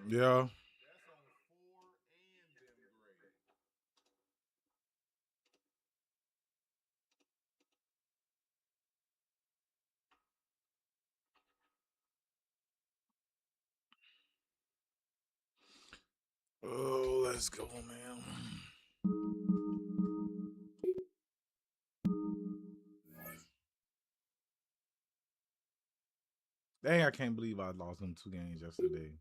Yeah. Oh, let's go, man. Dang, I can't believe I lost them 2 games yesterday.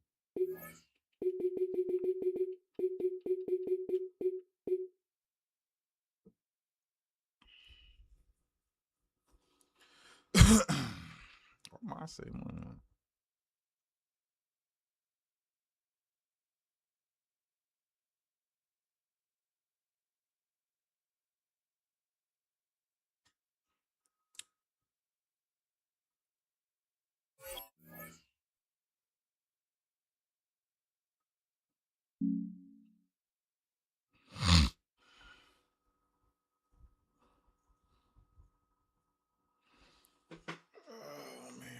What am I saying, man? Oh, man.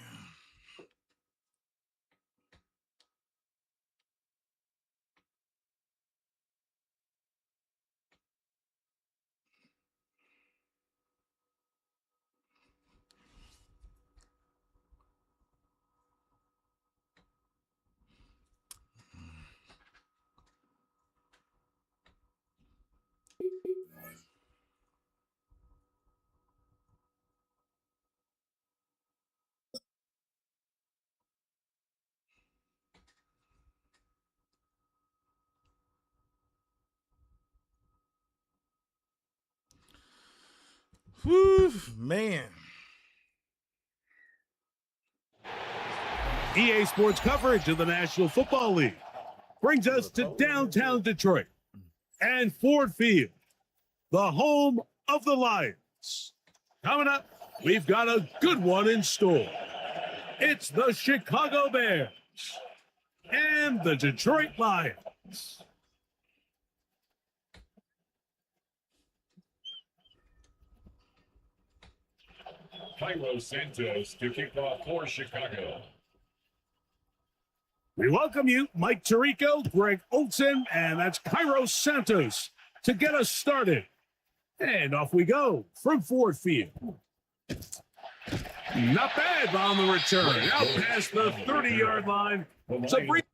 Whew, man. EA Sports coverage of the National Football League brings us to downtown Detroit and Ford Field, the home of the Lions. Coming up, we've got a good one in store. It's the Chicago Bears and the Detroit Lions. Cairo Santos to kick off for Chicago. We welcome you, Mike Tirico, Greg Olson, and that's Cairo Santos to get us started. And off we go from Ford Field. Not bad on the return. Out past the 30-yard line. Sabrina.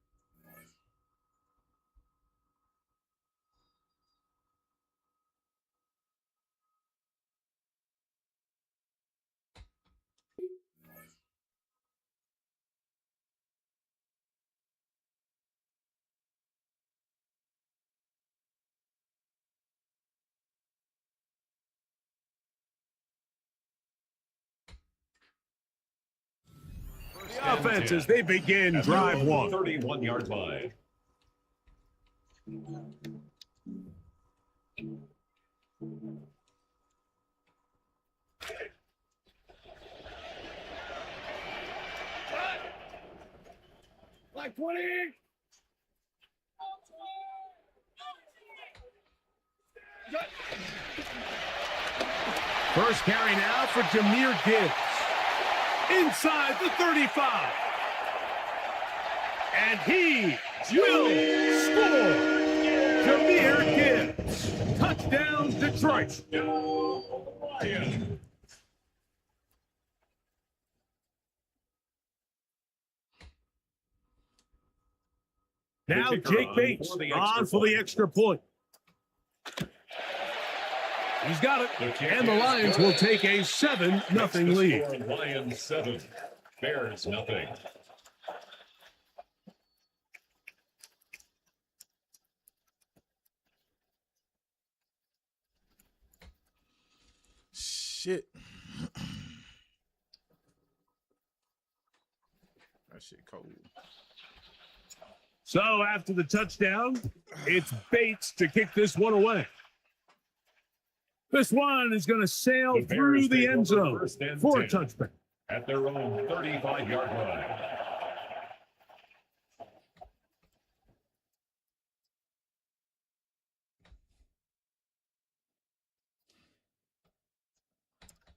The offense as they begin drive one. 31-yard line. Like 20. First carry now for Jahmyr Gibbs. Inside the 35. And he will score. Jahmyr Gibbs. Touchdown, Detroit. Lions. Now Jake Bates on for the extra point. He's got it, and the Lions will take a 7-0 lead. Lions 7, Bears nothing. Shit. That shit cold. So after the touchdown, it's Bates to kick this one away. This one is going to sail through the end zone for a touchback. At their own 35-yard line.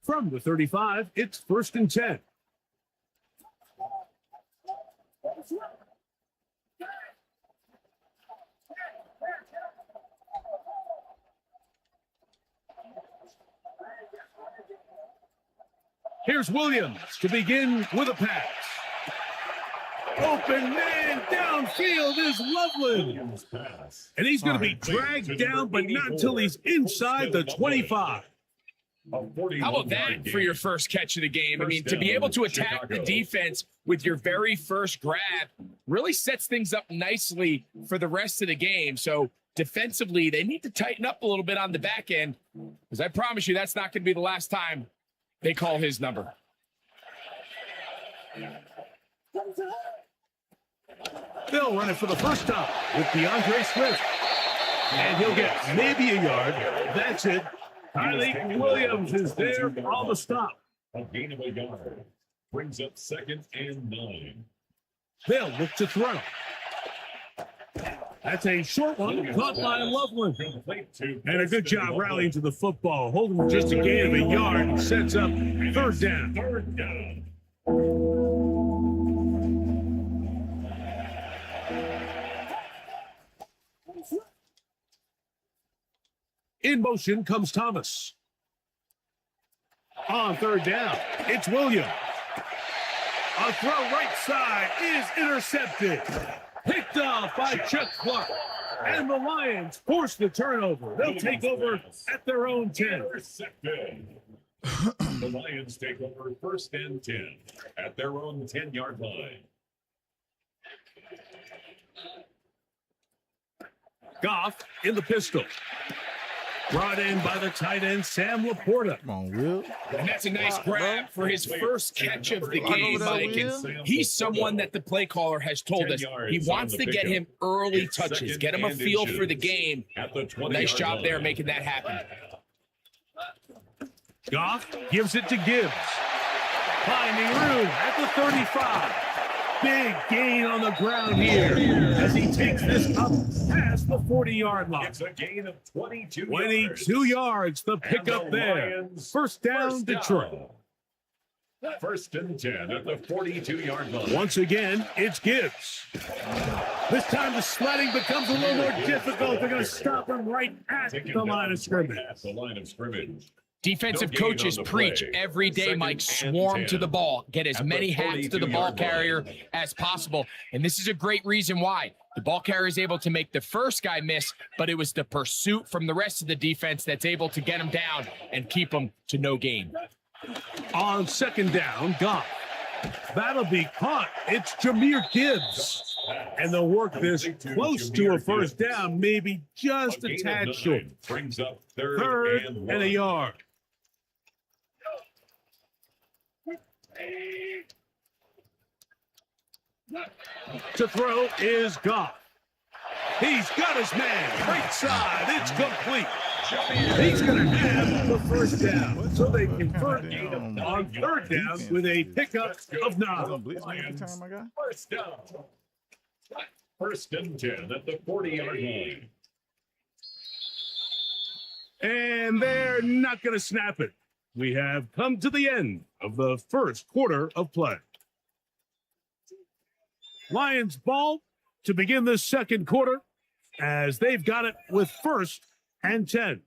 From the 35, it's 1st and 10. Here's Williams to begin with a pass. Open man downfield is Loveland. And he's going to be dragged down, but not until he's inside the 25. How about that for your first catch of the game? I mean, to be able to attack the defense with your very first grab really sets things up nicely for the rest of the game. So defensively, they need to tighten up a little bit on the back end, because I promise you that's not going to be the last time they call his number. They'll run it for the first time with DeAndre Swift. And he'll get maybe a yard. That's it. Tyreek Williams is there on the stop. A gain of a yard. Brings up 2nd and 9. They'll look to throw. That's a short one, caught by Loveland. And a good job rallying to the football, holding just a gain of a yard and sets up 3rd down. 3rd down. In motion comes Thomas. On 3rd down, it's Williams. A throw right side is intercepted. Picked off by Chuck Clark. And the Lions force the turnover. They'll take over at their own 10. Intercepted. The Lions take over 1st and 10 at their own 10-yard line. Goff in the pistol. Brought in by the tight end, Sam Laporta. Come on, Will. And that's a nice grab for his first catch of the game, Mike. And he's someone that the play caller has told us he wants to get him early touches, get him a feel for the game. Nice job there making that happen. Goff gives it to Gibbs. Finding room at the 35. Big gain on the ground here as he takes this up past the 40-yard line. It's a gain of 22 yards, the pickup there. First down, Detroit. 1st and 10 at the 42-yard line. Once again, it's Gibbs. This time the sledding becomes a little more difficult. They're going to stop him right at the line of scrimmage. At the line of scrimmage. Defensive coaches preach every day, Mike, swarm to the ball. Get as many hats to the ball carrier as possible. And this is a great reason why. The ball carrier is able to make the first guy miss, but it was the pursuit from the rest of the defense that's able to get him down and keep him to no gain. On 2nd down, Goff. That'll be caught. It's Jahmyr Gibbs. And they'll work this close to a first down, maybe just a tad short. Brings up 3rd and a yard. To throw is Goff. He's got his man. Right side. It's complete. He's going to have the first down. So they convert on 3rd down with a pickup of 9. First down. 1st and 10 at the 40-yard line. And they're not going to snap it. We have come to the end of the first quarter of play. Lions ball to begin the second quarter as they've got it with 1st and 10.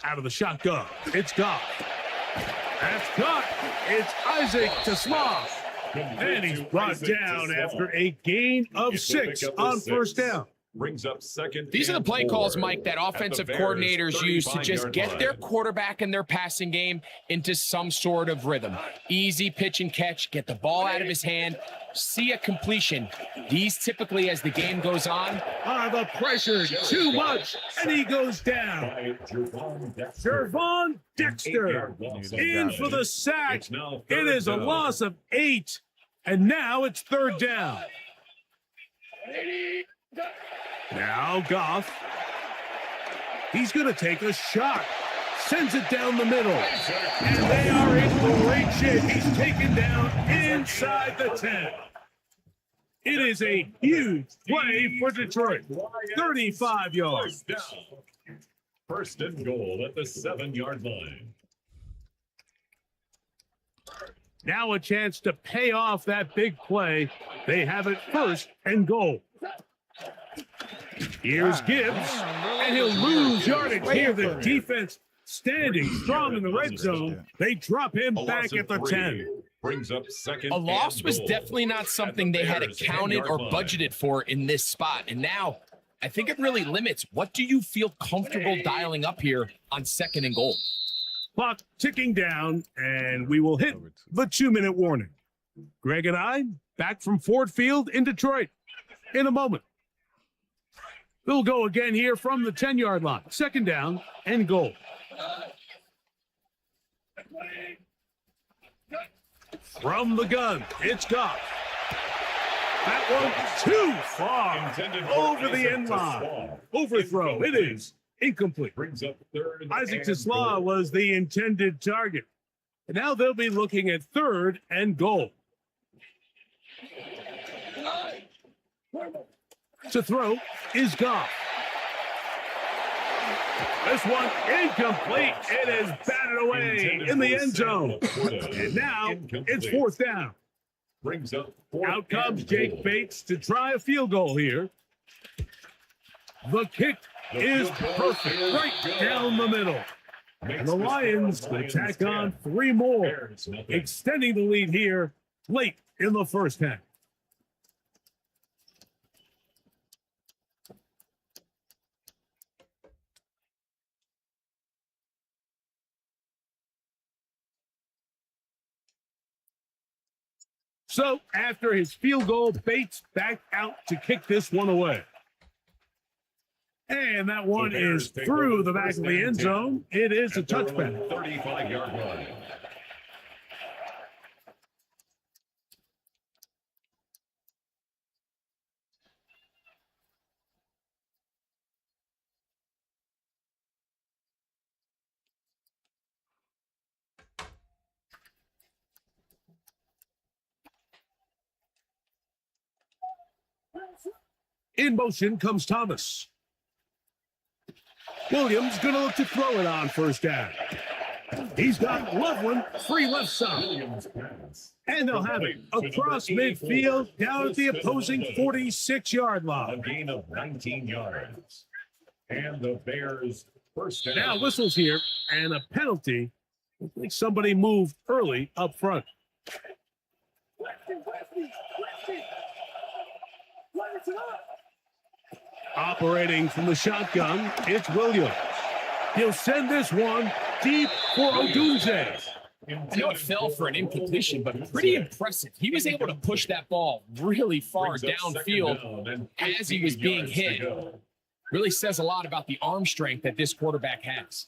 Out of the shotgun, it's Goff. That's caught. It's Isaac Tasmar. And he's brought down after a gain of 6 on 1st down. Brings up 2nd. These are the play calls, Mike, that offensive coordinators use to just get their quarterback and their passing game into some sort of rhythm. Easy pitch and catch, get the ball out of his hand, see a completion. These typically, as the game goes on, the pressure too much, and he goes down. Jervon Dexter in for the sack. It is a loss of 8, and now it's 3rd down. Now Goff. He's going to take a shot. Sends it down the middle. And they are in great shape. He's taken down inside the 10. It is a huge play for Detroit. 35 yards. 1st and goal at the 7-yard line. Now a chance to pay off that big play. They have it first and goal. Here's Gibbs, and he'll lose yardage here. The defense standing strong in the red zone. They drop him back at the 10. Brings up second. A loss and was goal. definitely not something they had accounted or budgeted for in this spot. And now I think it really limits. What do you feel comfortable dialing up here on second and goal? Clock ticking down, and we will hit the 2-minute warning. Greg and I back from Ford Field in Detroit in a moment. We'll go again here from the 10-yard line. Second down and goal. From the gun, it's Goff. That one too far over the end line. Overthrow, it is incomplete. Brings up third. Isaac and Tisla goal. was the intended target. And now they'll be looking at third and goal. To throw is Goff. This one incomplete. It is batted away in the end zone. And now it's fourth down. Brings up Out comes Jake Bates to try a field goal here. The kick is perfect, right down the middle. And the Lions will tack on 3 more, extending the lead here late in the first half. So after his field goal, Bates back out to kick this one away. And that one is through the back of the end zone. It is a touchback. 35-yard line. In motion comes Thomas. Williams going to look to throw it on first down. He's got Loveland free left side. Williams pass. And they'll have it across midfield down at the opposing 46-yard A line. gain of 19 yards. And the Bears first down. Now whistles here and a penalty. Looks like somebody moved early up front. Operating from the shotgun, it's Williams. He'll send this one deep for Odunze. I know it fell for an incompletion, but pretty impressive. He was able to push that ball really far Brings up second downfield down and as he was 18 being yards to hit. go. Really says a lot about the arm strength that this quarterback has.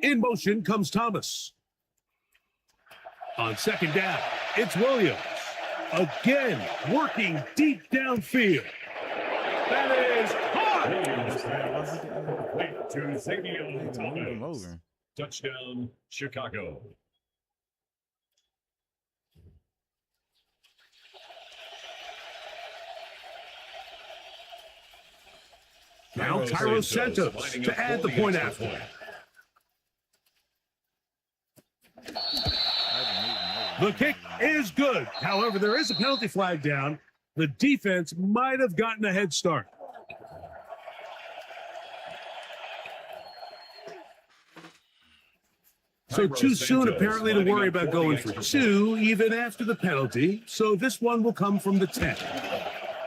In motion comes Thomas. On second down, it's Williams. Again, working deep downfield. That is hard. Williams pass. Complete to Xavier Move him Thomas. over. Touchdown, Chicago. Now Tyro Santos to add the point after. The kick is good. However, there is a penalty flag down. The defense might have gotten a head start. So too soon, apparently, to worry about going for 2, even after the penalty. So this one will come from the 10.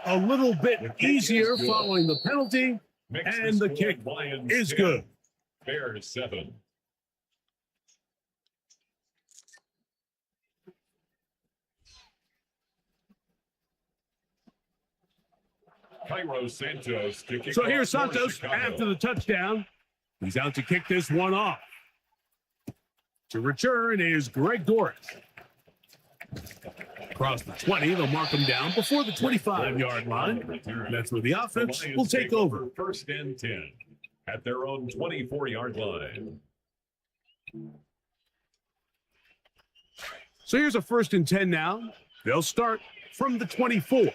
A little bit easier following the penalty, and the kick is good. Bears 7. Cairo Santos to kick So off here's for Santos Chicago. after the touchdown. He's out to kick this one off. To return is Greg Dorris. Across the 20, they'll mark him down before the 25-yard line. That's where the offense Lions will take over. First and 10 at their own 24-yard line. So here's a 1st and 10 now They'll start from the 24.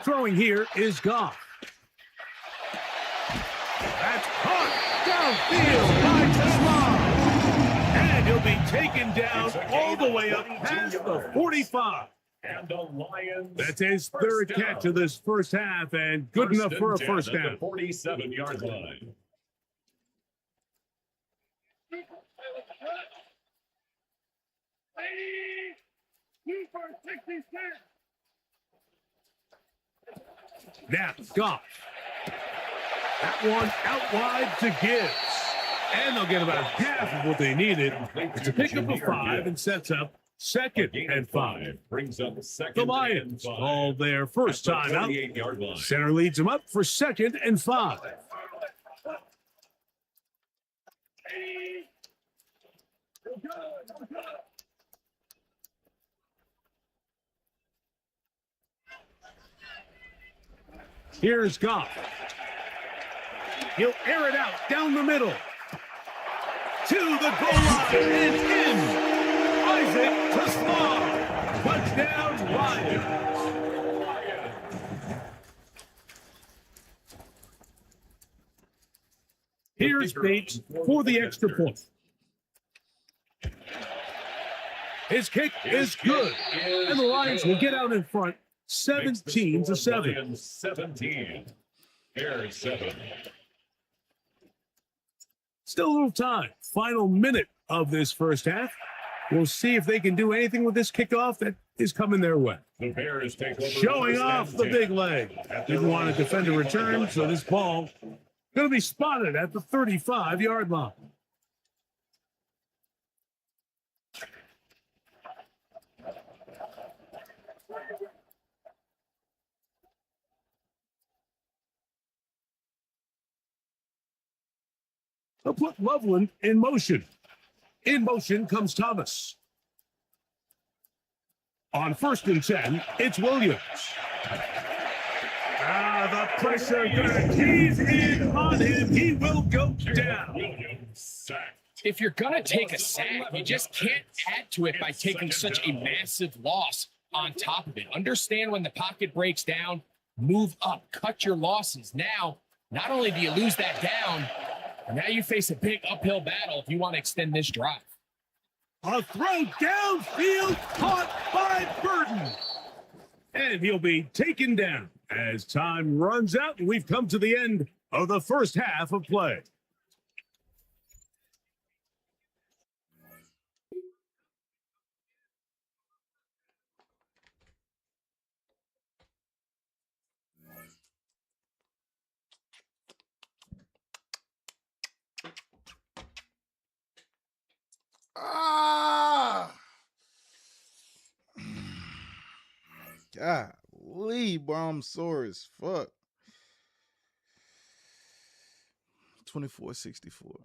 Throwing here is Goff. That's caught downfield by Tasman. And he'll be taken down all the way up past the 45. And the Lions. That's his third catch of this first half, and good enough for a first down. 47-yard line. Now, Goff. That one out wide to Gibbs. And they'll get about half of what they needed. It's a pickup of 5 and sets up second and 5. Brings up second. The Lions call their first time out. Center leads them up for second and 5. Here's Goff. He'll air it out down the middle. To the goal line and in. Isaac Tasman. Touchdown, Lions. Here's Bates for the extra point. His kick is good. And the Lions will get out in front 17-7. 17. Here's 7. Still a little time. Final minute of this first half. We'll see if they can do anything with this kickoff that is coming their way. The Bears take over. Showing off the big leg. Didn't want to defend a return, so this ball going to be spotted at the 35-yard line. They'll put Loveland in motion. In motion comes Thomas. On 1st and 10, it's Williams. The pressure gonna tease in on him. He will go down. If you're going to take a sack, you just can't add to it by taking such a massive loss on top of it. Understand when the pocket breaks down, move up, cut your losses. Now, not only do you lose that down, now you face a big uphill battle if you want to extend this drive. A throw downfield caught by Burton. And he'll be taken down as time runs out. And we've come to the end of the first half of play. Golly, bro, I'm sore as fuck. 24-64.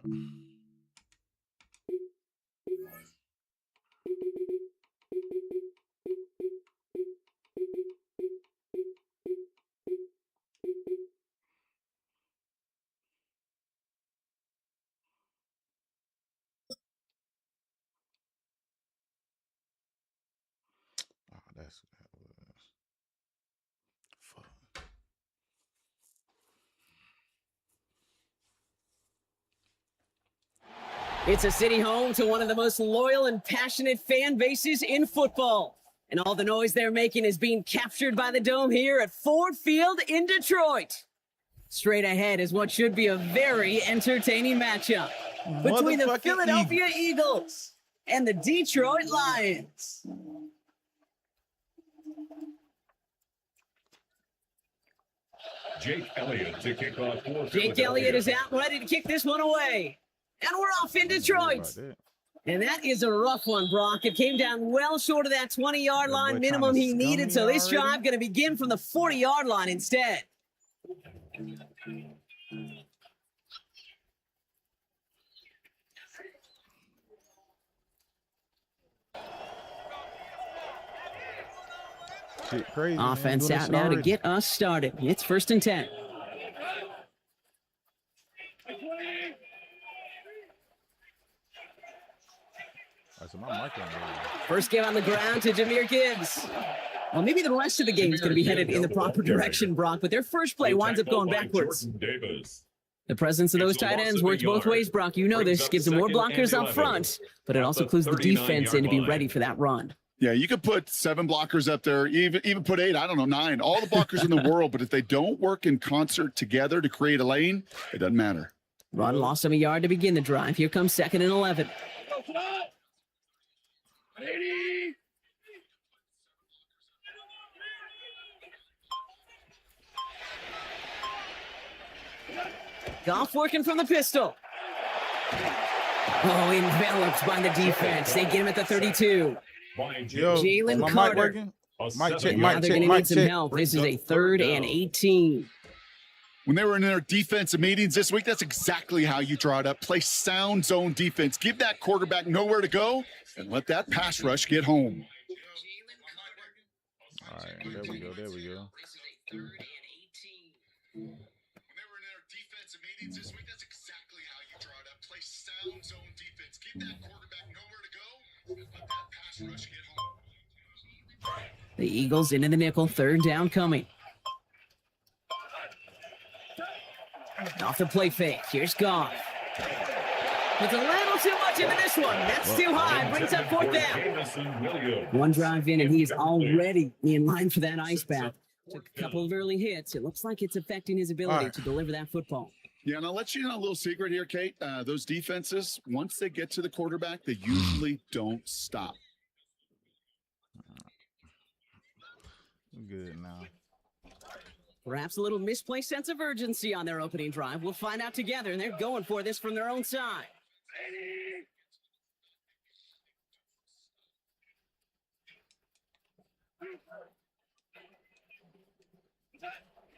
Oh, that's that was. Fuck. It's a city home to one of the most loyal and passionate fan bases in football. And all the noise they're making is being captured by the Dome here at Ford Field in Detroit. Straight ahead is what should be a very entertaining matchup between the Philadelphia Eagles and the Detroit Lions. Jake Elliott to kick off for Jake Elliott is out ready to kick this one away. And we're off in Detroit. And that is a rough one, Brock. It came down well short of that 20-yard line minimum he needed, so this drive going to begin from the 40-yard line instead. Crazy, Offense out now to get us started. It's 1st and 10. Watch Listen, my mic on. First give on the ground to Jahmyr Gibbs. Well, maybe the rest of the game is going to be headed in the proper direction, Brock, but their first play winds up going backwards. The presence of those tight ends works both ways, Brock. You know this. Gives them more blockers up front, but it also clues the defense in to be ready for that run. Yeah, you could put 7 blockers up there, even put 8, I don't know, 9, all the blockers in the world, but if they don't work in concert together to create a lane, it doesn't matter. Run lost him a yard to begin the drive. Here comes 2nd and 11. Goff working from the pistol. Oh, enveloped by the defense. They get him at the 32. Yo, Jalen my mic Carter. working? Mic check, Now mic they're check, going to mic need some check. help. This is a 3rd and 18. When they were in their defensive meetings this week, that's exactly how you draw it up. Play sound zone defense. Give that quarterback nowhere to go and let that pass rush get home. All right, there we go. There we go. When they were in their defensive meetings this week, that's exactly how you draw it up. Play sound zone defense. Give that quarterback nowhere to go and let that pass rush get home. The Eagles into the nickel. 3rd down coming. Off the play fake. Here's Goff. It's a little too much into this one. That's too high. Brings up 4th down. One drive in, and he is already in line for that ice bath. Took a couple of early hits. It looks like it's affecting his ability to deliver that football. Yeah, and I'll let you know a little secret here, Kate. Those defenses, once they get to the quarterback, they usually don't stop. Good now. Perhaps a little misplaced sense of urgency on their opening drive. We'll find out together, and they're going for this from their own side.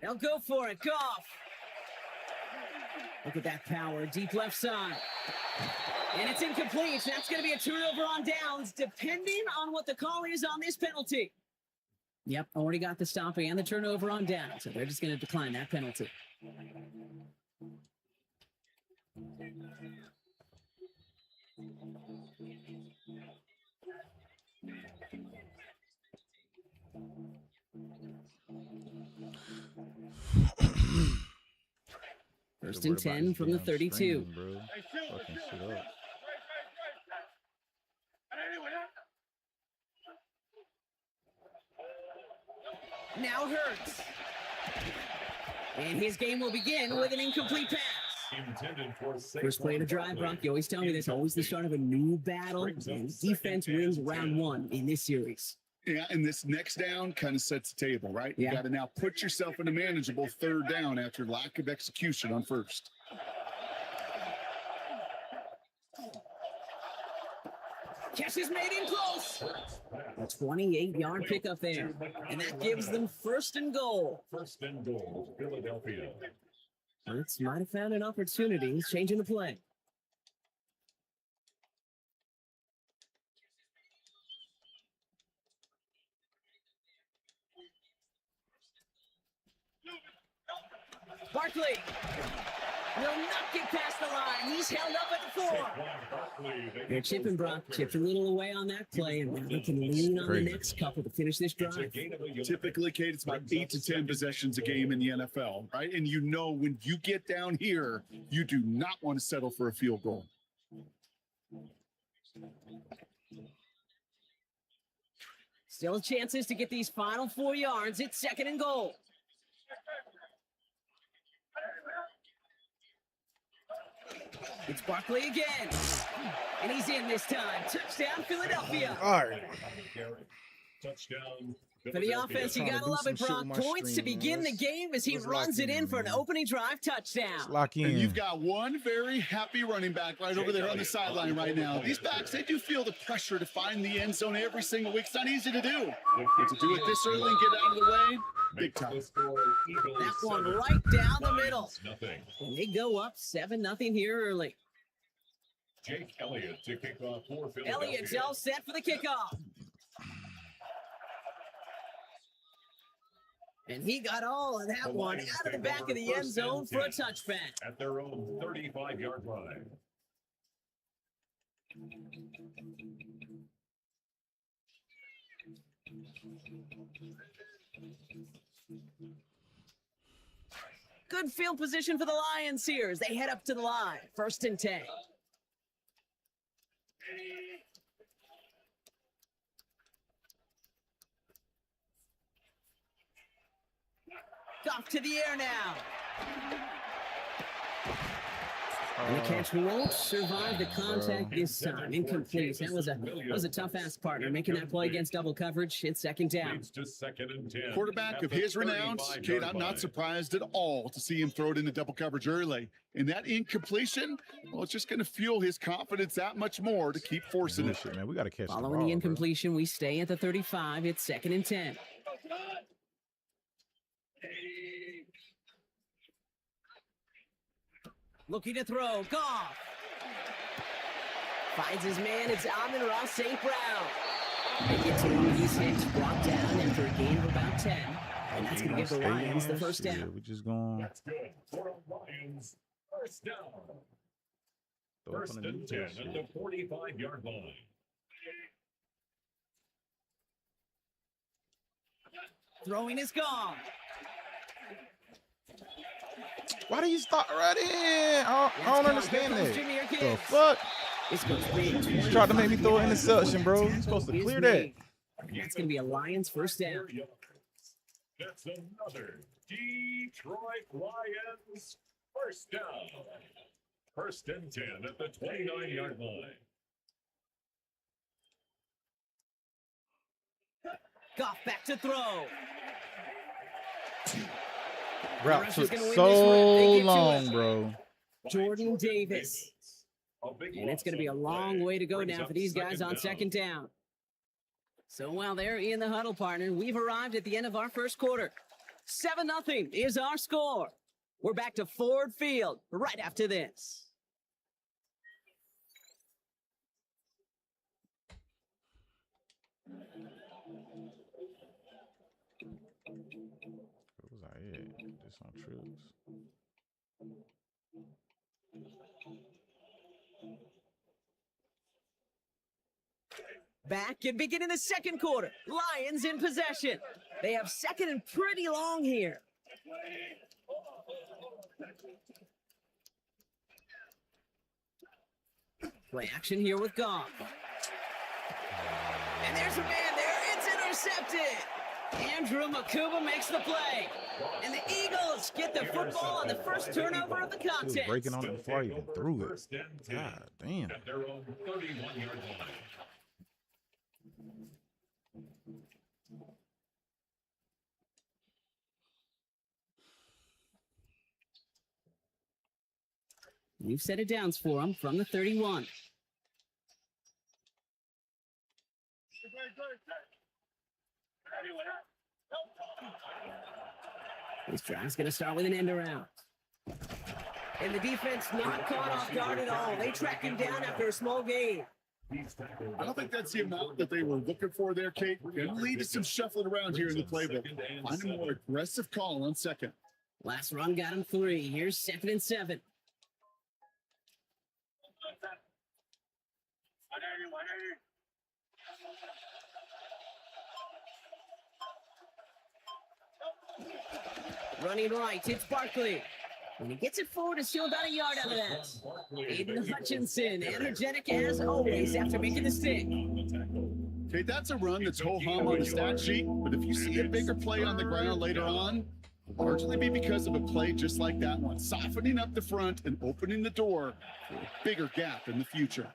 They'll go for it. Goff. Look at that power. Deep left side. And it's incomplete. That's going to be a turnover on downs, depending on what the call is on this penalty. Yep, already got the stop and the turnover on down, so they're just going to decline that penalty. First and 10 from the 32. Bro. Fucking shit up. Now Hurts. And his game will begin with an incomplete pass. First play of the drive, Brock. You always tell me this, always the start of a new battle. And defense wins round 1 in this series. Yeah, and this next down kind of sets the table, right? Yeah. You got to now put yourself in a manageable 3rd down after lack of execution on 1st. Catch is made in close. A 28-yard pickup there. And that gives them 1st and goal. 1st and goal, Philadelphia. Hurts might have found an opportunity. He's changing the play. Barkley will not get past the line. He's held up at the 4. They're chipping, Brock. Chipped a little away on that play, and now they can lean on the next couple to finish this drive. Typically, Kate, it's about 8 to 10 possessions a game in the NFL, right? And you know when you get down here, you do not want to settle for a field goal. Still chances to get these final 4 yards. It's 2nd and goal. It's Barkley again. And he's in this time. Touchdown, Philadelphia. All right. Touchdown. For the offense, you gotta love it, Brock. Points to begin the game as he runs it in for an opening drive touchdown. Lock in. And you've got one very happy running back right over there on the sideline right now. These backs, they do feel the pressure to find the end zone every single week. It's not easy to do. But to do it this early and get out of the way, big time. That one right down the middle. And they go up 7-0 here early. Jake Elliott to kick off for Philadelphia. Elliott's all set for the kickoff. And he got all of that one out of the back of the end zone for a touchback. At their own 35-yard line. Good field position for the Lions here as they head up to the line. 1st and 10. Off to the air now. And the catch won't survive the contact this time. Incomplete. That was a tough ask, partner. Making that play against double coverage. It's 2nd down. Leads to 2nd and 10. Quarterback of his renown, Kate, I'm not surprised at all to see him throw it into double coverage early. And that incompletion, well, it's just going to fuel his confidence that much more to keep forcing it. Shit, man, we got to catch Following the ball, the incompletion, we stay at the 35. It's 2nd and 10. Looking to throw. Goff. Finds his man. It's Amon-Ra St. Brown. They get to him. He's hit. Brought down after a gain of about 10. And that's going to give the Lions the 1st down. We just going. That's good. For Lions, 1st down. 1st and 10 at the 45-yard line. Throwing is gone. Why do you start right in? I don't understand that. The fuck? You tried to make me throw an interception, bro. You're supposed to clear that. That's going to be a Lions 1st down. That's another Detroit Lions 1st down. 1st and 10 at the 29-yard line. Goff back to throw. Route took so long, bro. Jordan Davis. And it's going to be a long way to go now for these guys on 2nd down. So while they're in the huddle, partner, we've arrived at the end of our 1st quarter. 7-0 is our score. We're back to Ford Field right after this. What was I at? This on trips. Back and beginning the 2nd quarter. Lions in possession. They have 2nd and pretty long here. Play action here with Goff. And there's a man there. It's intercepted. Andrew Makuba makes the play. And the Eagles get the football on the 1st turnover of the He was contest. breaking on it before I even threw it. 1st and 10 God damn. at their own 31-yard line. We've set it downs for him from the 31. This drive's going to start with an end around. And the defense not caught off guard at all. They track him down after a small gain. I don't think that's the amount that they were looking for there, Kate. Going to lead to some shuffling around here in the playbook. Find a more aggressive call on 2nd. Last run got him 3. Here's 2nd and 7. Running right, it's Barkley. When he gets it forward, it's still about a yard out of that. Aiden Hutchinson, energetic as always after making the stick. Okay, that's a run that's ho-hum on the stat sheet, but if you see a bigger play on the ground later on, it'll largely be because of a play just like that one, softening up the front and opening the door for a bigger gap in the future.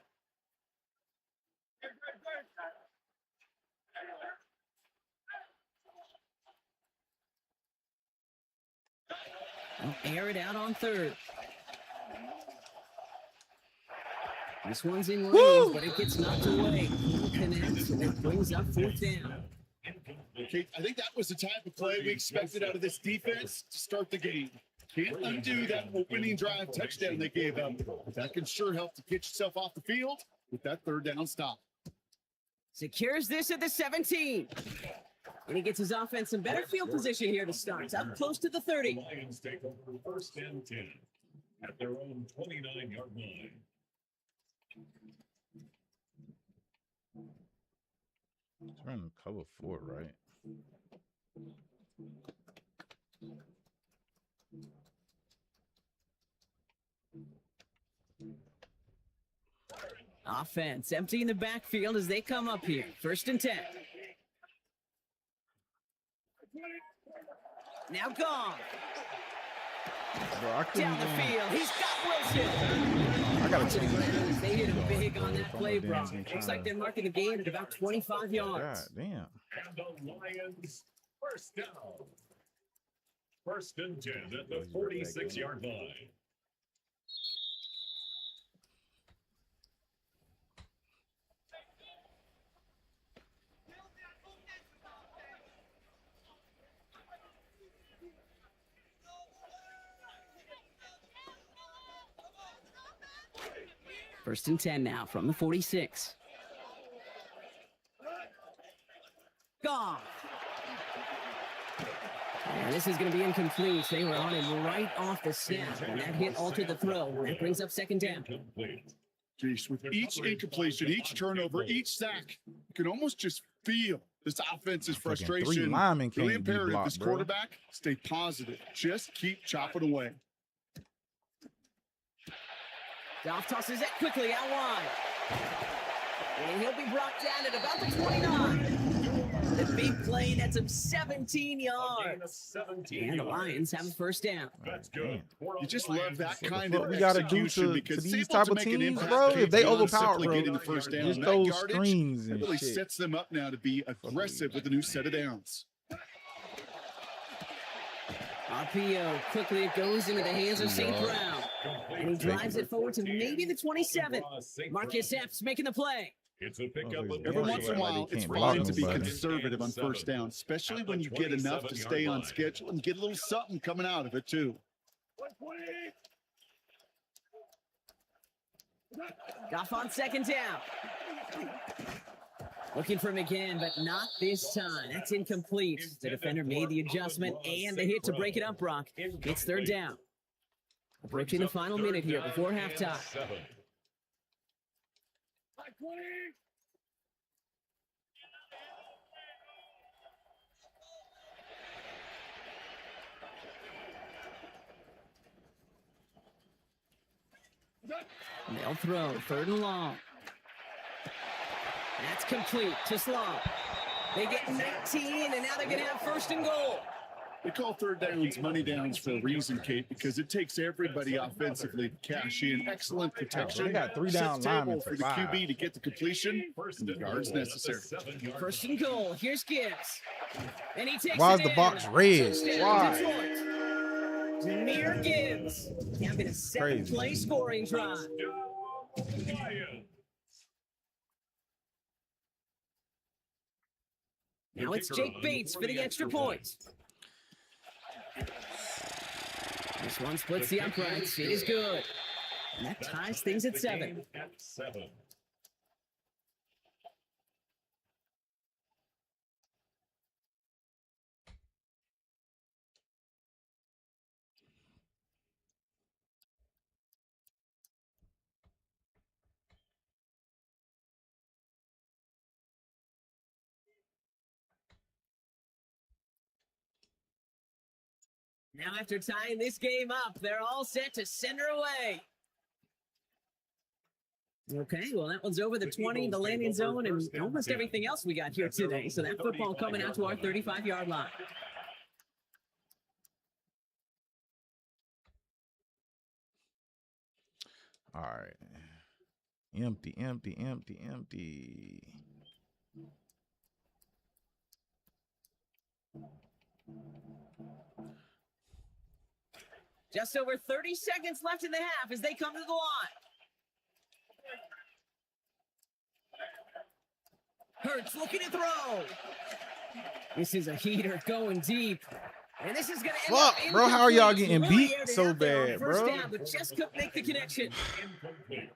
I'll air it out on 3rd. This one's in range, but it gets knocked away. Connects, and it brings up 4th down. Kate, I think that was the type of play we expected out of this defense to start the game. Can't undo that opening drive touchdown they gave up. That can sure help to get yourself off the field with that 3rd down stop. Secures this at the 17. And he gets his offense in better field position here to start. Up close to the 30. Lions take over 1st and 10 at their own 29-yard line. It's running cover 4, right? Offense empty in the backfield as they come up here. 1st and 10. Now gone. Bro, I couldn't Down the even- field. He's got Wilson. I gotta change that. They hit him big on that play, bro. Damn, Looks like they're marking the game at about 25 yards. God damn. And the Lions, first down. 1st and 10 at the 46-yard line. First and 10 now from the 46. Gone. And this is going to be incomplete. They were on him right off the snap, and that hit altered the throw. It brings up 2nd down. Jeez, with each incompletion, each turnover, each sack, you can almost just feel this offense's Fucking 3 frustration. linemen Really can't be imperative, blocked, this bro. quarterback, stay positive. Just keep chopping away. Goff tosses it quickly out wide. And he'll be brought down at about the 29. The big play, that's him 17 yards. And the Lions have a 1st down. That's good. You just love that kind What of we gotta do execution to because these it's type able of to make an teams, impact bro, if they beyond overpower, simply bro, getting the first down. just That those yardage, screens it and really shit. sets them up now to be aggressive with a new set of downs. RPO, quickly it goes into the hands of St. Brown. And he drives it forward to maybe the 27. Marcus Epps making the play. It's a pickup of Every once in a while, They it's can't block fine to be nobody. conservative on 1st down, especially when you get enough to stay on schedule and get a little something coming out of it, too. Goff on 2nd down. Looking for him again, but not this time. That's incomplete. The defender made the adjustment and the hit to break it up, Brock. It's 3rd down. Approaching the final minute here before halftime. They'll throw, 3rd and long. That's complete to Sloan. They get 19, and now they're going to have 1st and goal. We call 3rd downs money downs for a reason, Kate, because it takes everybody offensively to cash in. Excellent protection. They got 3 down Sets table linemen for for the 5. QB to get the completion and the yards necessary. 1st and goal. Here's Gibbs. And he takes Why is it the in. box red? Touchdown, Why? Detroit. Jameer Gibbs having a 7-play scoring drive. Now it's Jake Bates for the extra point. This one splits the uprights. It is good. And that ties things at 7. Now after tying this game up, they're all set to send her away. Okay, well, that one's over the 20, the landing zone, and almost everything else we got here today. So that football coming out to our 35-yard line. All right. Empty, empty, empty, empty. Just over 30 seconds left in the half as they come to the line. Hurts looking to throw. This is a heater going deep. And this is going to end Fuck, up bro, how are y'all incomplete. getting Really beat aired it so out there on bad, first bro? down, but just couldn't make the connection.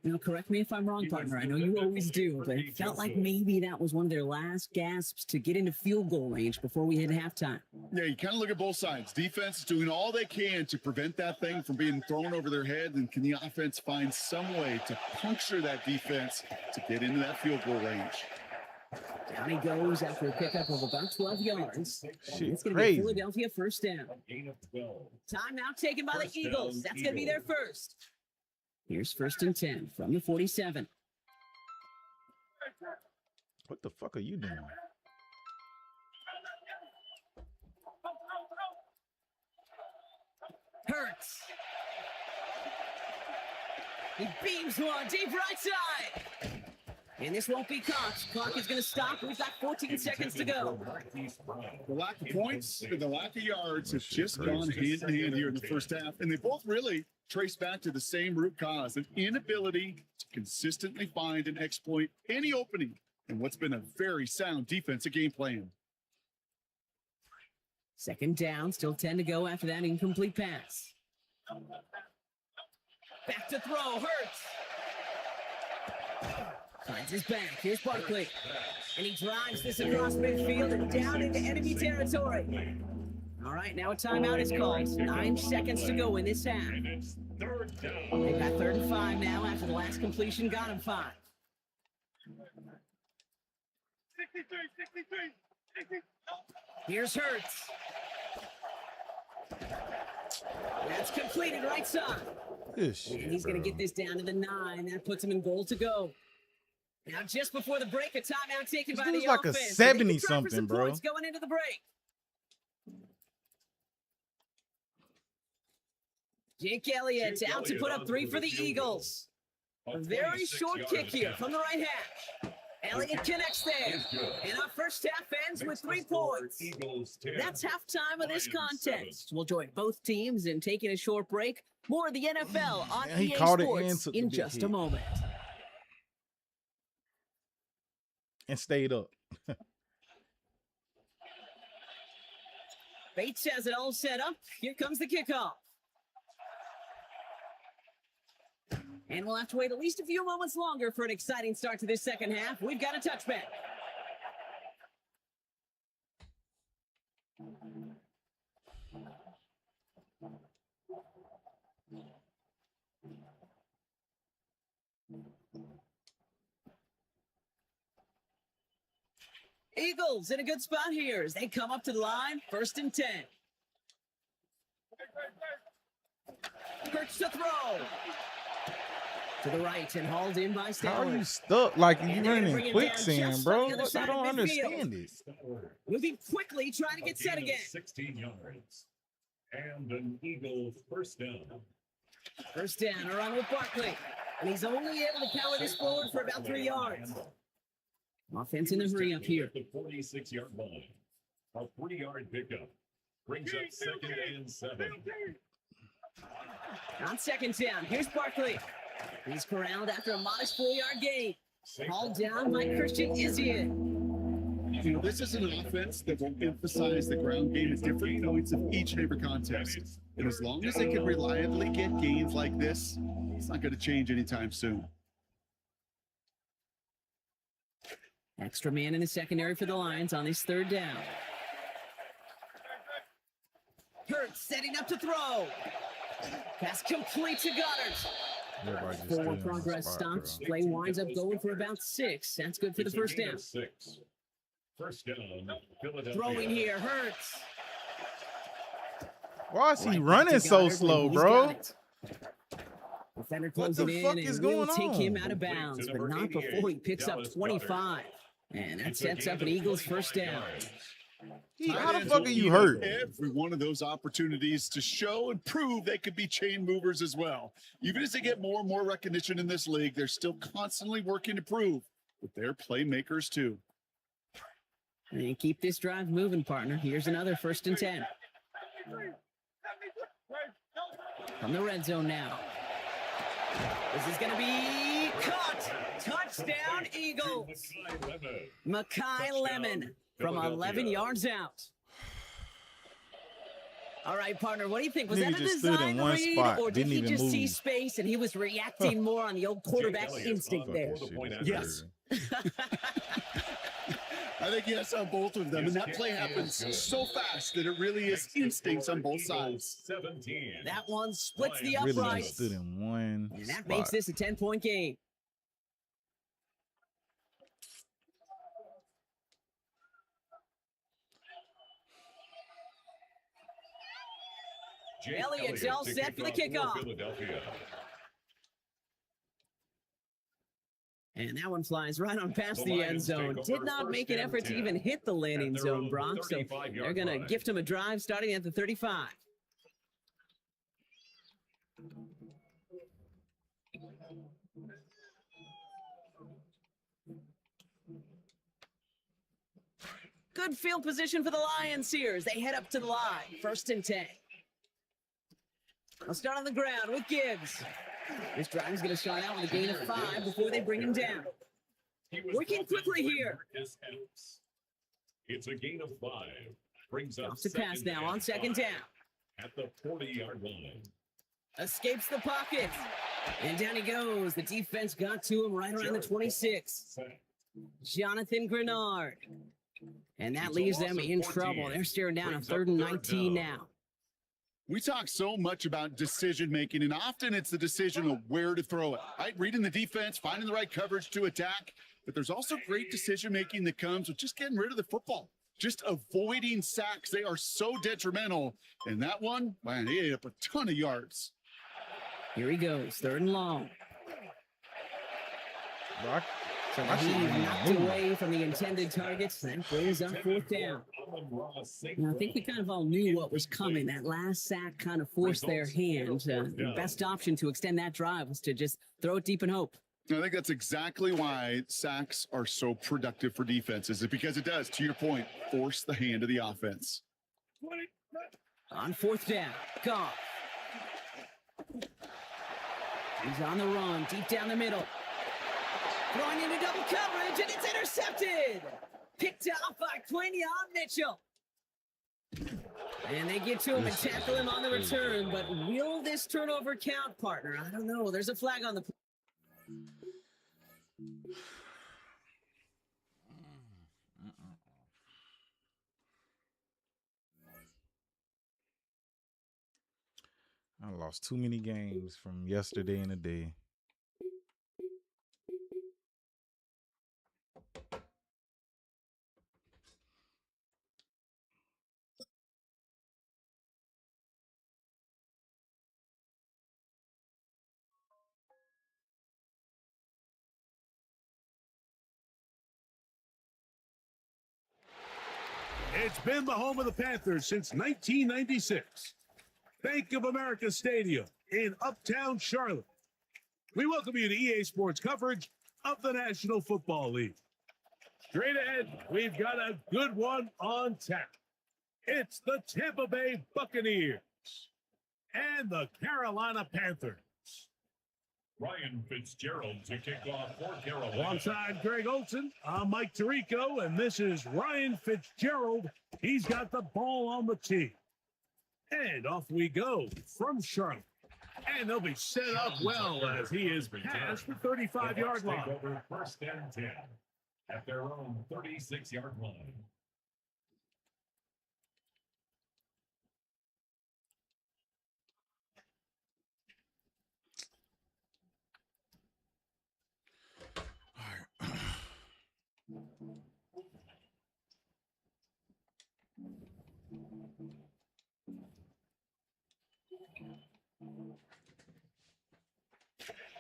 Now, correct me if I'm wrong, partner. I know you always do, but it felt like maybe that was one of their last gasps to get into field goal range before we hit halftime. Yeah, you kind of look at both sides. Defense is doing all they can to prevent that thing from being thrown over their head, and can the offense find some way to puncture that defense to get into that field goal range? Down he goes after a pickup of about 12 yards. Shit, It's going to be crazy. Philadelphia first down. Gain of 12. Timeout taken by the First Eagles. down, That's going to be their Eagles. first. Here's 1st and 10 from the 47. What the fuck are you doing? Hurts. He beams one deep right side. And this won't be caught. Clock is going to stop. We've got 14 seconds to go. The lack of points and the lack of yards have just gone hand in hand here in the first half, and they both really trace back to the same root cause, an inability to consistently find and exploit any opening in what's been a very sound defensive game plan. 2nd down, still 10 to go after that incomplete pass. Back to throw, Hurts. Finds his back. Here's Barkley. And he drives this across midfield and down into enemy territory. All right, now a timeout is called. 9 seconds to go in this half. They've got 3rd and 5 now after the last completion got him 5. 63. Here's Hurts. That's completed right side. This shit, And he's going to get this down to the 9. That puts him in goal to go. Now, just before the break, a timeout taken by the dude's like a offense. 70-something, bro. Points going into the break. Jake Elliott out to put up 3 for the Eagles. A very short kick here from the right hash. Elliott connects there. And our first half ends with 3 points. That's halftime of this contest. We'll join both teams in taking a short break. More of the NFL on Yeah, he EA caught it Sports and took the in big just a hit. moment. And stayed up. Bates has it all set up. Here comes the kickoff. And we'll have to wait at least a few moments longer for an exciting start to this second half. We've got a touchback. Eagles in a good spot here as they come up to the line. 1st and 10. Hurts to throw. To the right and hauled in by How Stanley. are you stuck? Like you And they're running gonna in bring it down quicksand, just bro. on the other What? side I of don't midfield. understand it. Moving quickly, trying to get set again. 16 yards. And an Eagles first down. 1st down, around with Barkley. And he's only able to power this forward for about 3 yards. Offense in a hurry up here. At the 46-yard line. A 3-yard pickup. Brings up 2nd and 7. On 2nd down, here's Barkley. He's corralled after a modest 4-yard gain. Hauled down by Christian Izzian. You know, this is an offense that will emphasize the ground game at different points of each and every contest. And as long as they can reliably get gains like this, it's not going to change anytime soon. Extra man in the secondary for the Lions on this 3rd down. Hurts setting up to throw. Pass complete to Goddard. Everybody just Forward stood in progress one spot, stops. bro. Play winds up going for about 6. That's good for the It's a 1st gain down. of 6. First down, Philadelphia. Throwing here, Hurts. Why is he Right back running to so Goddard, slow, and he's bro? got it. Defender What closing the in fuck and is will going take him on? out of bounds, but not before he picks up Dallas 25. And that It's a sets gain up an of Eagles 25 1st down. yards. How the Tight fuck ends are you will hurt? eat every one of those opportunities to show and prove they could be chain movers as well. Even as they get more and more recognition in this league, they're still constantly working to prove that they're playmakers too. And keep this drive moving, partner. Here's another 1st and 10. From the red zone now. This is going to be caught. Touchdown, Eagles. Makai Lemon from 11 yards out. All right, partner, what do you think? Was Nigga that a just stood in design one read, spot, or did didn't he even just see move. space and he was reacting more on the old quarterback Elliott instinct on there? the point Fuck after. this shit. Yes. I think yes on both of them, and that play happens so fast that it really is instincts on both sides. 17. That one splits the Really uprights. just stood in one And that spot. makes this a 10-point game. Elliott's all to set for the kick off kickoff. Philadelphia. And that one flies right on past The the end Lions zone. take Did over not make first an and effort to 10 even hit the landing at their zone, own Bronx. So 35-yard they're going to line. gift him a drive starting at the 35. Good field position for the Lions here as they head up to the line. 1st and 10. They'll start on the ground with Gibbs. This drive is going to start out with a gain of 5 before they bring him down. Working quickly here. It's a gain of 5. Brings up Off to pass now on 2nd down. at the 40-yard line. Escapes the pocket. And down he goes. The defense got to him right around the 26. Jonathan Grenard. And that leaves them in trouble. They're staring down a 3rd and 19 now. We talk so much about decision making, and often it's the decision of where to throw it. Right? Reading the defense, finding the right coverage to attack. But there's also great decision making that comes with just getting rid of the football, just avoiding sacks. They are so detrimental. And that one, man, he ate up a ton of yards. Here he goes, 3rd and long. Rock. So he knocked away from the intended targets. That brings up 4th down. And I think we kind of all knew what was coming. That last sack kind of forced their hand. The best option to extend that drive was to just throw it deep and hope. I think that's exactly why sacks are so productive for defenses. It's because it does, to your point, force the hand of the offense. On 4th down, Goff. He's on the run, deep down the middle. Throwing into double coverage, and it's intercepted. Picked off by Quinion Mitchell. And they get to him and tackle him on the return. But will this turnover count, partner? I don't know. There's a flag on the play. I lost too many games from yesterday and today. It's been the home of the Panthers since 1996. Bank of America Stadium in Uptown Charlotte. We welcome you to EA Sports coverage of the National Football League. Straight ahead, we've got a good one on tap. It's the Tampa Bay Buccaneers and the Carolina Panthers. Ryan Fitzgerald to kick off for Carolina. Alongside Greg Olson, I'm Mike Tirico, and this is Ryan Fitzgerald. He's got the ball on the tee. And off we go from Charlotte. And they'll be set up well as he is past the 35-yard line. Take over 1st and 10 at their own 36-yard line.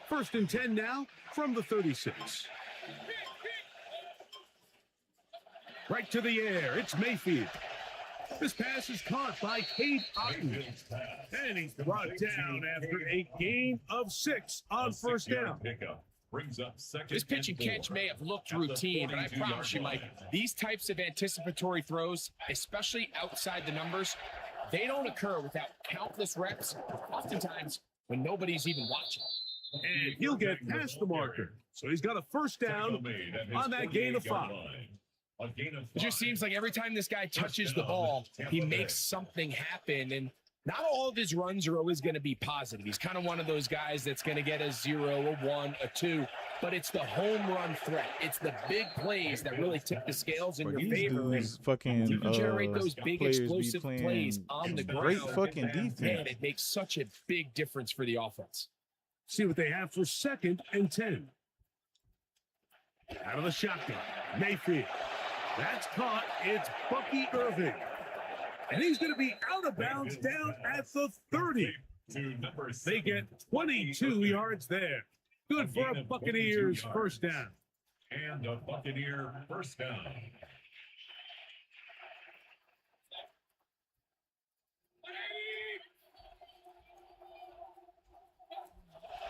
First and 10 now from the 36. Right to the air. It's Mayfield. This pass is caught by Cade Otton. And he's brought down after a gain of 6 on 1st down. Pickup brings up 2nd. This pitch and catch may have looked routine, but I promise you, Mike, these types of anticipatory throws, especially outside the numbers, they don't occur without countless reps, oftentimes when nobody's even watching. And he'll get past the marker. So he's got a 1st down on that gain of 5. It just seems like every time this guy touches the ball, he makes something happen. And not all of his runs are always going to be positive. He's kind of one of those guys that's going to get a 0, a 1, a 2. But it's the home run threat. It's the big plays that really tip the scales in your favor. And Fucking you can generate those big explosive plays on the ground. Great fucking defense. Man, it makes such a big difference for the offense. See what they have for 2nd and 10. Out of the shotgun, Mayfield. That's caught. It's Bucky Irving. And he's going to be out of bounds down at the 30. They get 22 yards there. Good for a Buccaneers first down. And a Buccaneer first down.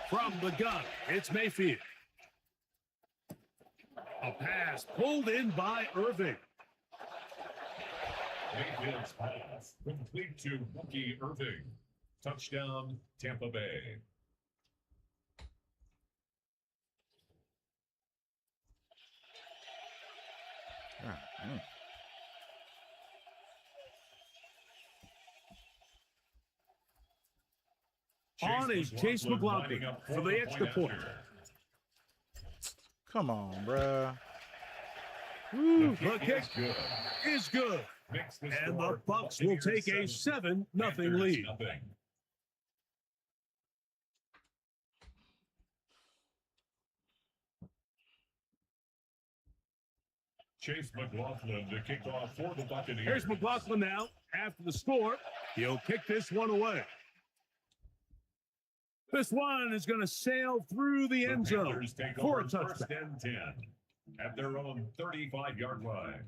From the gun, it's Mayfield. A pass pulled in by Irving. Mayfield's pass complete to Bucky Irving. Touchdown, Tampa Bay. On is Chase McLaughlin for the extra point. Come on, bruh. The kick is good. And the Bucs will take a 7-0 lead. Chase McLaughlin to kick off for the Buccaneers. Here's McLaughlin now. After the score, he'll kick this one away. This one is going to sail through the end zone for a touchdown. First and 10 at their own 35-yard line.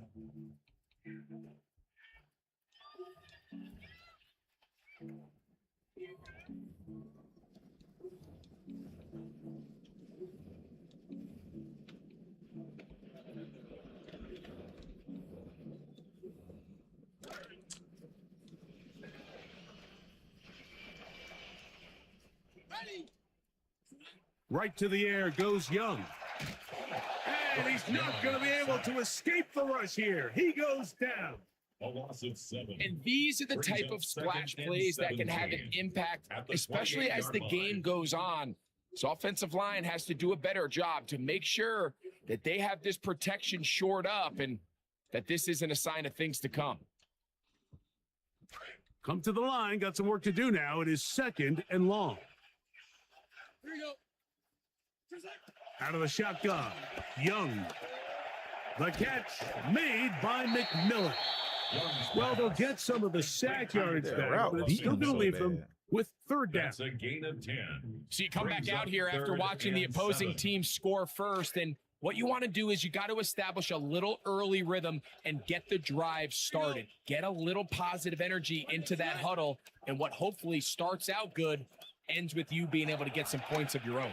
Right to the air goes Young. And he's not going to be able to escape the rush here. He goes down. A loss of 7. And these are the type of splash plays that can have an impact, especially as the game goes on. So offensive line has to do a better job to make sure that they have this protection shored up and that this isn't a sign of things to come. Come to the line. Got some work to do now. It is 2nd and long. Here you go. Out of the shotgun, Young. The catch made by McMillan. Well, they'll get some of the sack yards back, but it's still going to leave them with 3rd down. That's a gain of 10. So you come back out here after watching the opposing team score first, and what you want to do is you got to establish a little early rhythm and get the drive started. Get a little positive energy into that huddle, and what hopefully starts out good ends with you being able to get some points of your own.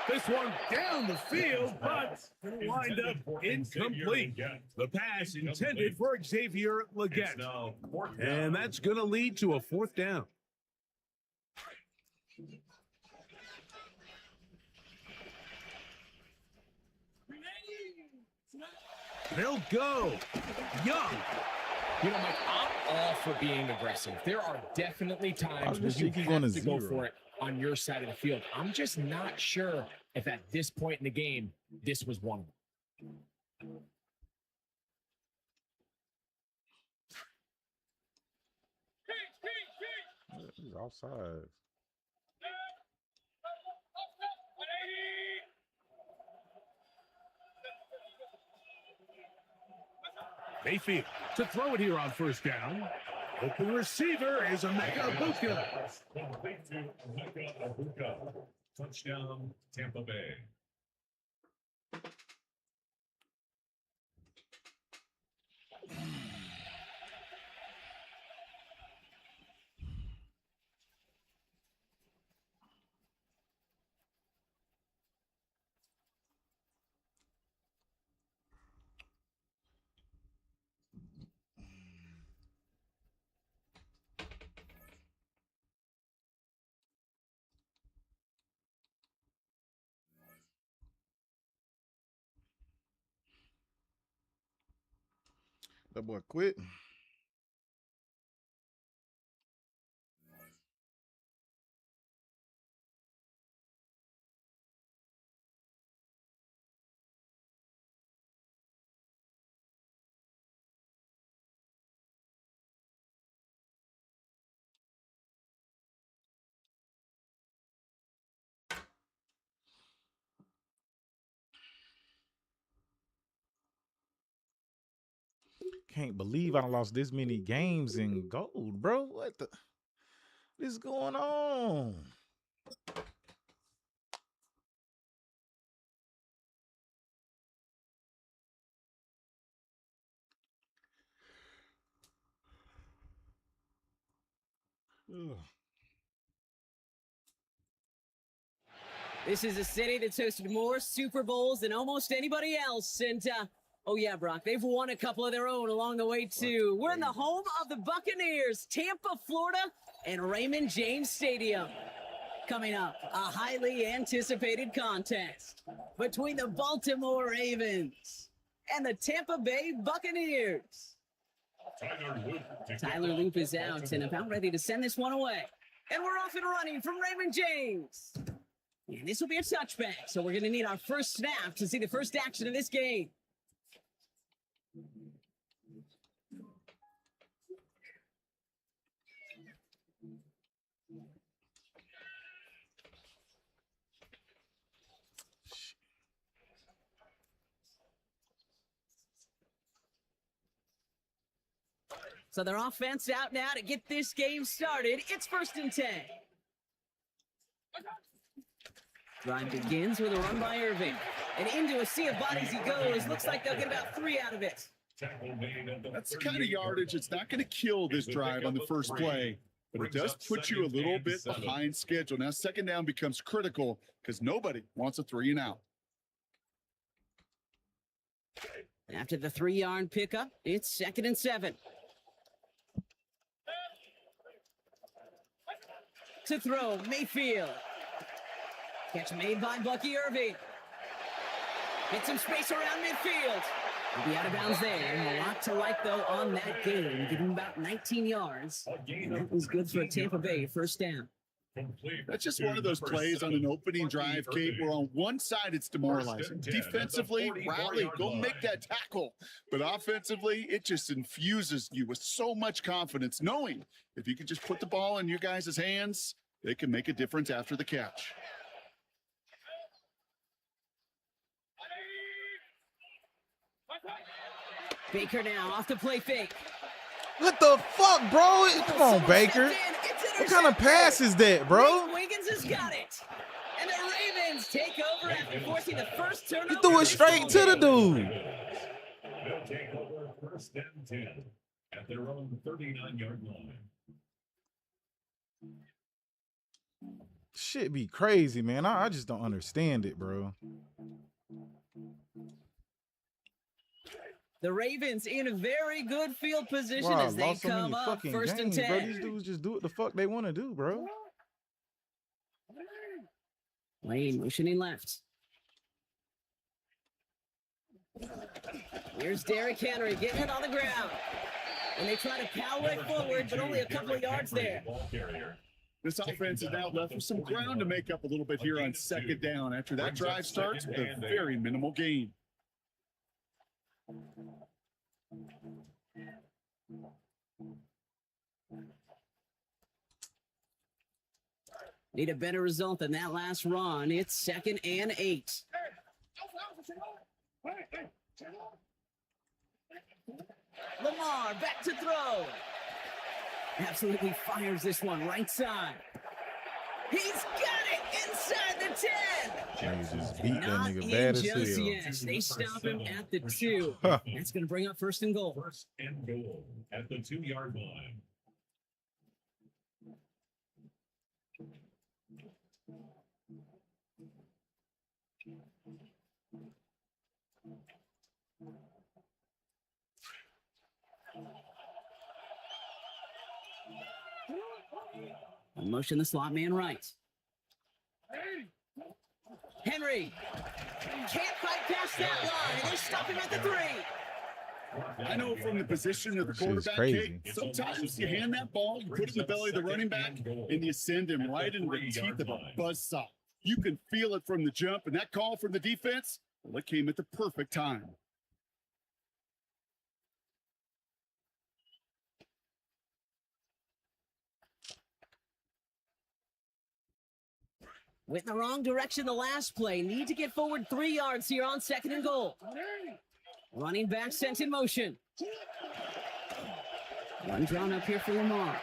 This one down the field, but lined up incomplete. The pass intended for Xavier Legette. And that's going to lead to a 4th down. They'll go. Young. You know, Mike, I'm all for being aggressive. There are definitely times where you have to go for it on your side of the field. I'm just not sure if at this point in the game, this was one of them. He's offside. Mayfield to throw it here on 1st down. Open receiver is Emeka Egbuka. Complete to Emeka Egbuka. Touchdown, Tampa Bay. That boy quit. Can't believe I done lost this many games in gold, bro. What is going on? Ugh. This is a city that's hosted more Super Bowls than almost anybody else. And, oh yeah, Brock, they've won a couple of their own along the way, too. We're in the home of the Buccaneers, Tampa, Florida, and Raymond James Stadium. Coming up, a highly anticipated contest between the Baltimore Ravens and the Tampa Bay Buccaneers. Tyler Loop is out and about ready to send this one away. And we're off and running from Raymond James. And this will be a touchback, so we're going to need our first snap to see the first action of this game. So their offense out now to get this game started. It's 1st and 10. Drive begins with a run by Irving. And into a sea of bodies he goes. Looks like they'll get about 3 out of it. That's the kind of yardage it's not going to kill this drive on the first play, but it does put you a little bit behind schedule. Now, 2nd down becomes critical because nobody wants a 3 and out. After the 3-yard pickup, it's 2nd and 7. To throw, Mayfield. Catch made by Bucky Irving. Get some space around midfield. He'll be out of bounds there. A lot to like, though, on that game. Give him about 19 yards. And that was good for a Tampa Bay 1st down. That's just one of those plays on an opening drive, Kate, where on one side it's demoralizing. Defensively, rally, go make that tackle. But offensively, it just infuses you with so much confidence, knowing if you can just put the ball in your guys' hands, they can make a difference after the catch. Baker now off the play fake. What the fuck, bro? Come on, Baker. What kind of pass is that, bro? Wiggins has got it. And the Ravens take over after forcing the first turnover. He threw it straight to the dude. They'll take over 1st and 10 at their own 39-yard line. Shit be crazy, man. I just don't understand it, bro. The Ravens in a very good field position Wow, as they lost so come many up fucking 1st and games, 10. bro. These dudes just do what the fuck they want to do, bro. Lane motioning left. Here's Derrick Henry getting it on the ground. And they try to power it forward, but only a couple of yards there. This offense is now left with some ground to make up a little bit here on 2nd down after that drive starts with a very minimal gain. Need a better result than that last run. It's 2nd and 8. Lamar back to throw. Absolutely fires this one right side. He's got it inside the 10. Niggas just beat that Not nigga in bad as just hell. yet. They stop him at the 2. Huh. That's going to bring up 1st and goal. 1st and goal at the 2-yard line. Motion the slot man right. Henry can't fight past that line. They stop him at the 3. I know from the position of the This shit's quarterback, crazy. Kate, sometimes you hand that ball, you put it in the belly of the running back, and you send him right into the teeth of a buzzsaw. You can feel it from the jump, and that call from the defense, well, it came at the perfect time. Went in the wrong direction the last play. Need to get forward 3 yards here on 2nd and goal. Running back sent in motion. One drawn up here for Lamar.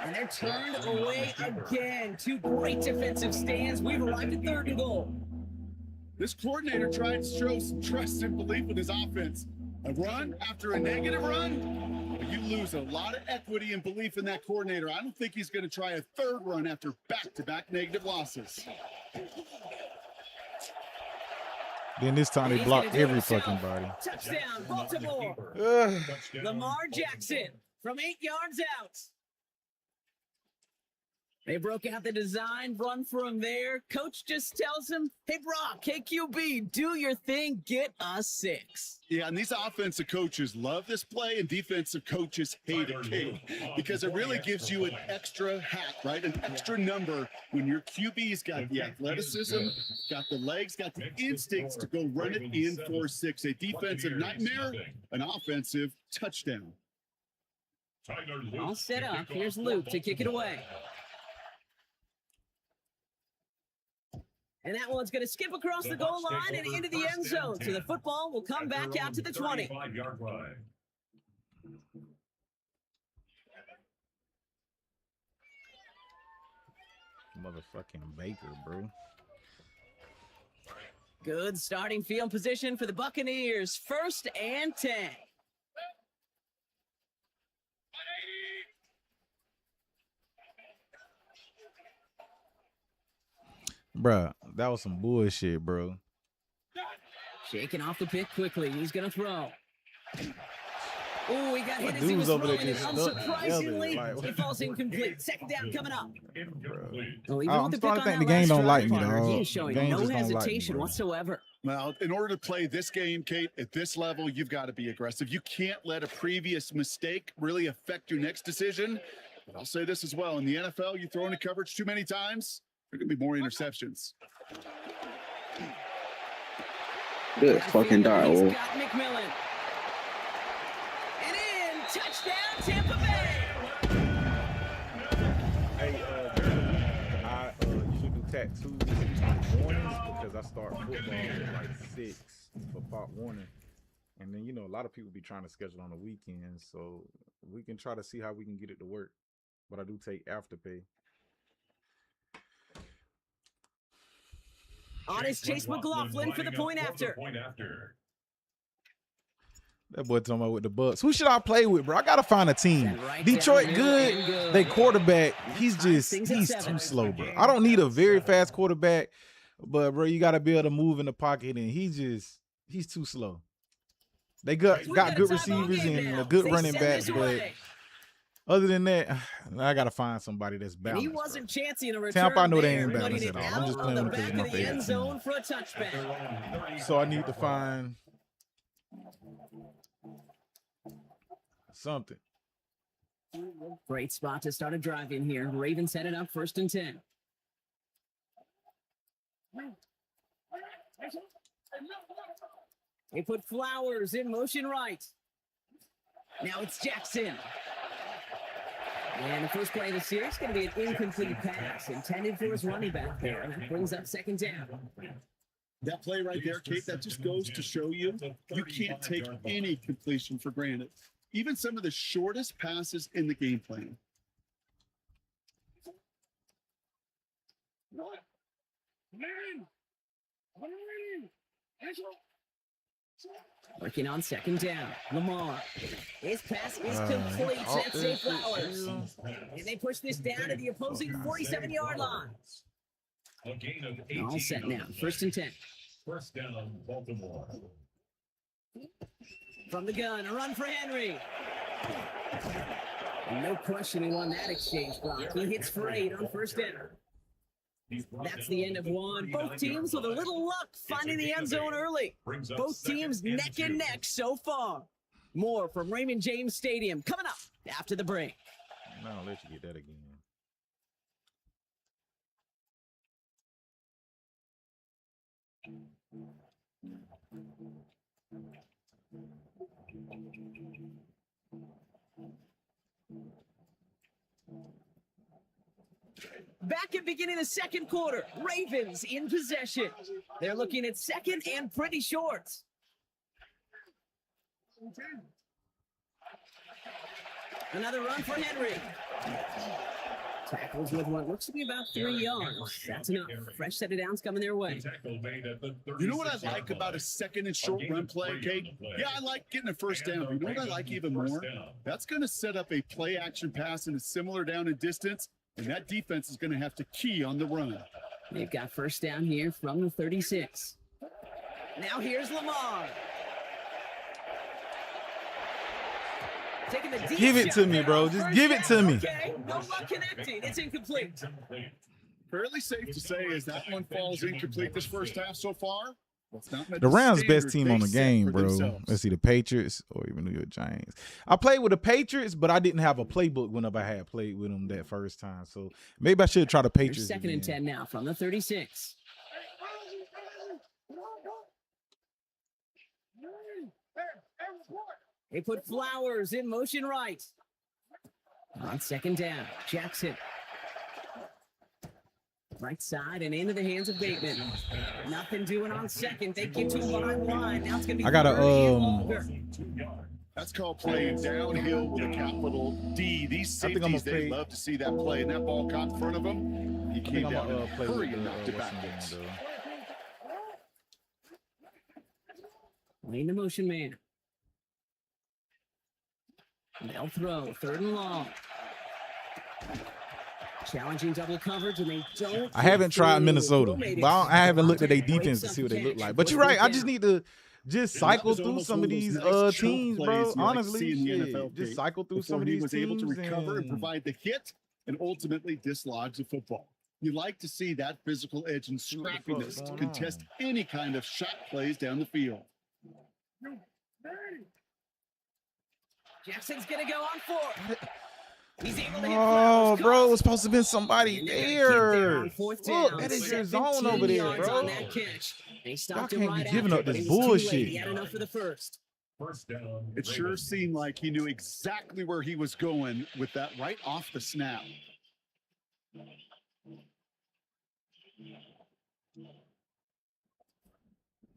And they're turned away again. Two great defensive stands. We've arrived at 3rd and goal. This coordinator tried to show some trust and belief in his offense. A run after a negative run, you lose a lot of equity and belief in that coordinator. I don't think he's going to try a 3rd run after back-to-back negative losses. Then this time they blocked every fucking body. Touchdown, Baltimore. Lamar Jackson from 8 yards out. They broke out the design, run from there. Coach just tells him, hey, Brock, hey, QB, do your thing, get us 6. Yeah, and these offensive coaches love this play, and defensive coaches hate it, Kate, because it really gives you an extra hat, right? An extra number when your QB's got the athleticism, got the legs, got the instincts to go run it in for 6. A defensive nightmare, an offensive touchdown. All set up. Here's Luke to kick it away. And that one's going to skip across the goal line and into the end zone. So the football will come back out to the 20. Motherfucking Baker, bro. Good starting field position for the Buccaneers. 1st and 10. Bruh, that was some bullshit, bro. Shaking off the pick quickly. He's going to throw. Oh, he got hit as he dude's was over there throwing, and just stuck unsurprisingly, together, it falls incomplete. 2nd down coming up. Well, even I'm with the starting pick to think on the that game last don't like drive, me, Hunter, dog. He is showing Game no just don't like me, hesitation bro. whatsoever. Well, in order to play this game, Kate, at this level, you've got to be aggressive. You can't let a previous mistake really affect your next decision. But I'll say this as well. In the NFL, you throw into coverage too many times, there are going to be more interceptions. Good fucking dog. He's got McMillan. And in, touchdown, Tampa Bay. Hey, I usually do tattoos in the mornings because I start football at like 6 for Pop Warner. And then, you know, a lot of people be trying to schedule on the weekends, so we can try to see how we can get it to work. But I do take Afterpay. On is Chase McLaughlin for the point after. That boy talking about with the Bucks. Who should I play with, bro? I gotta find a team. Detroit good. They quarterback. He's too slow, bro. I don't need a very fast quarterback, but bro, you gotta be able to move in the pocket, and he's too slow. They got good receivers and a good running back, but other than that, I gotta find somebody that's balanced. He wasn't chancing a return. Tampa, I know they ain't there, balanced at all. I'm just playing with because it's my favorite zone team. for a touchback. So I need to find something. Great spot to start a drive in here. Ravens set it up 1st and 10. They put Flowers in motion right. Now it's Jackson. And the first play of the series is going to be an incomplete pass intended for his running back there. And that brings up 2nd down. That play right there, Kate, that just goes to show you can't take any completion for granted. Even some of the shortest passes in the game plan. Working on 2nd down. Lamar. His pass is complete. That's Zay Flowers. And they push this down to the opposing 47-yard line. All set now. 1st and 10. 1st down, Baltimore. From the gun, a run for Henry. And no question he won that exchange, Brock. He hits for 8 on 1st down. That's the end of one. Both teams with a little luck finding the end zone early. Both teams neck and neck so far. More from Raymond James Stadium coming up after the break. No, I'll let you get that again. Back at beginning of 2nd quarter, Ravens in possession. They're looking at 2nd and pretty short. Another run for Henry. Tackles with what looks to be about 3 yards. That's enough. Fresh set of downs coming their way. You know what I like about a second and short run play, Kate? Yeah, I like getting a first down. But you know what I like even more? That's going to set up a play action pass in a similar down and distance, and that defense is going to have to key on the run. They've got first down here from the 36. Now here's Lamar. Taking the deep Give it to shot me, there bro. on Just first give it to down. me. Okay, no luck connecting. It's incomplete. Fairly safe to say as that one falls incomplete this first half so far. That's not The Rams' best standard team they on the set game, for bro. themselves. Let's see, the Patriots or even New York Giants. I played with the Patriots, but I didn't have a playbook whenever I had played with them that first time. So maybe I should try the Here's Patriots. second and again. 10 now from the 36. They put Flowers in motion right. On second down, Jackson. Right side and into the hands of Bateman. Nothing doing on second. They get to him behind the line. Now it's going to be I gotta, 30 and longer. That's called playing downhill with a capital D. These I think I'm safeties, gonna they play- love to see that play, and that ball caught in front of them. He I think came I'm down gonna and play with hurry the, and knocked it what's the name, backwards. though? Lane the motion man. They'll throw. Third and long. Challenging double coverage, and they don't. I haven't tried through. Minnesota, Will made it. but I haven't looked at their Breaks defense to up see what they look catch. like. But you're right. I just need to just And that cycle was through almost some one of those these nice chunk teams, plays bro. you like to Honestly, see in the shit. NFL, Just Kate, cycle through before some of he these was able teams to recover and and provide the hit and ultimately dislodge the football. You like to see that physical edge and what the fuck's scrappiness to going contest on. any kind of shot plays down the field. Jackson's gonna go on fourth. He's able to hit Oh, Flowers. bro, it was supposed to have been somebody And they're gonna get there. on fourth Look, down. that is your 17 zone over there, yards on bro. that catch. They stopped Y'all him can't be right giving after, up but this it was too late. bullshit. He had enough for the first. First down. It sure Ravens. seemed like he knew exactly where he was going with that right off the snap.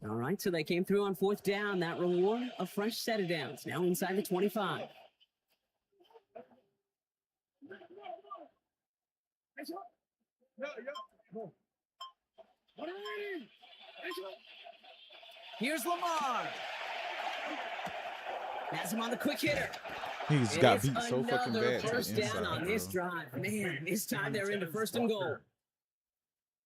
All right, so they came through on fourth down. That reward, a fresh set of downs. Now inside the 25. Here's Lamar. Has him on the quick hitter. He's got It's beat so fucking another bad to the first down inside, on this bro. drive. Man, this time they're into first and goal.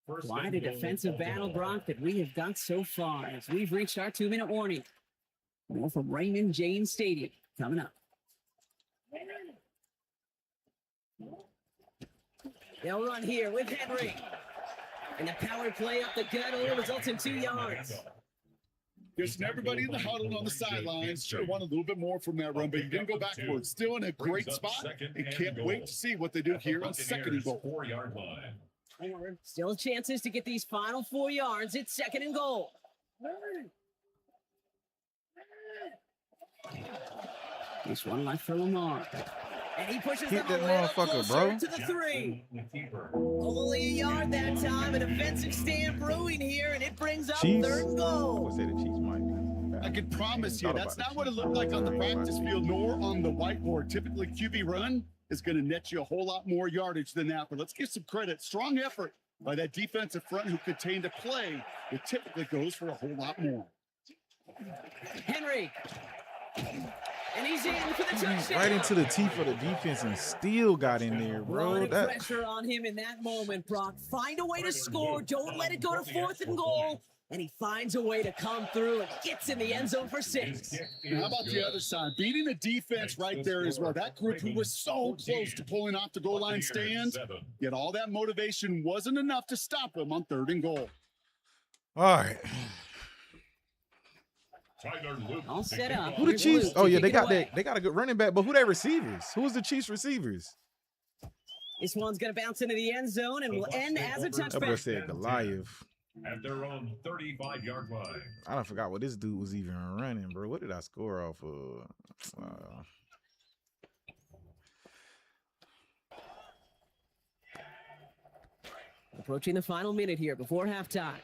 First Quite and a goal, defensive battle, Baltimore. Brock, that we have got so far as we've reached our 2-minute warning. More from Raymond James Stadium coming up. They'll run here with Henry. And the power play up the gut only results in 2 yards. Just everybody in the huddle on the sidelines should have won a little bit more from that run, but you didn't go backwards. Still in a great spot and can't wait to see what they do here on second and goal. 4-yard line. Still chances to get these final 4 yards. It's second and goal. This one left for Lamar. And he pushes Hit them that a little motherfucker, closer bro. to the 3. Only a yard that time. An offensive stand brewing here, and it brings up Chiefs? third and I goal. would say the Chiefs might be bad. I can promise you Thought that's about not the what it Chiefs. looked like on the practice field nor on the whiteboard. Typically, QB run is going to net you a whole lot more yardage than that. But let's give some credit. Strong effort by that defensive front who contained a play that typically goes for a whole lot more. Henry. And he's in for the touchdown. Right into the teeth of the defense and still got in there, A lot bro. of That pressure on him in that moment, Brock. Find a way to score. Don't let it go to fourth and goal. And he finds a way to come through and gets in the end zone for 6. And how about the other side? Beating the defense right there as well. That group who was so close to pulling off the goal line stand, yet all that motivation wasn't enough to stop him on third and goal. all right. All set up. Who the Here's Chiefs? Luke Oh to yeah, kick they it got away. that. They got a good running back, but who their receivers? Who's the Chiefs receivers? This one's going to bounce into the end zone and will end as a That boy touchback. said Goliath. At their own 35-yard line. I don't forgot what this dude was even running, bro. What did I score off of? Approaching the final minute here before halftime.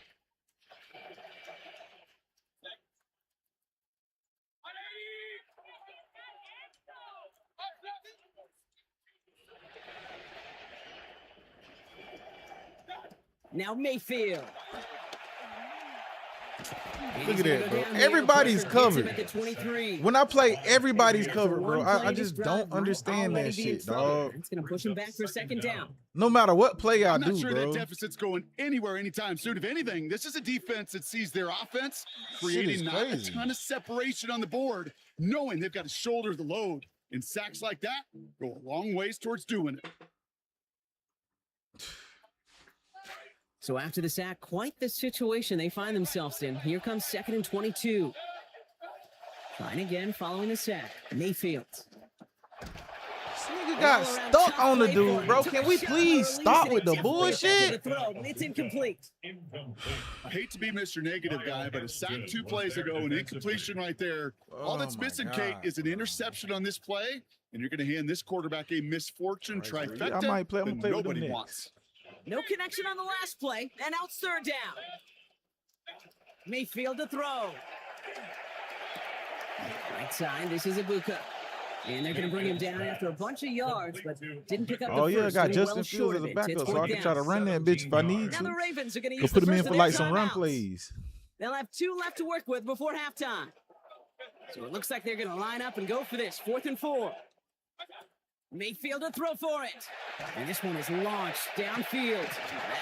Now Mayfield. Look at that, bro. Everybody's covered. When I play, everybody's covered, bro. I just don't understand that shit, dog. It's going to push him back for second down. No matter what play I I'm not do, sure bro. that deficit's going anywhere anytime soon. If anything, this is a defense that sees their offense creating not a ton of separation on the board, knowing they've got to shoulder the load. And sacks like that go a long ways towards doing it. So after the sack, quite the situation they find themselves in. Here comes 2nd and 22. Trying again following the sack. Mayfield. This nigga got stuck on the dude, bro. Can we please stop with the bullshit? It's incomplete. I hate to be Mr. Negative guy, but a sack 2 plays ago, an incompletion right there. All that's missing, Kate, is an interception on this play, and you're going to hand this quarterback a misfortune trifecta Yeah, I might play. I'm gonna play with them nobody next. wants. No connection on the last play, and out 3rd down. Mayfield to throw. Right side, this is Ibuka. And they're going to bring him down after a bunch of yards, but didn't pick up the Oh yeah, I first, got getting Justin well Fields short as of a it. backup, It's so I fourth can down. try to run that bitch if I need Now to. the Ravens are going to Go use put the him in first for of like their some run timeouts. plays. They'll have 2 left to work with before halftime. So it looks like they're going to line up and go for this. 4th and 4. Mayfield to throw for it. And this one is launched downfield.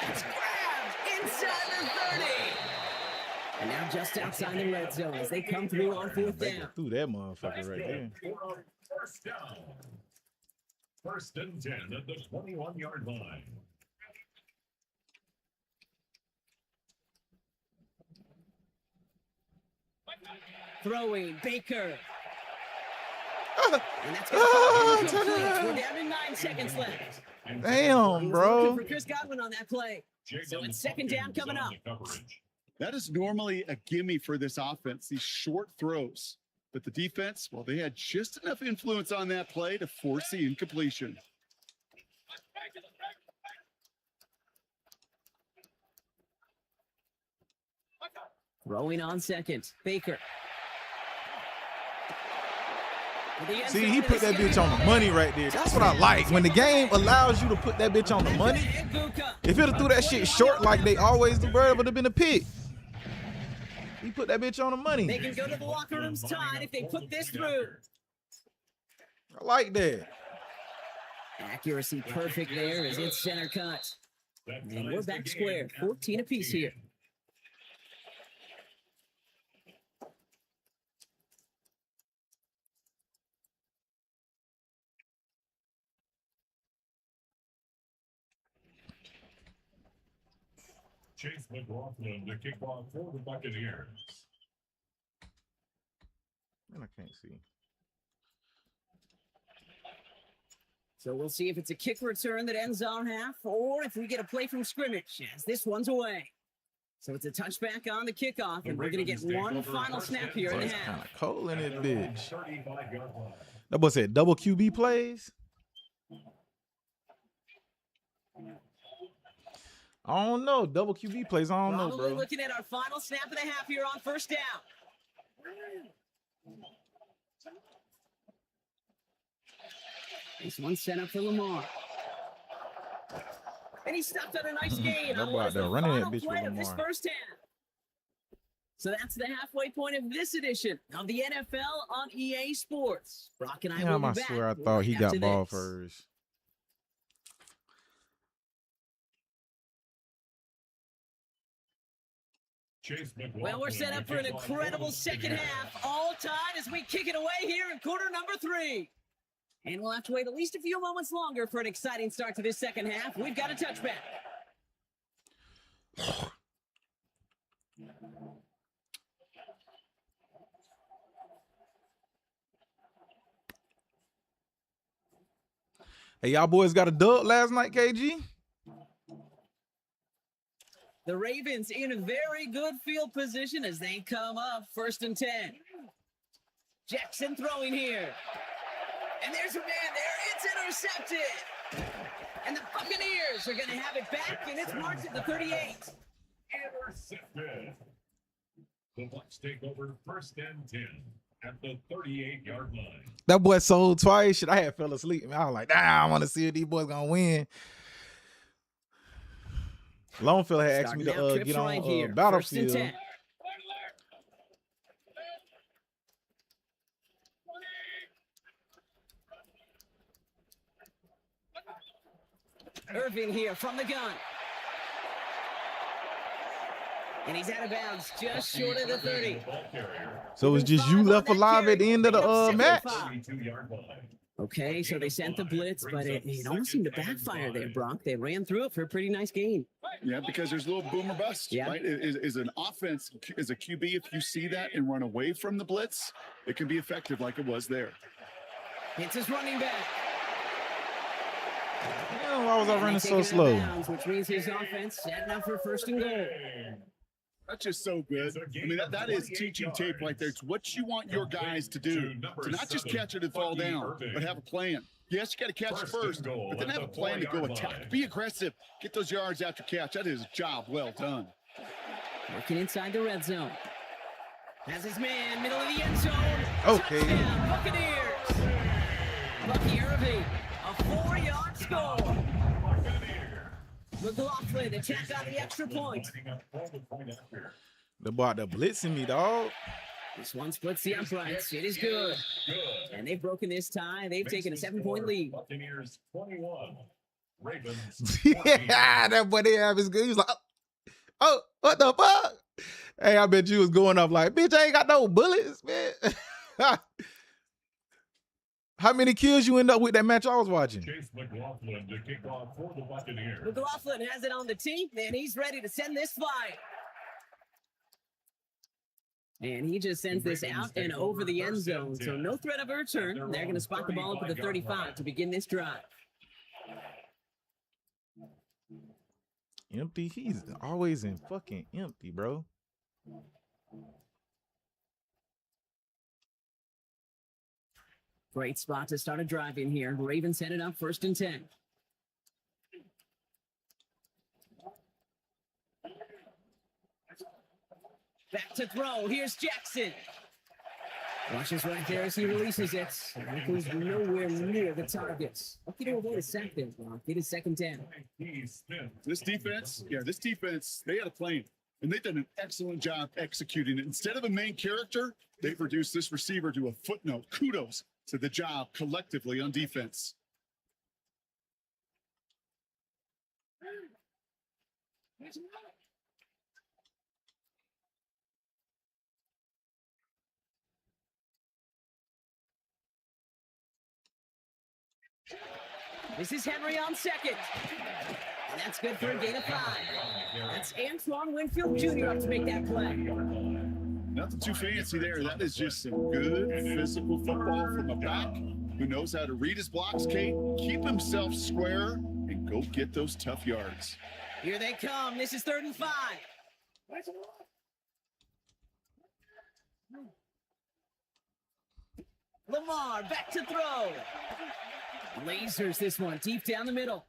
That's grabbed inside the 30. And now just outside the red zone as they come through on 4th down. Through that motherfucker right there. First down. 1st and 10 at the 21-yard line. Throwing Baker. Ah, And that's going to fall incomplete. We're down to 9 seconds left. damn, bro. Looking for Chris Godwin on that play. So it's 2nd down coming up. That is normally a gimme for this offense, these short throws. But the defense, well, they had just enough influence on that play to force the incompletion. Throwing on 2nd. Baker. See, he put that bitch on the money right there. That's what I like. When the game allows you to put that bitch on the money, if he'd have threw that shit short like they always do, bro, it would have been a pick. He put that bitch on the money. They can go to the locker rooms tied if they put this through. I like that. Accuracy perfect there as it's center cut. And we're back square. 14 apiece here. Chase McLaughlin to kick off for the Buccaneers. Man, I can't see. So we'll see if it's a kick return that ends on half or if we get a play from scrimmage as this one's away. So it's a touchback on the kickoff, and we're going to get one final snap here in the It's half. kind of cold in it, bitch. 35-yard line. That boy said double QB plays. I don't know. Double QB plays. I don't know, Probably bro. looking at our final snap of the half here on 1st down. This one's sent up for Lamar. And he stopped at a nice gain. That on boy what out is there the running that final bitch play with of this Lamar. 1st half. So that's the halfway point of this edition of the NFL on EA Sports. Brock and I will Damn, be I back swear I thought right he after got ball this. first. Chase McLaughlin Well, we're set up for an to kick off incredible for the second Buccaneers. half. All tied as we kick it away here in quarter number 3. And we'll have to wait at least a few moments longer for an exciting start to this second half. We've got a touchback. Hey, y'all boys got a dub last night, KG? The Ravens in a very good field position as they come up 1st and 10. Jackson throwing here. And there's a man there. It's intercepted. And the Buccaneers are going to have it back, and it's marked at the 38. Intercepted. The Bucs take over 1st and 10 at the 38-yard line. That boy sold twice. Shit, I had fell asleep. I was like, I want to see if these boys gonna win. Longfield had asked me Starting out to trips get right on here. 1st and Battlefield. 10. Irving here from the gun. And he's out of bounds, just short of the 30. So it's just you left alive at the end of the match? Okay, so they sent the blitz, but it almost seemed to backfire there, Brock. They ran through it for a pretty nice gain. Yeah, because there's a little boomer bust, Yeah. right? Is an offense, as a QB, if you see that and run away from the blitz, it can be effective like it was there. It's his running back. Damn, why was I running so Taking it out of slow? bounds, which means his offense setting up for 1st and goal. That's just so good. I mean, that is teaching tape right there. It's what you want your guys to do. To not just catch it and fall down, but have a plan. Yes, you got to catch it first, but then have a plan to go attack. Be aggressive. Get those yards after catch. That is a job well done. Working inside the red zone. Has his man, middle of the end zone. Okay. Touchdown, Buccaneers. Bucky Irving, a 4-yard score. McLaughlin attacked on the extra point. The boy, they're blitzing me, dog. This one splits the uprights. It is good. And they've broken this tie. They've taken a 7-point lead. Buccaneers 21. Ravens. Yeah, that boy they have is good. He was like, oh, what the fuck? Hey, I bet you was going up like, bitch, I ain't got no bullets, man. How many kills you end up with that match I was watching? Chase McLaughlin to kick off for the Buccaneers. McLaughlin has it on the tee, and he's ready to send this flying. And he just sends this out and over the end zone, so no threat of a return. They're going to spot the ball up at the 35 to begin this drive. Empty? He's always in fucking empty, bro. Great spot to start a drive in here. Ravens headed up 1st and 10. Back to throw. Here's Jackson. Watches right there as he releases it. It goes nowhere near the targets. Lucky to avoid a sack there, Brock. It is 2nd down. This defense, they had a plan. And they've done an excellent job executing it. Instead of a main character, they've reduced this receiver to a footnote. Kudos to the job collectively on defense. This is Henry on 2nd. And that's good for a gain of 5. That's Antoine Winfield Jr. up to make that play. Nothing too fancy there. That is just some good physical football from a back who knows how to read his blocks, Kate, keep himself square, and go get those tough yards. Here they come. This is 3rd and 5. Lamar back to throw. Lasers this one deep down the middle.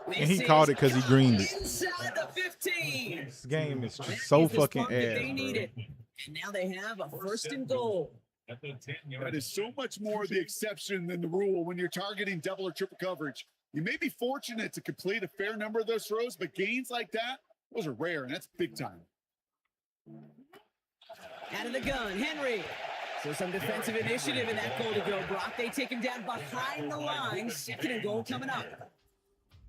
And he called it because he greened it. Inside the 15. This game is just so fucking ass, They bro. need it. And now they have a 1st and goal. That is so much more the exception than the rule when you're targeting double or triple coverage. You may be fortunate to complete a fair number of those throws, but gains like that, those are rare, and that's big time. Out of the gun, Henry. So some defensive initiative in that goal to go, Brock. They take him down behind the line. 2nd and goal coming up.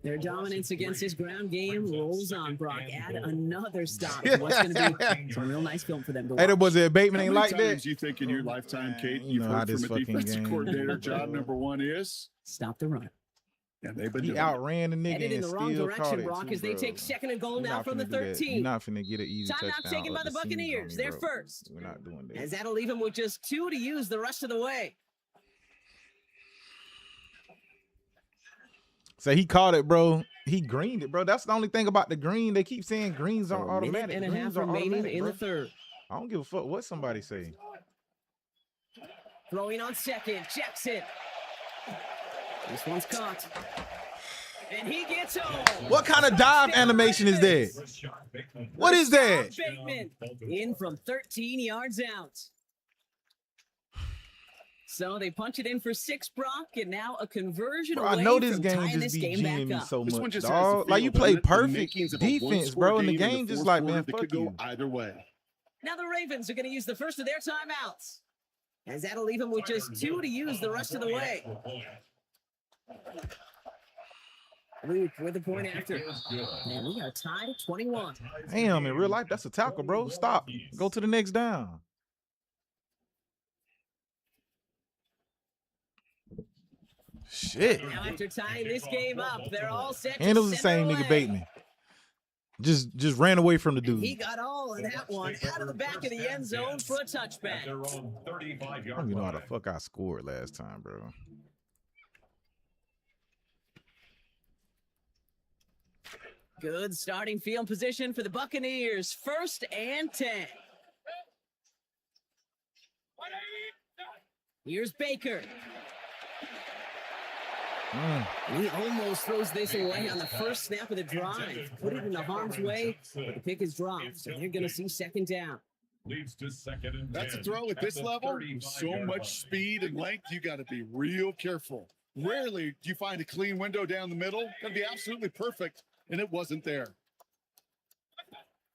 Their dominance against this ground game rolls on, Brock. Add another stop. What's going to be some real nice film for them to watch. Hey, that was it. Bateman How ain't many like times that. you think in your lifetime, Kate, You you've know how heard this from a fucking defensive game coordinator, goes, job bro. number 1 is? Stop the run. And they've been He doing it. outran the nigga Headed in and the wrong still caught direction, it Brock, too, as they bro. take 2nd and goal We're now not from the finna do that. 13. You're not finna get an easy Timeout touchdown. taken by up the the season Buccaneers. on me, They're bro. first. We're not doing that. As that'll leave him with just 2 to use the rest of the way. So he caught it, bro. He greened it, bro. That's the only thing about the green. They keep saying greens So are a minute automatic. and a Greens half are remaining automatic, in bro. the 3rd. I don't give a fuck what somebody say. Throwing on 2nd, Jackson. This one's caught. And he gets home. What kind of dive animation is that? What is that? Bateman in from 13 yards out. So they punch it in for 6, Brock, and now a conversion Bro, away I know this from game tying just this be game geeing me back up. so This one much, just has the dog. Like, you feel, play doesn't it? The perfect makings of a defense, one-score bro, and the game in game just fourth like, quarter man, that fuck could go you. either way. Now the Ravens are going to use the first of their timeouts, as that'll leave them with just 2 to use the rest of the way. Luke with the point after. And we are tied at 21. Damn, in real life, that's a tackle, bro. Stop. Go to the next down. Shit. Now after tying this game up, they're all set to And it was the send same their nigga way. Bateman. Just ran away from the dude. He got all of that one out of the back of the end zone for a touchback. I don't even know how the fuck I scored last time, bro. Good starting field position for the Buccaneers. 1st and 10. Here's Baker. And he almost throws this away on the first snap of the drive. Put it into harm's way, but the pick is dropped. So they're going to see 2nd down. Leads to 2nd and 10. That's a throw at this level. With so much speed and length, you got to be real careful. Rarely do you find a clean window down the middle. Going to be absolutely perfect, and it wasn't there.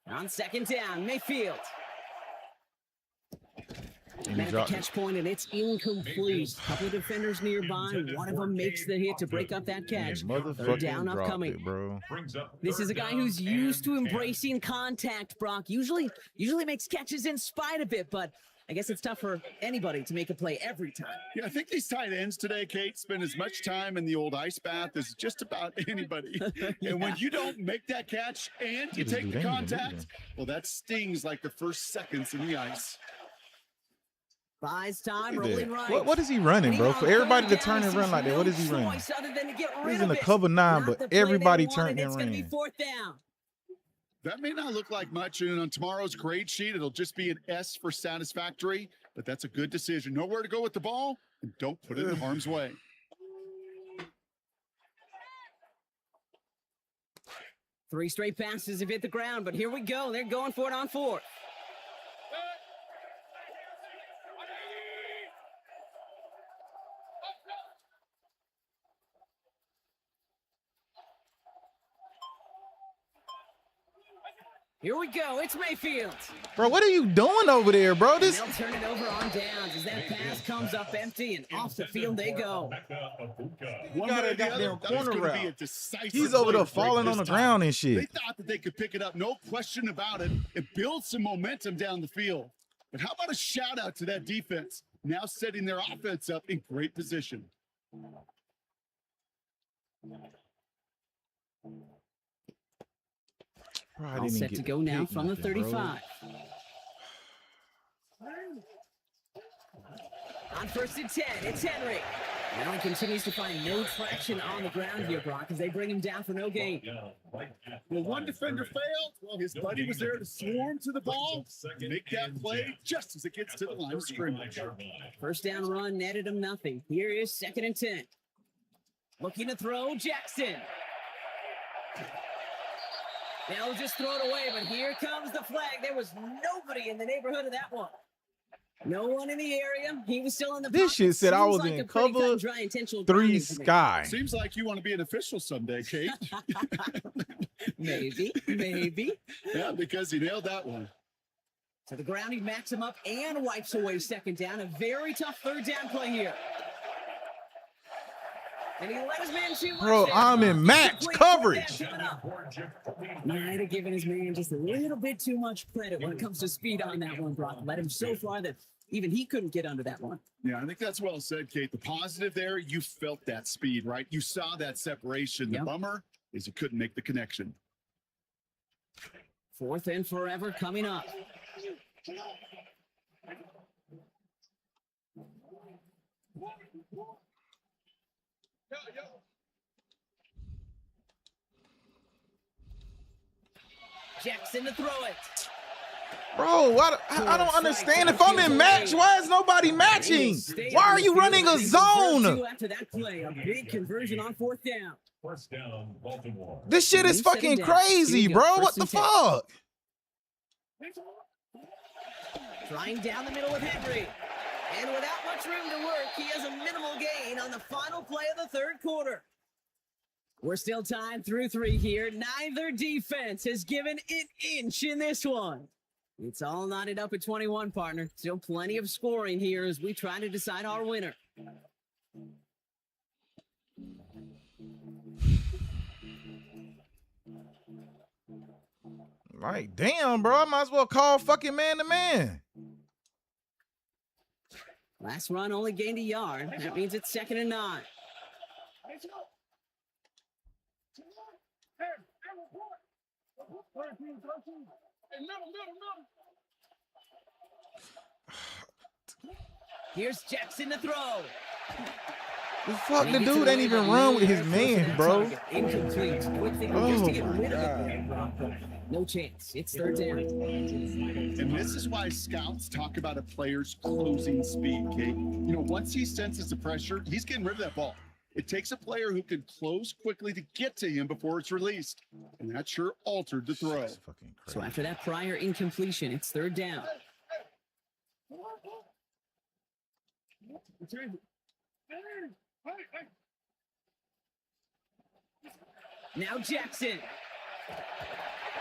On 2nd down, Mayfield. And he At the dropped catch it. point, and it's incomplete. Couple of defenders nearby. One of them makes the hit to break up that catch. Third Motherfucking down dropped upcoming. it, bro. This is a guy who's used to embracing contact, Brock. Usually makes catches in spite of it, but I guess it's tough for anybody to make a play every time. Yeah, I think these tight ends today, Kate, spend as much time in the old ice bath as just about anybody. And when you don't make that catch and you take the contact, well, that stings like the first seconds in the ice. Buys time, Look at rolling that. right. What is he running, bro? For everybody to turn and run like that, what is he running? He's in the cover 9, but everybody turned and It's going to be ran. 4th down. That may not look like much, and on tomorrow's grade sheet, it'll just be an S for satisfactory, but that's a good decision. Know where to go with the ball, and don't put it in harm's way. Three straight passes have hit the ground, but here we go. They're going for it on 4th. Here we go. It's Mayfield. Bro, what are you doing over there, bro? And This they'll turn it over on downs as that pass comes up empty and off the field they go. One got way a or the other, goddamn that was corner gonna be a route. decisive he's over play there to break falling this on the tie. ground and They shit. thought that they could pick it up, no question about it, and build some momentum down the field. But how about a shout out to that defense, now setting their offense up in great position. Bro, I All didn't even set get to go now pick from the nothing, bro. 35. On 1st and 10, it's Henry. Now he continues to find no traction on the ground here, Brock, as they bring him down for no gain. Well, one defender failed. Well, his buddy was there to swarm to the ball, make that play just as it gets to the line of scrimmage. First down run netted him nothing. Here is 2nd and 10. Looking to throw, Jackson. They'll just throw it away, but here comes the flag. There was nobody in the neighborhood of that one. No one in the area. He was still in the This pocket. shit said I Seems was like in a pretty cut cover and dry intentional 3 grounding to me. sky. Seems like you want to be an official someday, Kate. Maybe. Yeah, because he nailed that one. So the grounding backs him up and wipes away 2nd down. A very tough 3rd down play here. And he let his man shoot. Bro, I'm in match coverage. Might have given his man just a little bit too much credit when it comes to speed on that one, Brock. Led him so far that even he couldn't get under that one. Yeah, I think that's well said, Kate. The positive there, you felt that speed, right? You saw that separation. The Yep. bummer is you couldn't make the connection. 4th and forever coming up. Jackson to throw it. Bro, I don't understand. If I'm in match, why is nobody matching? Why are you running a zone? After that play, a big conversion on 4th down. First down, Baltimore. This shit is fucking crazy, bro. What the fuck? Trying down the middle with Henry. And without much room to work, he has a minimal gain on the final play of the third quarter. We're still tied through 3 here. Neither defense has given an inch in this one. It's all knotted up at 21, partner. Still plenty of scoring here as we try to decide our winner. Like, damn, bro. I might as well call fucking man-to-man. Last run only gained a yard. That means it's 2nd and 9. Here's Jackson to throw. The fuck, the dude ain't even run with his man, bro. Incomplete. Quick thinking just to get rid of it. No chance. It's 3rd down. And this is why scouts talk about a player's closing speed, Kate. You know, once he senses the pressure, he's getting rid of that ball. It takes a player who can close quickly to get to him before it's released. And that sure altered the throw. So after that prior incompletion, it's 3rd down. Now Jackson.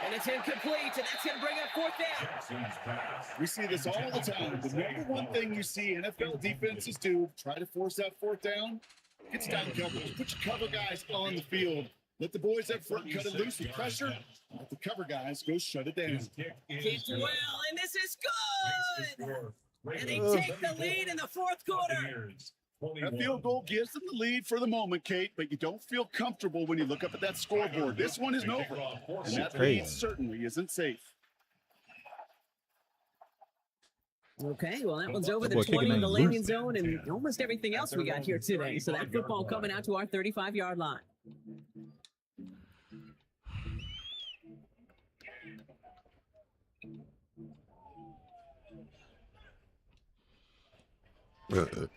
And it's incomplete, and that's going to bring up 4th down. We see this all the time. The number one thing you see NFL defenses do, try to force that 4th down. It's down coverage. Put your cover guys on the field. Let the boys up front cut it loose with pressure. Let the cover guys go shut it down. Kicked well, and this is good. And they take the lead in the 4th quarter. That field goal gives them the lead for the moment, Kate, but you don't feel comfortable when you look up at that scoreboard. This one isn't over, and that lead certainly isn't safe. Okay, well, that one's over the 20 in the landing zone and almost everything else we got here today. So that football coming out to our 35-yard line.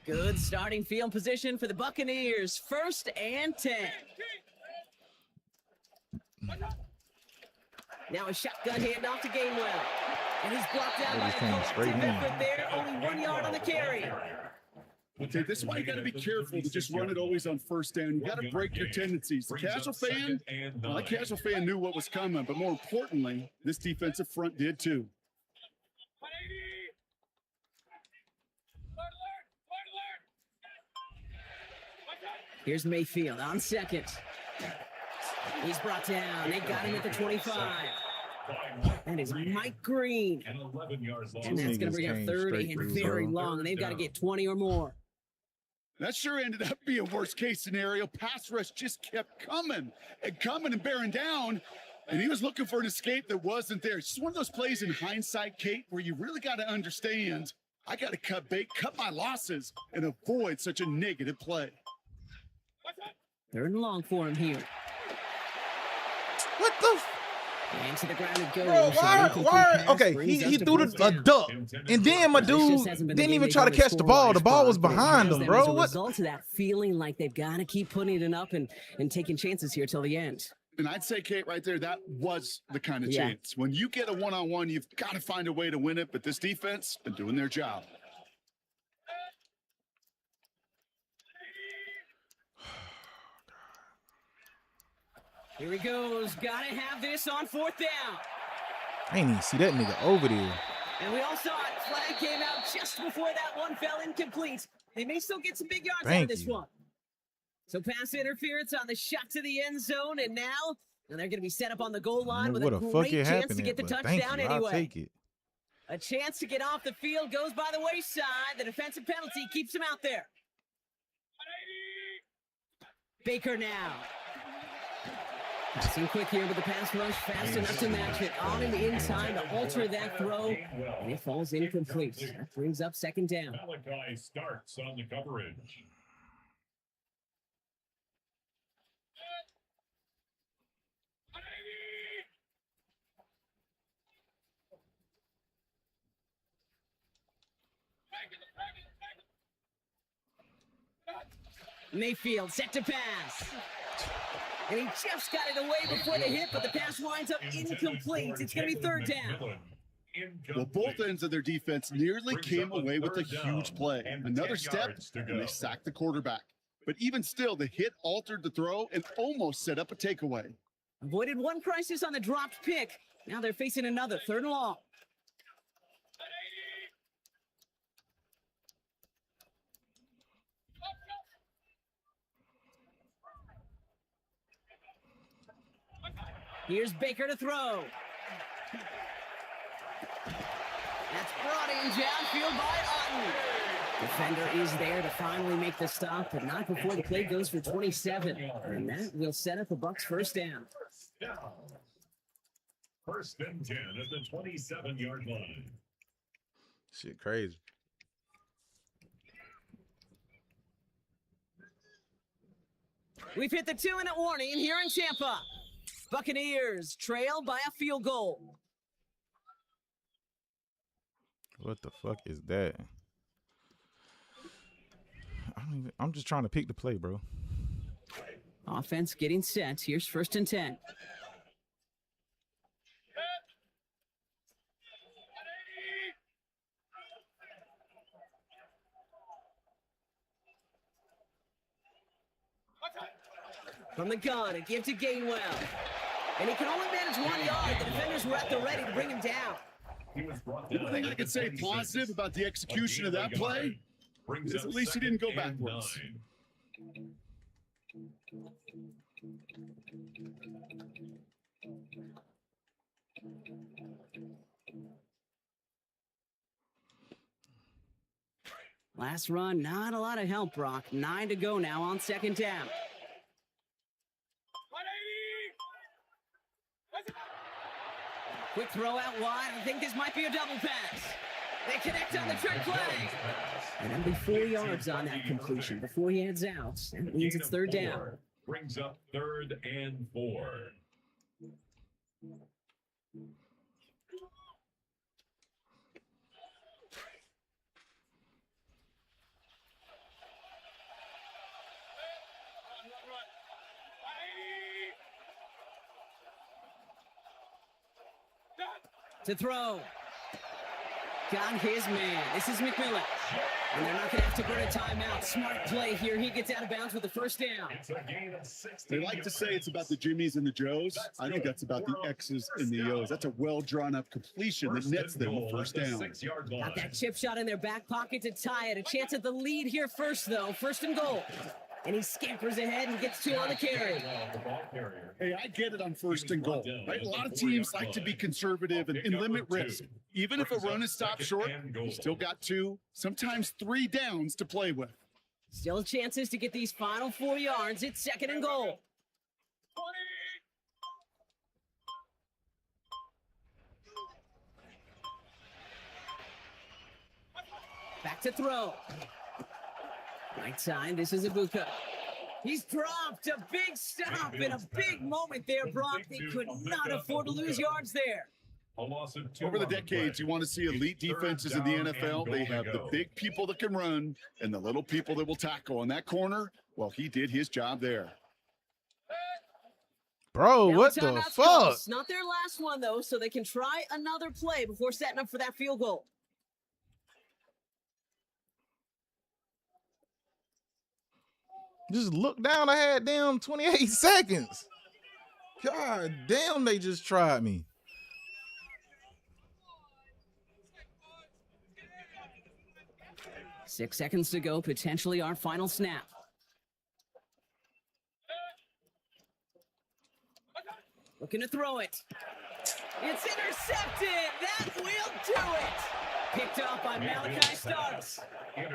Good starting field position for the Buccaneers. 1st and 10. Now a shotgun handoff to Gainwell. And he's blocked out by a effort there. Only 1 yard on the carry. Okay, this is why you got to be careful to just run it always on 1st down. You got to break your tendencies. The casual fan, well, that casual fan knew what was coming, but more importantly, this defensive front did too. Here's Mayfield on 2nd. He's brought down. They got him at the 25. That is Mike Green. And that's going to bring up 30 and very long. They've got to get 20 or more. That sure ended up being a worst-case scenario. Pass rush just kept coming and bearing down, and he was looking for an escape that wasn't there. It's just one of those plays in hindsight, Kate, where you really got to understand, I got to cut my losses, and avoid such a negative play. 3rd and long for him here. What the? And to the ground it goes. Bro, why? Okay, he threw a duck, and then my dude didn't even try to catch the ball. The ball was behind him, bro. As a result of that feeling like they've got to keep putting it up and taking chances here till the end. And I'd say, Kate, right there, that was the kind of chance. When you get a one-on-one, you've got to find a way to win it, but this defense been doing their job. Here he goes. Gotta have this on 4th down. I ain't even see that nigga over there. And we all saw it. Flag came out just before that one fell incomplete. They may still get some big yards out of this one. So pass interference on the shot to the end zone, and now they're going to be set up on the goal line with a great chance to get the touchdown anyway. I'll take it. A chance to get off the field goes by the wayside. The defensive penalty keeps him out there. Baker now. Passing quick here with the pass rush, fast enough to match it. On and in time to alter that throw, and it falls incomplete. That brings up 2nd down. Malachi starts on the coverage. Mayfield set to pass. And he just got it away before the hit, but the pass winds up incomplete. It's going to be 3rd down. Well, both ends of their defense nearly came away with a huge play. Another step, and they sacked the quarterback. But even still, the hit altered the throw and almost set up a takeaway. Avoided one crisis on the dropped pick. Now they're facing another 3rd and long. Here's Baker to throw. That's brought in downfield by Otten. Defender is there to finally make the stop, but not before the play goes for 27. And that will set up the Bucs' first down. First and 10 at the 27-yard line. Shit crazy. We've hit the 2-minute warning here in Tampa. Buccaneers trail by a field goal. What the fuck is that? I'm just trying to pick the play, bro. Offense getting set. Here's 1st and 10. From the gun, a give to Gainwell. And he can only manage 1 yard. The defenders were at the ready to bring him down. One thing I can say positive about the execution of that play is at least he didn't go backwards. Last run, not a lot of help, Brock. 9 to go now on 2nd down. Quick throw out wide. I think this might be a double pass. They connect on the trick play. And that'll be 4 yards on that completion before he heads out. That means it's 3rd down. Brings up 3rd and 4. To throw. Got his man. This is McMillan. And they're not going to have to burn a timeout. Smart play here. He gets out of bounds with the 1st down. They like to say it's about the Jimmies and the Joes. I think that's about the X's and the O's. That's a well-drawn-up completion that nets them a 1st down. Got that chip shot in their back pocket to tie it. A chance at the lead here first, though. 1st and goal. And he scampers ahead and gets 2 on the carry. Hey, I get it on 1st and goal, right? A lot of teams like to be conservative and limit risk. Even if a run is stopped short, you still got 2, sometimes 3 downs to play with. Still chances to get these final 4 yards. It's 2nd and goal. Back to throw. Right side, this is Ibuka. He's dropped a big stop and a big moment there, Brock. They could not afford to lose yards there. Over the decades, you want to see elite defenses in the NFL. They have the big people that can run and the little people that will tackle. In that corner, well, he did his job there. Bro, Now what the the timeout's fuck? close. Not their last one, though, so they can try another play before setting up for that field goal. Just look down. I had damn 28 seconds. God damn, they just tried me. Six seconds to go, potentially our final snap. Looking to throw it. It's intercepted. That will do it. Picked off by Malachi Starks.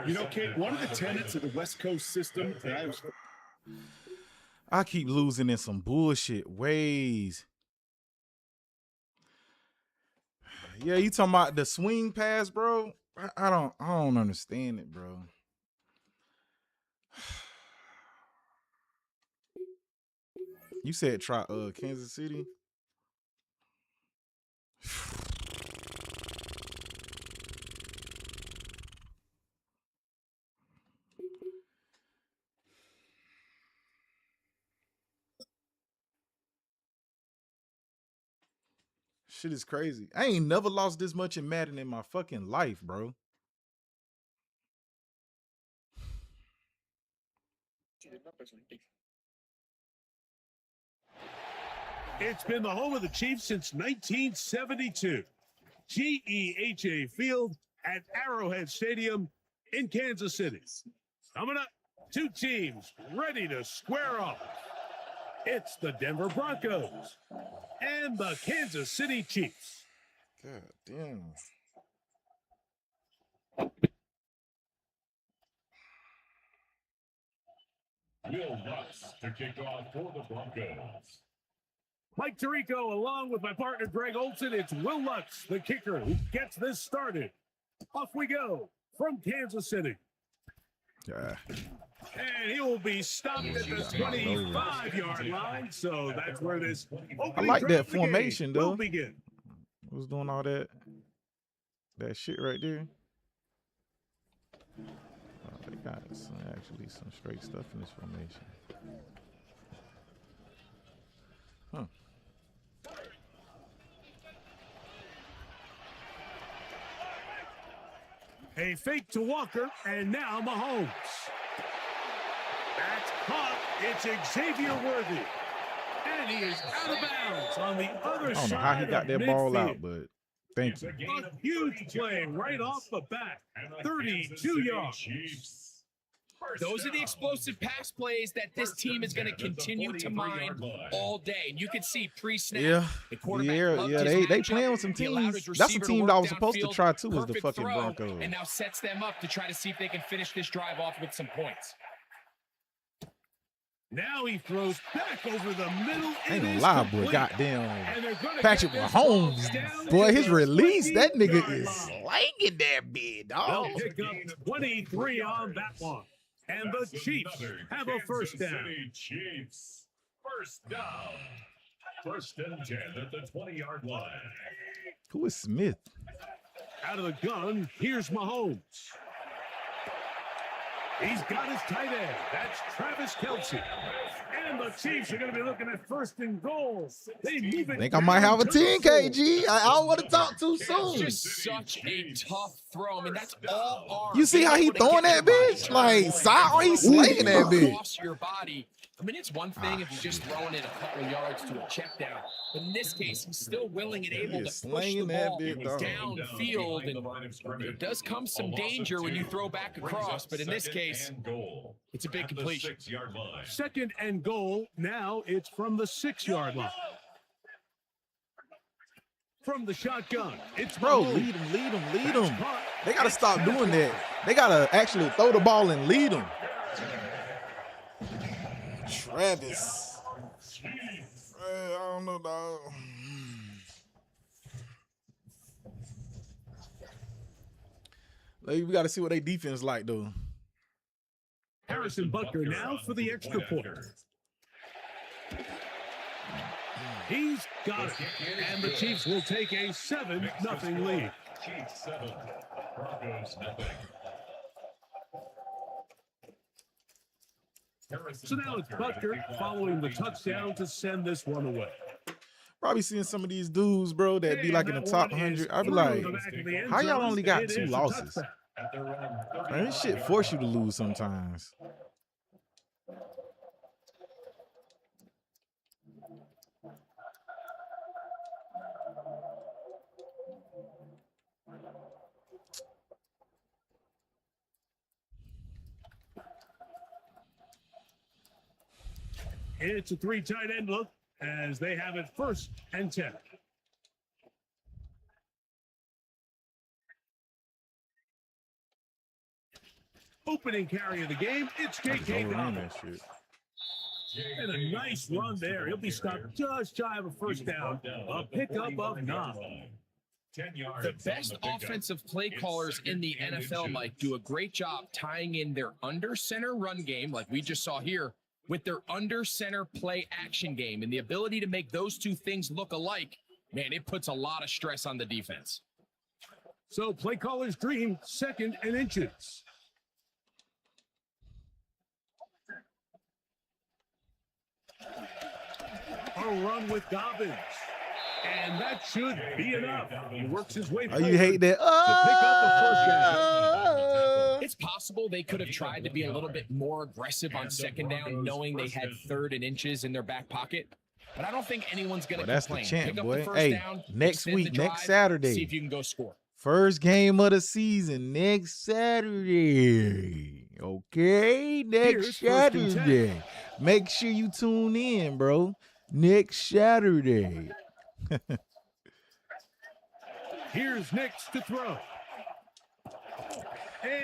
You know, Kate, one of the tenets of the West Coast system that I keep losing in some bullshit ways. Yeah, you talking about the swing pass, bro? I don't understand it, bro. You said try Kansas City. Shit is crazy. I ain't never lost this much in Madden in my fucking life, bro. It's been the home of the Chiefs since 1972. GEHA Field at Arrowhead Stadium in Kansas City. Coming up, two teams ready to square off. It's the Denver Broncos and the Kansas City Chiefs. God damn. Will Lutz to kick off for the Broncos. Mike Tirico, along with my partner Greg Olson, it's Will Lutz, the kicker, who gets this started. Off we go from Kansas City. Yeah. And he will be stopped at the 25-yard line, so that's where this I like that drive of the game formation, will though. begin. Was doing all that shit right there. They got actually some straight stuff in this formation. Huh. A fake to Walker, and now Mahomes. That's caught. It's Xavier Worthy. And he is out of bounds on the other I don't know side how he got that of ball midfield. out, but thank you. A huge play right off the bat. 32 yards. Those are the explosive pass plays that this team is going to continue to mine all day. And you can see pre-snap. Yeah, the quarterback loved his they matchup. playing with some He allowed teams. his That's a receiver to team work that I was supposed to downfield. try too, was the Perfect fucking throw, Broncos. and now sets them up to try to see if they can finish this drive off with some points. Now he throws back over the middle. I ain't It gonna is lie, boy. complete. Goddamn. And they're gonna Patrick get this ball Mahomes, down boy, to his the release, that nigga 20-yard is line. slanging that bit, dog. They'll pick up 23 on that one. And the Chiefs have a first down. City Chiefs. First down. First and 10 at the 20-yard line. Who is Smith? Out of the gun, here's Mahomes. He's got his tight end. That's Travis Kelce. And the Chiefs are going to be looking at first and goal. They move it. I think I might have a down to 10 the kg. I don't want to talk too It's soon. just such a tough throw. I mean, that's all arm. You see how he Being able to throwing get that your body bitch? turned Like, side, he's slinging that bitch. across your body. I mean, it's one thing if you're just throwing it a couple of yards to a check down. But in this case, he's still willing and able to is push the slinging that ball bit, dog. downfield. And there does come some danger when you throw back across. But in this case, it's a big completion. 6-yard line. second and goal. Now it's from the 6-yard line. From the shotgun, it's Bro, Mahomes. lead him, lead him, lead That's him. caught. They got to stop doing that. They got to actually throw the ball and lead him. Travis. I don't know, dog. Like, we got to see what they defense like, though. Harrison Butker now for the extra point. He's got it. And the Chiefs will take a 7-0 lead. Chiefs 7, Broncos nothing. So now it's Butker following the touchdown to send this one away. Probably seeing some of these dudes, bro, that be like in the top 100. I'd be like, how y'all only got 2 losses? Man, this shit force you to lose sometimes. It's a 3 tight end look as they have it first and 10. Opening carry of the game, it's I just J.K. overran Dobbins. that shit. And a nice run there. He'll be stopped just shy of a first down. A pickup of 9. 10 yards. The best offensive play callers in the NFL, Mike, do a great job tying in their under center run game, like we just saw here, with their under center play action game. And the ability to make those two things look alike, man, it puts a lot of stress on the defense. So play caller's dream, 2nd and inches. A run with Dobbins. And that should be enough. He works his way Oh, you hate that? It's possible they could have tried to be a little bit more aggressive on second down, knowing they had 3rd and inches in their back pocket. But I don't think anyone's going to That's the complain. champ, Pick up boy. the first Hey, down, next extend week, the drive, next Saturday. see if you can go score. First game of the season, next Saturday. Okay, next Saturday. Make sure you tune in, bro. Next Saturday. Here's next to throw.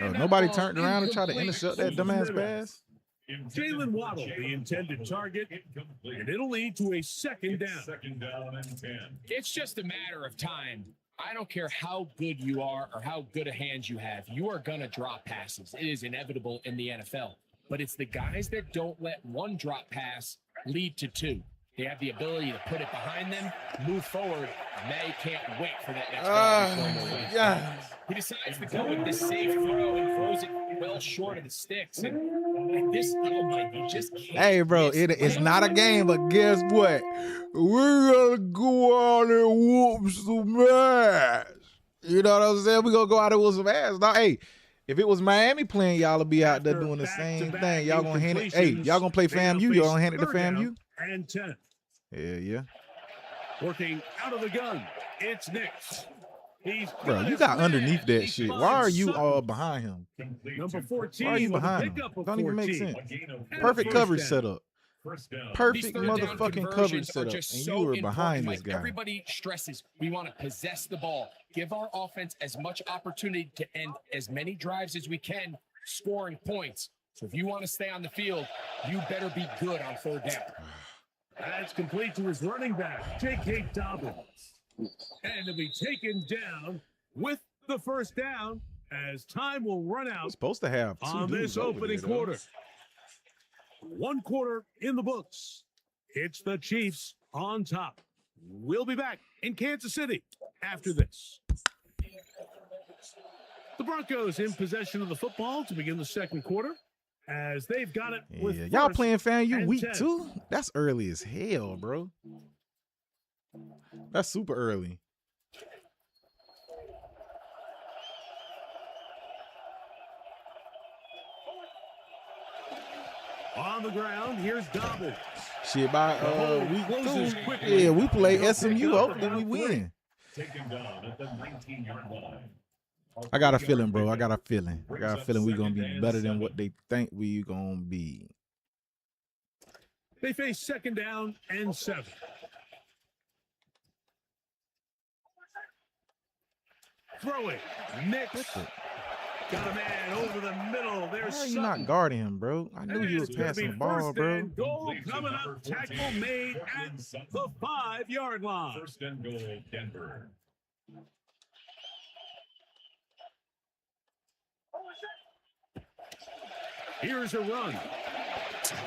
Oh, nobody turned around and tried to intercept that dumbass pass. Jalen Waddle, the intended target, and it'll lead to a second down. And 10. It's just a matter of time. I don't care how good you are or how good a hand you have. You are going to drop passes. It is inevitable in the NFL. But it's the guys that don't let one drop pass lead to 2. They have the ability to put it behind them, move forward, and they can't wait for that next ball. Yeah. He decides to go with this safe throw and throws it well short of the sticks. And this, oh my, you just can't. Hey, bro, it's not a game, but guess what? We're gonna go out and whoop some ass. You know what I'm saying? We're gonna go out and whoop some ass. Now, hey, if it was Miami playing, y'all would be out there doing the same thing. Y'all gonna hand it. Hey, y'all gonna play FAMU? Y'all gonna hand it to FAMU? And 10. Yeah. Working out of the gun. It's Nix. Bro, you got underneath that shit. Why are you all behind him? Number 14. Why are you behind him? Don't even make sense. Perfect coverage setup. Perfect motherfucking coverage setup. And you were behind this guy. Everybody stresses we want to possess the ball. Give our offense as much opportunity to end as many drives as we can, scoring points. So if you want to stay on the field, you better be good on 3rd down. That's complete to his running back, J.K. Dobbins. And to be taken down with the first down as time will run out. We're supposed to have on this opening quarter. 1 quarter in the books. It's the Chiefs on top. We'll be back in Kansas City after this. The Broncos in possession of the football to begin the second quarter as they've got it. Yeah, y'all playing FAMU week 2? That's early as hell, bro. That's super early. On the ground, here's Dobbins. Shit, by week 2, yeah, we play SMU. Hopefully we win. I got a feeling, bro. I got a feeling we're gonna be better than what they think we gonna be. They face second down and 7. Throw it. Nix. Got a man over the middle. There's Why are you not guarding him, bro? I knew you was passing the ball, bro. Goal coming up. Tackle made at the 5-yard line. 1st and goal, Denver. Here's a run.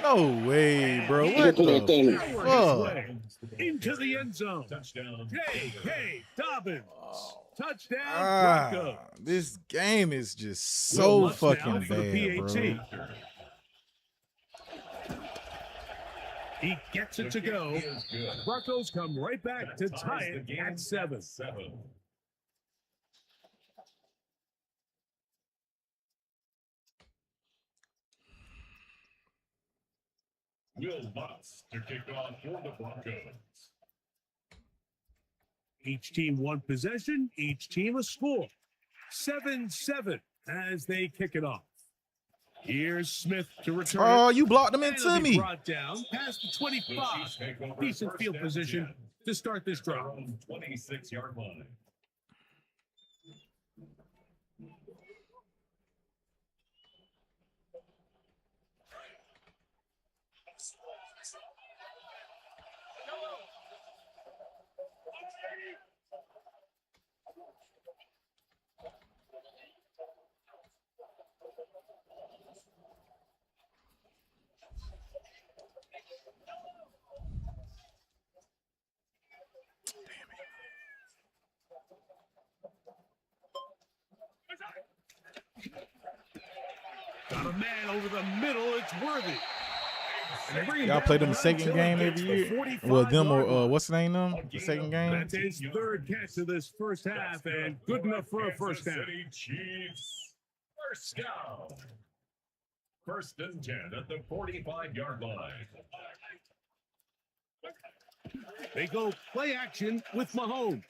No way, bro. What the fuck? Into the end zone. Touchdown. J.K. Dobbins. Touchdown, Broncos. This game is just so fucking bad, bro. He gets it to go. Broncos come right back to tie it at 7. Will Lutz to kick off for the Broncos. Each team 1 possession, each team a score. 7-7 as they kick it off. Here's Smith to return. Oh, you blocked him into me. Brought down past the 25. Decent field position to start this drive. 26-yard line. Got a man over the middle. It's Worthy. Y'all play them the second game every year? Well, them or what's the name of them? The second game? That's his third catch of this first half, and good enough for a first down. Chiefs, first down. First and 10 at the 45-yard line. They go play action with Mahomes.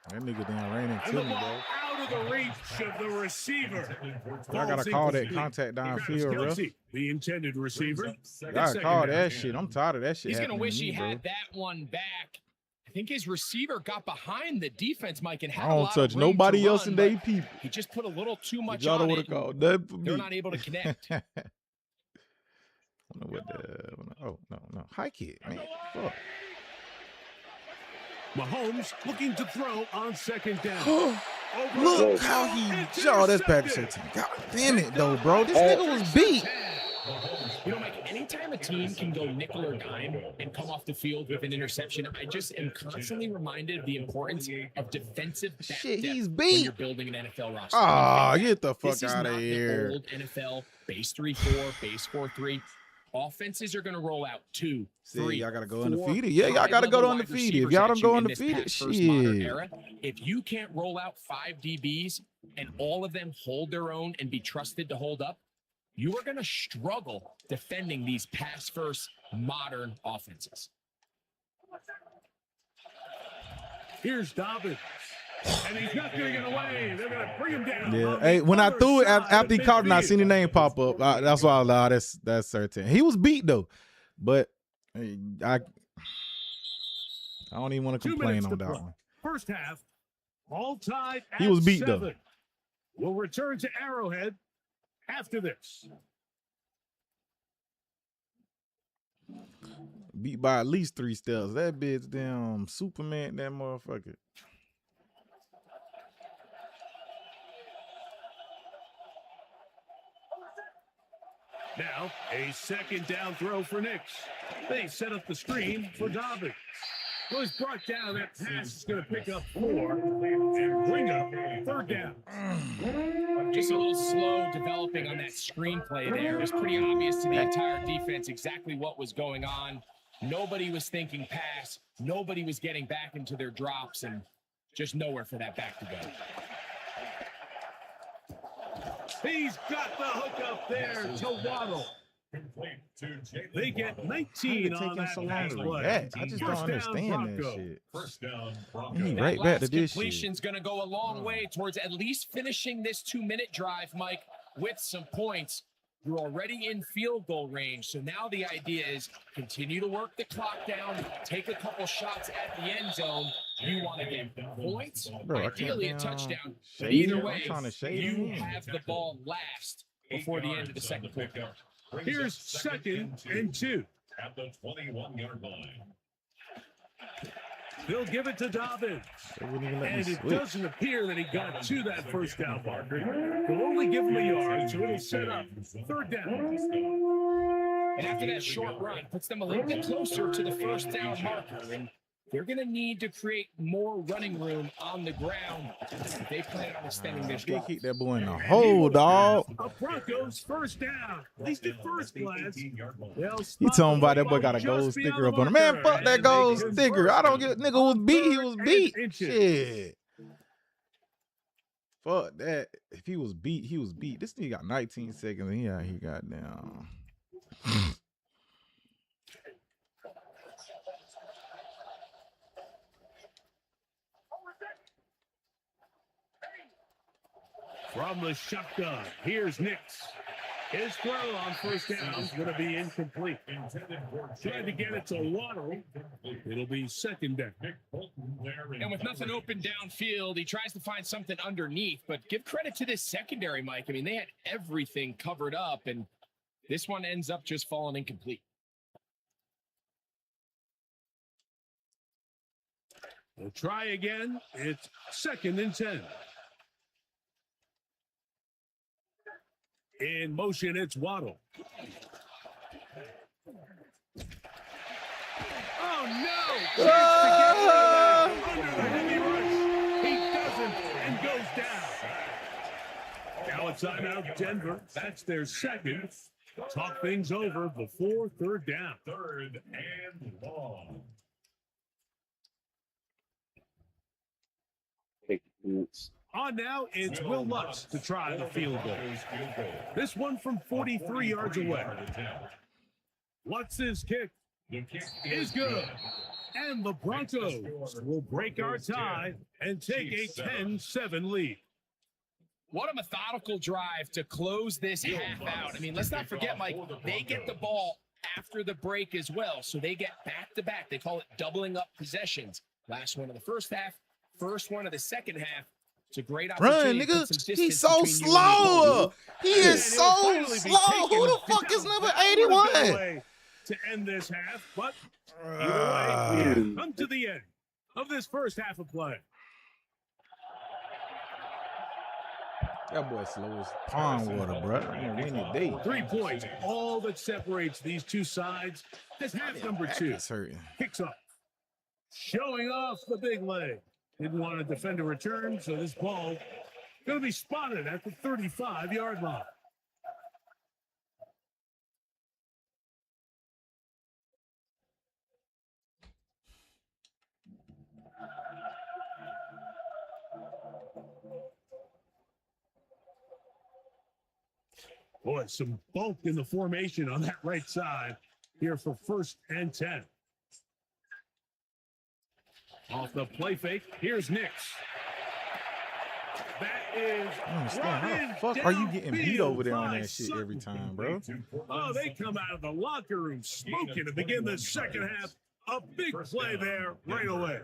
That nigga damn ran And into the me, ball bro. out of the reach of the receiver. Y'all gotta call that contact Travis downfield, bro. Kelce, the intended receiver. Y'all gotta call that shit. I'm tired of that shit. He's going to happening wish to me, he bro. had that one back. I think his receiver got behind the defense, Mike, and had I a don't lot touch of room nobody to else run, in but they people. he just put a little too much Y'all on don't it. want to call nothing for me. They're not able to connect. I don't know what the. Oh, no. Hike it, man. Fuck. Mahomes looking to throw on second down. Look how he. Oh, that's Patrick Surtain. God damn it, though, bro. This nigga was beat. You know, Mike, anytime a team can go nickel or dime and come off the field with an interception, I just am constantly reminded of the importance of defensive back Shit, depth he's when beat. you're building an NFL roster. Ah, get the fuck This is out not of the here. old NFL base 3-4, base 4-3. Offenses are going to roll out 2, See, 3. y'all gotta go 4 undefeated. Yeah, y'all gotta go to high-level wide undefeated. If receivers y'all at don't go you in this undefeated, pass-first modern shit. era. If you can't roll out 5 DBs and all of them hold their own and be trusted to hold up, you are going to struggle defending these pass-first modern offenses. Here's Dobbins. And he's not going to get away. They're going to bring him down. Yeah. Hey, when I threw it after he caught it, and I seen the name pop up. That's why I allowed. That's certain. He was beat though, but I don't even want to 2 complain minutes on to that play. one. First half, all tied at He was beat, though. 7. We'll return to Arrowhead after this. Beat by at least 3 steps. That bitch damn Superman, that motherfucker. Now, a second down throw for Knicks. They set up the screen for Dobbins. Well, he's brought down. That pass is going to pick up 4 and bring up third down. Just a little slow developing on that screenplay there. It was pretty obvious to the entire defense exactly what was going on. Nobody was thinking pass. Nobody was getting back into their drops, and just nowhere for that back to go. He's got the hook up there to Waddle. They get 19 on that pass play. I just don't First down, understand that Broncos. shit. First down, He Broncos. right back to this shit. Completion's going to go a long way towards at least finishing this 2-minute drive, Mike, with some points. You're already in field goal range, so now the idea is continue to work the clock down, take a couple shots at the end zone. You want to get points, Bro, I can't ideally a damn touchdown. But shade either him. I'm way, trying to shade you him. have the ball last before the end of the second quarter. Here's second and 2. At the 21-yard line. They'll give it to Dobbins. They wouldn't even let me And it switch. doesn't appear that he got to that first down marker. They'll only give him a yard, so it'll set up third down. And after that short run, puts them a little bit closer to the first down marker. And they're going to need to create more running room on the ground if they plan on extending this They drive. keep that boy in the hole, dog. A Broncos first down. At least at first glance. You talking about that boy got a gold sticker up on him. Man, fuck that gold sticker. I don't get nigga was beat. He was beat. Shit. Fuck that. If he was beat, he was beat. This nigga got 19 seconds and he got down. From the shotgun, here's Nix. His throw on first down is going to be incomplete. Tried to get it to Waddle. It'll be second down. And with nothing open downfield, he tries to find something underneath. But give credit to this secondary, Mike. I mean, they had everything covered up, and this one ends up just falling incomplete. We'll try again. It's second and 10. In motion, it's Waddle. Oh, no! Chance to get rid of that under the heavy rush. He doesn't and goes down. Now a timeout, Denver. That's their second. Talk things over before third down. 3rd and long. On now, it's Will Lutz to try the field goal. This one from 43 yards away. Lutz's kick is good. And the Broncos will break our tie and take a 10-7 lead. What a methodical drive to close this half out. I mean, let's not forget, Mike, they get the ball after the break as well. So they get back-to-back. They call it doubling up possessions. Last one of the first half, first one of the second half. It's a great opportunity. Run, nigga. He's so slow. He is so slow. Who the fuck is number 81? To end this half, but either way, we have come to the end of this first half of play. That boy slow as pond water, bro. Ain't winning day. 3 points, all that separates these two sides. This half number 2 kicks off. Showing off the big leg. Didn't want to defend a return, so this ball going to be spotted at the 35-yard line. Boy, some bulk in the formation on that right side here for 1st and 10. Off the play fake, here's Nix. That is. I understand. How the fuck are you getting beat over there on that shit every time, bro? Oh, they come out of the locker room smoking to begin the second half. A big play there right away.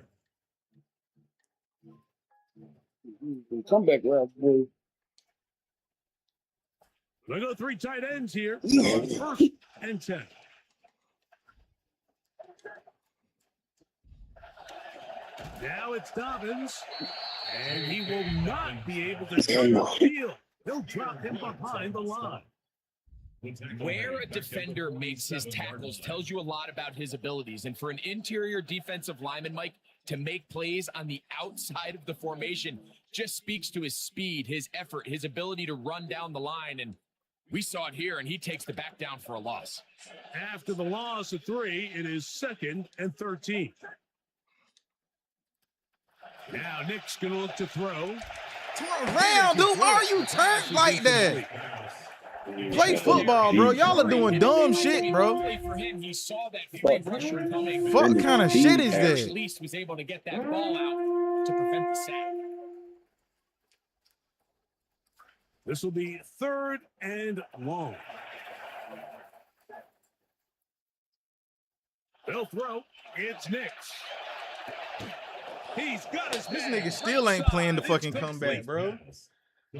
Comeback round, boy. They go 3 tight ends here. 1st and 10. Now it's Dobbins, and he will not be able to turn the field. He'll drop him behind the line. Where a defender makes his tackles tells you a lot about his abilities. And for an interior defensive lineman, Mike, to make plays on the outside of the formation just speaks to his speed, his effort, his ability to run down the line. And we saw it here, and he takes the back down for a loss. After the loss of 3, it is 2nd and 13. Now Nick's going to look to throw. Turn around, dude. Why are you turned like that? Play football, bro. Y'all are doing dumb shit, bro. For him, he saw that free pressure coming. What kind of shit is At that? least was able to get that ball out to prevent the sack. This will be 3rd and long. They'll throw. It's Nix. He's got his This nigga still ain't playing the fucking comeback, bro.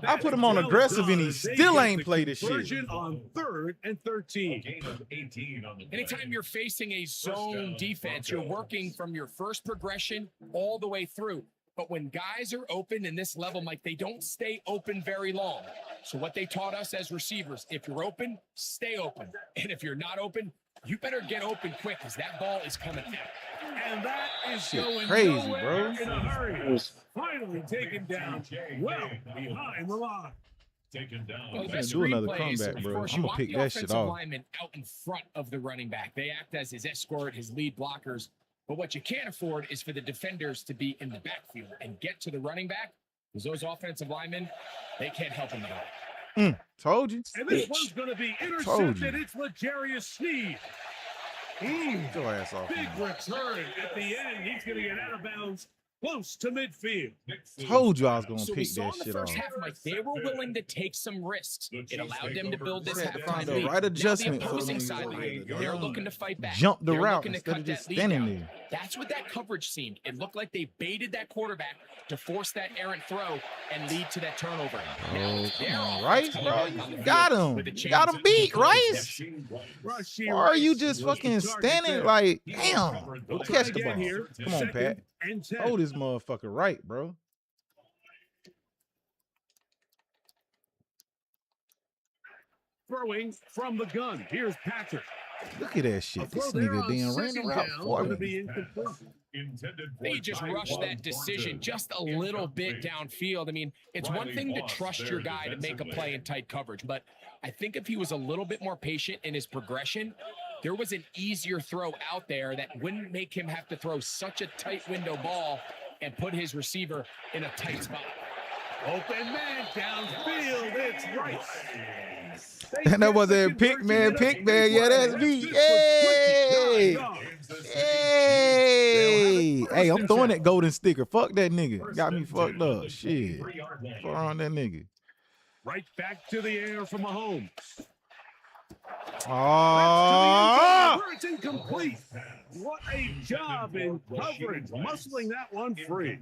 I put him on aggressive and he still ain't played this shit. On 3rd and 13. Anytime you're facing a zone defense, you're working from your first progression all the way through. But when guys are open in this level, Mike, they don't stay open very long. So what they taught us as receivers, if you're open, stay open. And if you're not open, you better get open quick because that ball is coming out. And that is Shit going crazy, nowhere bro. in a hurry. Finally taken down well behind the line. Taken down. Well, the Can't best do another screenplays, comeback, of bro. course, I'm you gonna want pick the that shit offensive off. lineman out in front of the running back. They act as his escort, his lead blockers. But what you can't afford is for the defenders to be in the backfield and get to the running back, because those offensive linemen, they can't help him at all. Told you. And this one's going to be Told intercepted. you. It's L'Jarius Sneed. Get your ass off. Big Man. return at the end. He's going to get out of bounds close to midfield. Told you I was gonna So we pick saw that in the shit off. first half, Mike, they were willing to take some risks. It allowed them to build this Had to halftime find the lead. right Now adjustment the for opposing them sideline, to they're looking to fight back. jump the They're route looking to instead cut of just that lead standing down. there. That's what that coverage seemed. It looked like they baited that quarterback to force that errant throw and lead to that turnover. Oh, come They're on, off Rice, coming bro. back on You the got field him. with the You got him chances beat, to Rice. Rashee Or are you Rice just was the fucking target standing there. like, damn? We'll Catch try the again ball. here. Come on, Pat. 2nd and 10. Hold this motherfucker right, bro. Throwing from the gun. Here's Patrick. Look at that shit. A throw This there nigga on damn ran the 2nd route down, for gonna me. be incomplete. intended for They just Taiwan rushed that decision Thornton. just a little bit Incomplete. downfield. I mean, it's one Riley thing to lost trust there your guy to make a play defensively. in tight coverage, but I think if he was a little bit more patient in his progression, there was an easier throw out there that wouldn't make him have to throw such a tight window ball and put his receiver in a tight spot. Open man downfield. It's Rice. And that was a pick man. Yeah, that's me. Hey, hey, I'm throwing that golden sticker. Fuck that nigga. Got me fucked up. Shit. Fuck on that nigga. Right back to the air from Mahomes. Oh, Where it's incomplete. What a job in coverage, muscling that one free.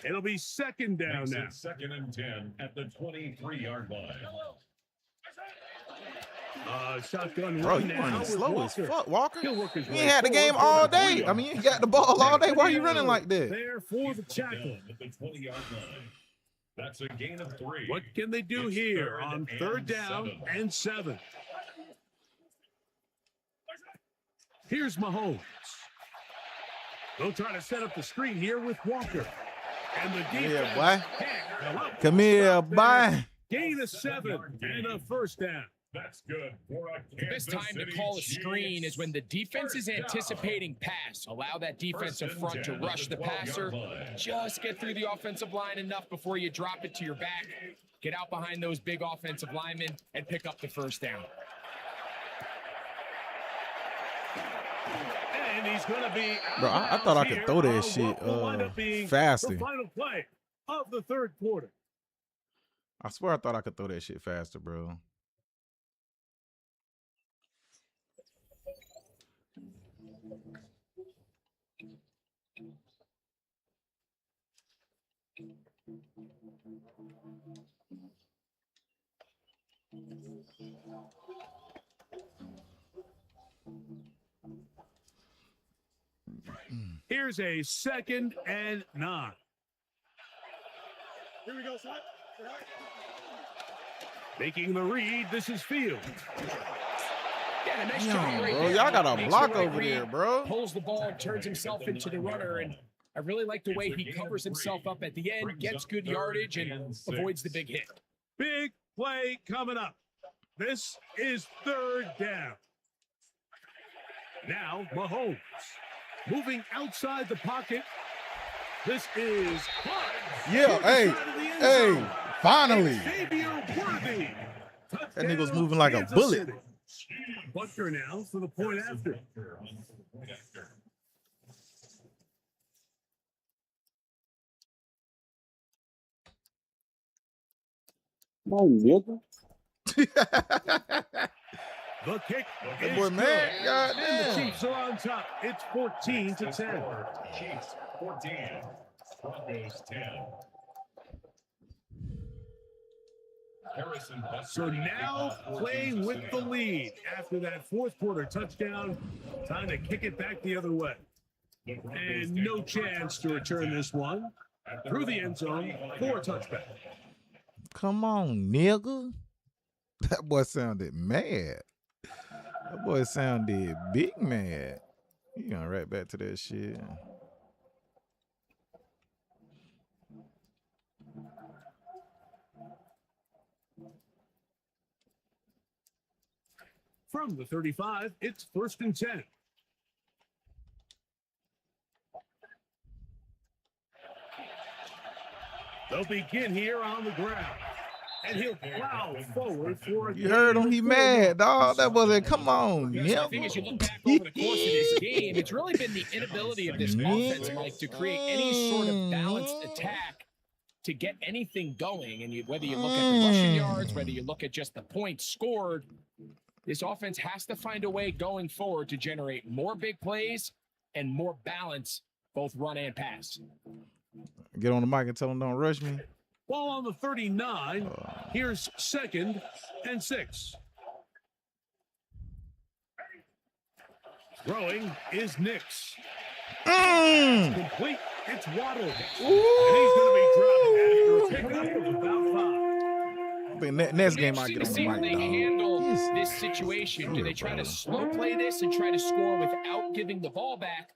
It'll be second down Makes now. it 2nd and 10 at the 23-yard line. Shotgun bro, run you now running with slow as Walker. fuck, Walker. He'll work his You way ain't had the game forward all for the day. 3 I mean, you ain't got the ball all day. Why are you running like that? There for the tackle. At the 20-yard line. That's a gain of 3. What can they do It's here third on and 3rd down 7. and 7? Here's Mahomes. They'll try to set up the screen here with Walker. And the defense. Yeah, boy. can't help Come here, stop there. boy. Gain of 7 and a first down. That's good for a The best Kansas time to City call a screen Chiefs. is when the defense is anticipating pass. Allow that defensive front to rush the passer. Just get through the offensive line enough before you drop it to your back. Get out behind those big offensive linemen and pick up the first down. And he's going to be Bro, I thought I could throw that shit faster. The final play of the 3rd quarter. I swear I thought I could throw that shit faster, bro. Here's a 2nd and 9. Here we go, son. Making the read, this is Field. Yeah, nice Damn, job right bro. there. Y'all got a Makes block the right over read, there, bro. Pulls the ball and turns himself into the runner, and I really like the way he covers himself up at the end, gets good yardage, and avoids the big hit. Big play coming up. This is 3rd down. Now, Mahomes. Moving outside the pocket. This is Yeah, hey, finally. Xavier Worthy. That nigga was moving like a bullet. Butker now for the point after. Oh, nigga. The kick That is boy good. mad. And the Goddamn. Chiefs are on top. It's 14-10. Chiefs 14. Broncos 10. Harrison Butker. So now playing with the lead after that 4th quarter touchdown. Time to kick it back the other way. And no chance to return this one through the end zone for a touchback. Come on, nigga. That boy sounded mad. That boy sounded big mad. You going right back to that shit. From the 35, it's 1st and 10. They'll begin here on the ground. And he'll plow forward for a You heard him? He mad, dog. That wasn't. Come on, I think as you look back over the course of this game, it's really been the inability of this offense, Mike, to create any sort of balanced attack to get anything going. And whether you look at the rushing yards, whether you look at just the points scored, this offense has to find a way going forward to generate more big plays and more balance, both run and pass. Get on the mic and tell him don't rush me. Ball on the 39. Here's 2nd and 6. Throwing is Nix. Complete. It's Waddle. And he's going to be dropped after a pickup of about 5. I think next game I Interesting get to on see the how they mic, dog. handle Yes. this situation. Do they try to bro. slow play this and try to score without giving the ball back?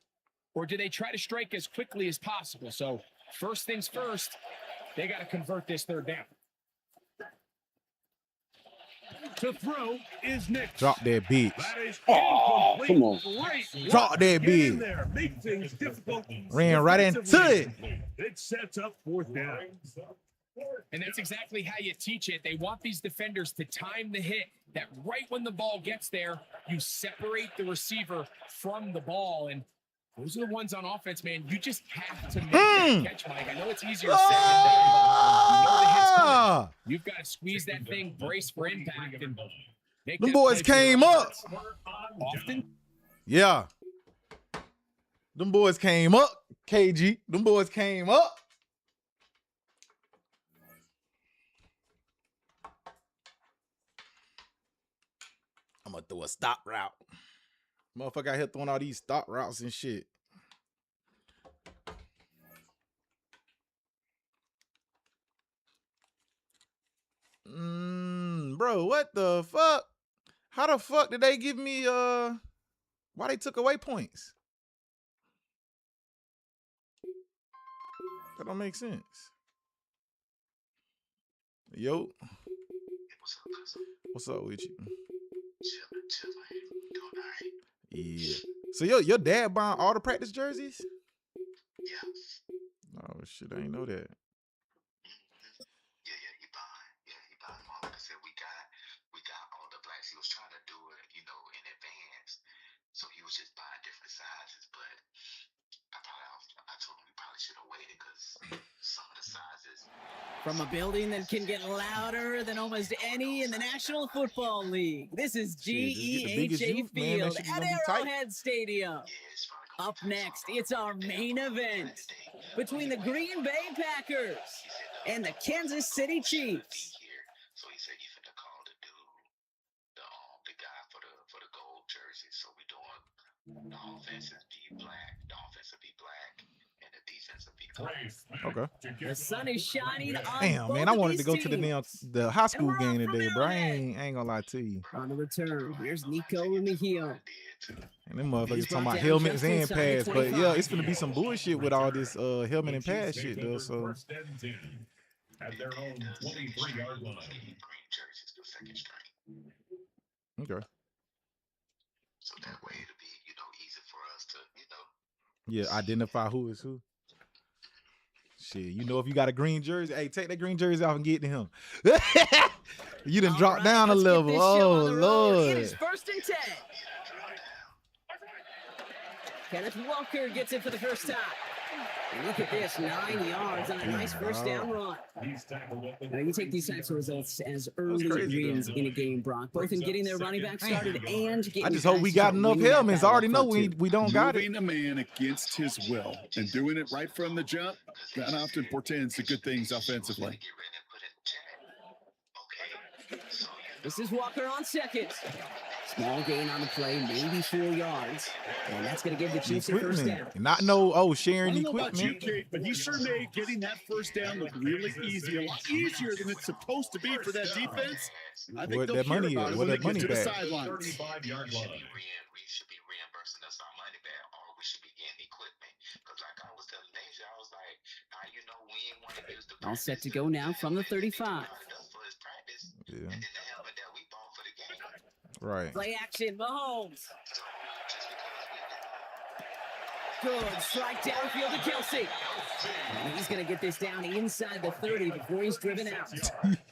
or do they try to strike as quickly as possible? So first things first, they got to convert this third down. To throw is Nick. Drop that bitch. That is Oh, incomplete. come on. Great Drop work. that Get in bitch. there. Make things difficult. Ran right into it. It sets up fourth down. And that's exactly how you teach it. They want these defenders to time the hit, that right when the ball gets there, you separate the receiver from the ball. And those are the ones on offense, man. You just have to make that catch, Mike. I know it's easier said than done, but you know the hit's coming. You've got to squeeze that thing, brace for impact, and make Them that boys play came for your up. offense. Often, Yeah. Them boys came up, KG. Them boys came up. I'm gonna throw a stop route. Motherfucker out here throwing all these stop routes and shit. Bro, what the fuck? How the fuck did they give me why they took away points? That don't make sense. Yo. What's up with you? Yeah. So your dad buying all the practice jerseys? Yeah. Oh shit, I ain't know that. Yeah, he buying them all. Like I said, we got all the blacks. He was trying to do it, in advance. So he was just buying different sizes, but I told him we probably should have waited because some of the sizes. From a building that can get louder than almost any in the National Football League, this is Shit, just get the biggest GEHA youth, man. That Field shit at gonna be tight. Arrowhead Stadium. Yeah, it's probably gonna Up be tight. next, it's our main event between the Green Bay Packers and the Kansas City Chiefs. So he said he finna call the dude, the guy for the gold jersey. So we doing the offensive be black, and the defensive be gold. Okay. The sun is shining on Damn, both man, I of wanted these to go to the teams. the high school we're game on from today, bro. I Arrowhead. ain't gonna lie to you. On the return, here's Nico Mejia. And them motherfuckers He's talking brought about down helmets just and inside pads, but yeah, 25. it's gonna be some bullshit with all this helmet and pad shit though. So First and 10 at their own 23-yard line. Green jerseys, the second string. okay, So that way it'll be, easy for us to, yeah, identify who is who. Shit, if you got a green jersey, hey, take that green jersey off and get to him. You done All dropped right, down a let's get level. this show Oh on the road. It Lord. is 1st and 10. Kenneth Walker gets it for the first time. And look at this, 9 yards on a nice first down run. He's tackled at the Now, you take these types of results as early crazy, wins though. in a game, Brock, both in getting their running back started and getting I just hope we guys got to enough win that helmets. I battle already up know front, too. we don't got it. Moving a man against his will and doing it right from the jump, that often portends to good things offensively. get ready and put in check. Okay. So This is Walker on second. Small gain on the play, maybe 4 yards. And that's going to give the Chiefs a first down. Equipment. Not sharing I don't know about you, equipment. Kate, but he sure made getting that first down look really easy, a lot easier than it's supposed to be for that defense. I think What they'll that hear money about is, it what when they that get money to the back. sidelines. 35-yard line. we should be reimbursing us our money back, or we should be getting equipment. Because like I was telling Deja, I was like, we ain't want to use the All set to go now from the 35. for his practice, Yeah. and then the helmet that we bought for the game. Right. Play action, Mahomes. So just because Good strike downfield to Kelsey. And he's going to get this down inside the 30 before he's driven out.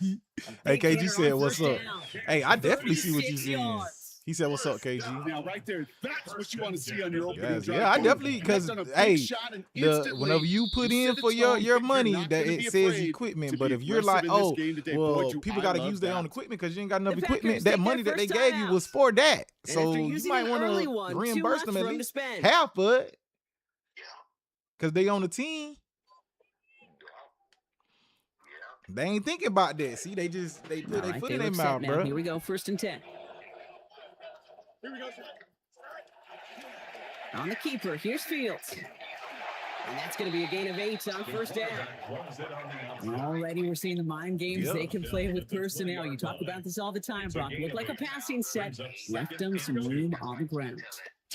Hey, Big KG hitter said, on "What's first up?" down. Hey, I definitely see what you're 36 saying. yards. He said, "What's up, KG?" Now, right there, that's what you want to see on your opening Yes, drive. yeah, I Boom. definitely because That's on a big hey, shot and instantly whenever you put you in set for the your tone that you're money, not that gonna it be says afraid equipment. to But be if you're like, aggressive in this oh, game today. well, Boy, do people I got to love use their that. own equipment because you ain't got enough The equipment. Packers That take money their that they first gave time you out. was for that, And so after you using might an want early to one, too reimburse much them for at him to least spend. half of it yeah, because they on the team. They ain't thinking about that. See, they put All their right, foot they in their look set mouth, now. bro. Here we go, 1st and 10. On the keeper, here's Fields. And that's going to be a gain of 8 on first down. Runs it on the outside. Already we're seeing the mind games Yep. they can play with personnel. You talk about this all the time, Brock. Look like a passing set. Left them some room on the ground.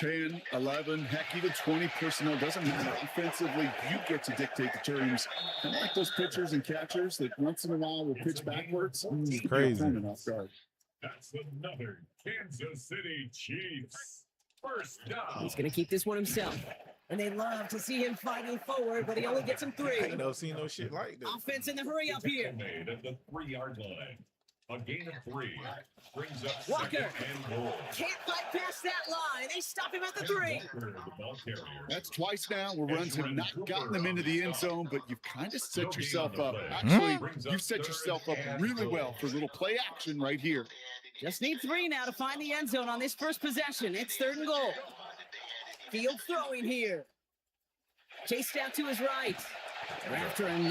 10, 11, heck, even 20 personnel. Doesn't matter. Offensively, you get to dictate the terms. Kind of like those pitchers and catchers that once in a while will pitch backwards. It's crazy. Off guard. That's another Kansas City Chiefs. First down. He's going to keep this one himself. And they love to see him fighting forward, but he only gets him 3. I ain't never seen no shit like that. Offense in the hurry up here. Made at the 3-yard line. A gain of 3 brings up Walker second and goal. can't fight past that line. They stop him at the 3. Walker, the ball carrier. That's twice now where runs have not gotten them into the end zone, but you've kind of set yourself up. Actually, you've set yourself up really well for a little play action right here. Just need 3 now to find the end zone on this first possession. It's 3rd and goal. Field throwing here. Chased out to his right. They're after him,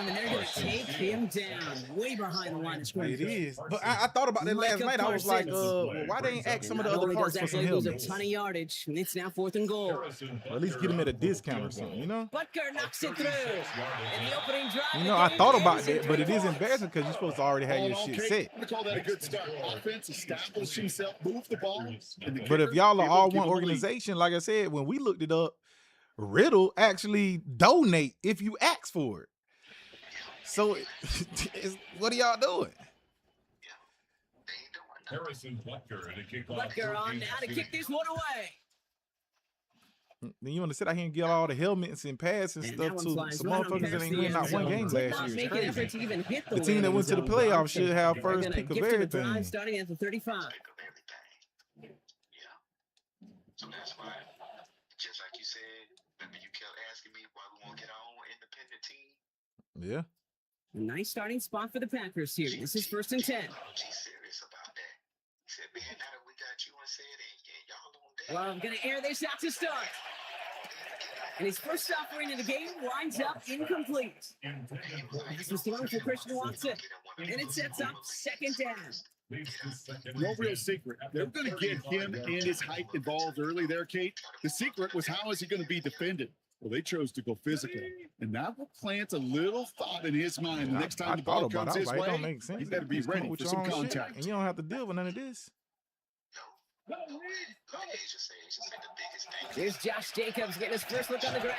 and they're going to take him down. Way behind the line of scrimmage. It is. But I thought about that last night. I was like, well, why they ain't ask some of the other parts for some lose a helmets? ton of yardage, and it's now 4th and goal. Or at least get them at a discount or something, you know? Butker knocks it through. In the opening drive, You know, I thought about that, but it is embarrassing because you're supposed to already have your shit set. I call that a good start. Offense established himself, move the ball. But if y'all are all one organization, like I said, when we looked it up, Riddle actually donate if you ask for it. So what are y'all doing? Harrison Butker to kick off. Butker on now to kick this one away. Then you want to sit out here and get all the helmets and pads and stuff to some motherfuckers that ain't win not one game last year. It's crazy. The team that went to the playoffs should have first pick of everything. Starting at the 35. So that's why, just like you said, remember you kept asking me why we won't get our own independent team? Yeah. Nice starting spot for the Packers here. This is 1st and 10. She's serious about that. He said, man, now that we got you and said, and y'all on that. Well, I'm going to air this out to start. And his first offering in the game winds up incomplete. This was thrown for Christian Watson. And it sets up 2nd down. No real secret. They're going to get him and his height involved early there, Kate. The secret was how is he going to be defended? Well, they chose to go physical. And that will plant a little thought in his mind the next time the ball comes his way. Don't make sense. He better be ready for some contact. And you don't have to deal with none of this. Here's Josh Jacobs getting his first look on the ground.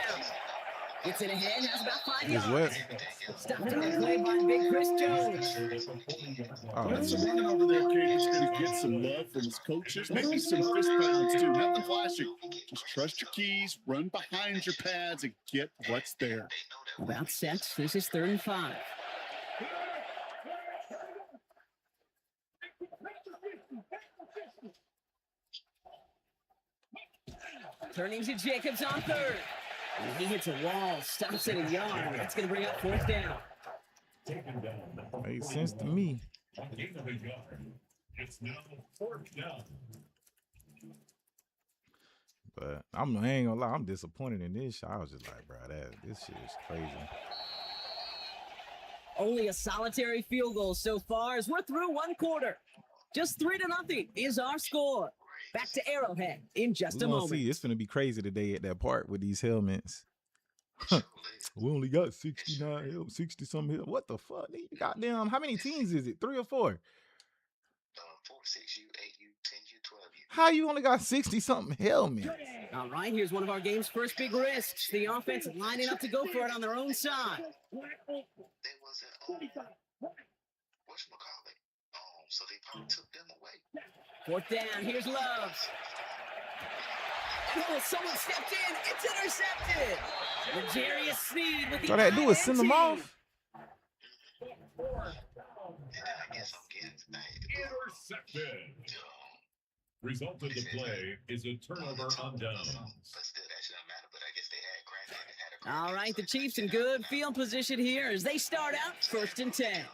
Gets it ahead, has about 5 He's yards. wet. Stopped on the play by Big Chris Jones. That's some running over there, Kate. He's going to get some love from his coaches. Maybe some fist pounds, too. Nothing flashy. Just trust your keys, run behind your pads, and get what's there. About set. This is 3rd and 5. Turning to Jacobs on 3rd. And he hits a wall, stops at a yard. That's going to bring up 4th down. Makes sense to me. Gain of a yard. It's now 4th down. But I ain't gonna lie, I'm disappointed in this shot. I was just like, bro, this shit is crazy. Only a solitary field goal so far as we're through 1 quarter. Just 3-0 is our score. Back to Arrowhead in just a moment. See, it's gonna be crazy today at that park with these helmets. We only got 69, 60 something. What the fuck? Goddamn, how many teams is it? 3 or 4? 4, 6, 8, 10, 12. How you only got 60 something helmets? All right, here's one of our game's first big risks. The offense lining up to go for it on their own side. There wasn't, whatchamacallit? So they probably took them away. 4th down, here's Love. Oh, someone stepped in. It's intercepted. L'Jarius Sneed with the So that do is send them off. Intercepted. Result of the play is a turnover on downs. All right, the Chiefs in good field position here as they start out 1st and 10.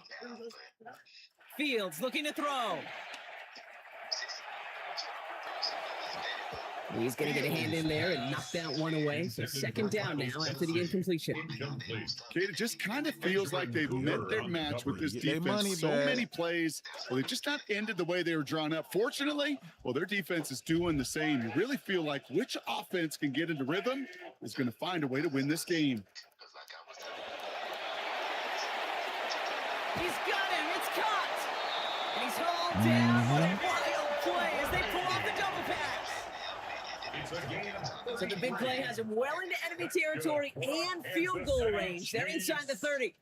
Fields looking to throw. He's going to get a hand in there and knock that one away. So 2nd down now after the incompletion. Kate, it just kind of feels like they've met their match with this defense. So many plays. Well, they've just not ended the way they were drawn up. Fortunately, well, their defense is doing the same. You really feel like which offense can get into rhythm is going to find a way to win this game. He's got him. It's caught. And he's hauled down. What a wild play as they pull off the double pass. So the big play has him well into enemy territory and field goal range. They're inside the 30.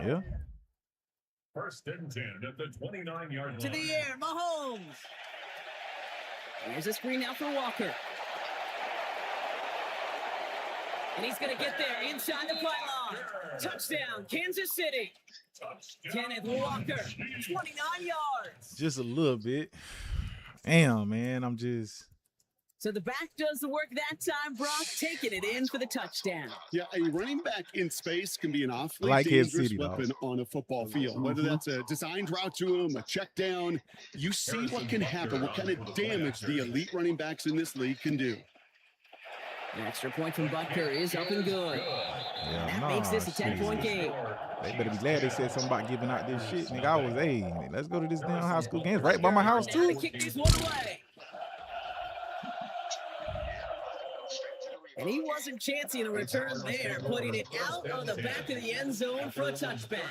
Yeah. First and 10 at the 29-yard line. To the air, Mahomes. Here's a screen now for Walker. And he's going to get there inside the pylon. Touchdown, Kansas City. Kenneth Walker, 29 yards. Just a little bit. Damn, man. I'm just. So the back does the work that time, Brock, taking it in for the touchdown. Yeah, a running back in space can be an awfully Like Kansas dangerous City, weapon on a football field. Whether that's a designed route to him, a check down, you see what can happen, what kind of damage the elite running backs in this league can do. An extra point from Butker is up and good. Yeah, That makes this a 10-point game. They better be glad they said something about giving out this shit. Nigga, I was, hey, let's go to this damn high school game. It's right by my house, Now to too. kick this one away. And he wasn't chancing a return there, putting it out on the back of the end zone for a touchback.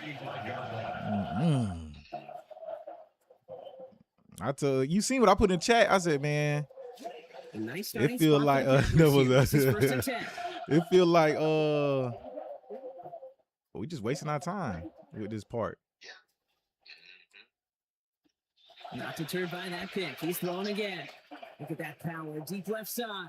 I told you seen what I put in chat. I said, man, A nice starting it feel spot like for the there was Packers here. This is a. first and 10. It feel like we just wasting our time with this part. Not deterred by that pick. He's throwing again. Look at that power. Deep left side.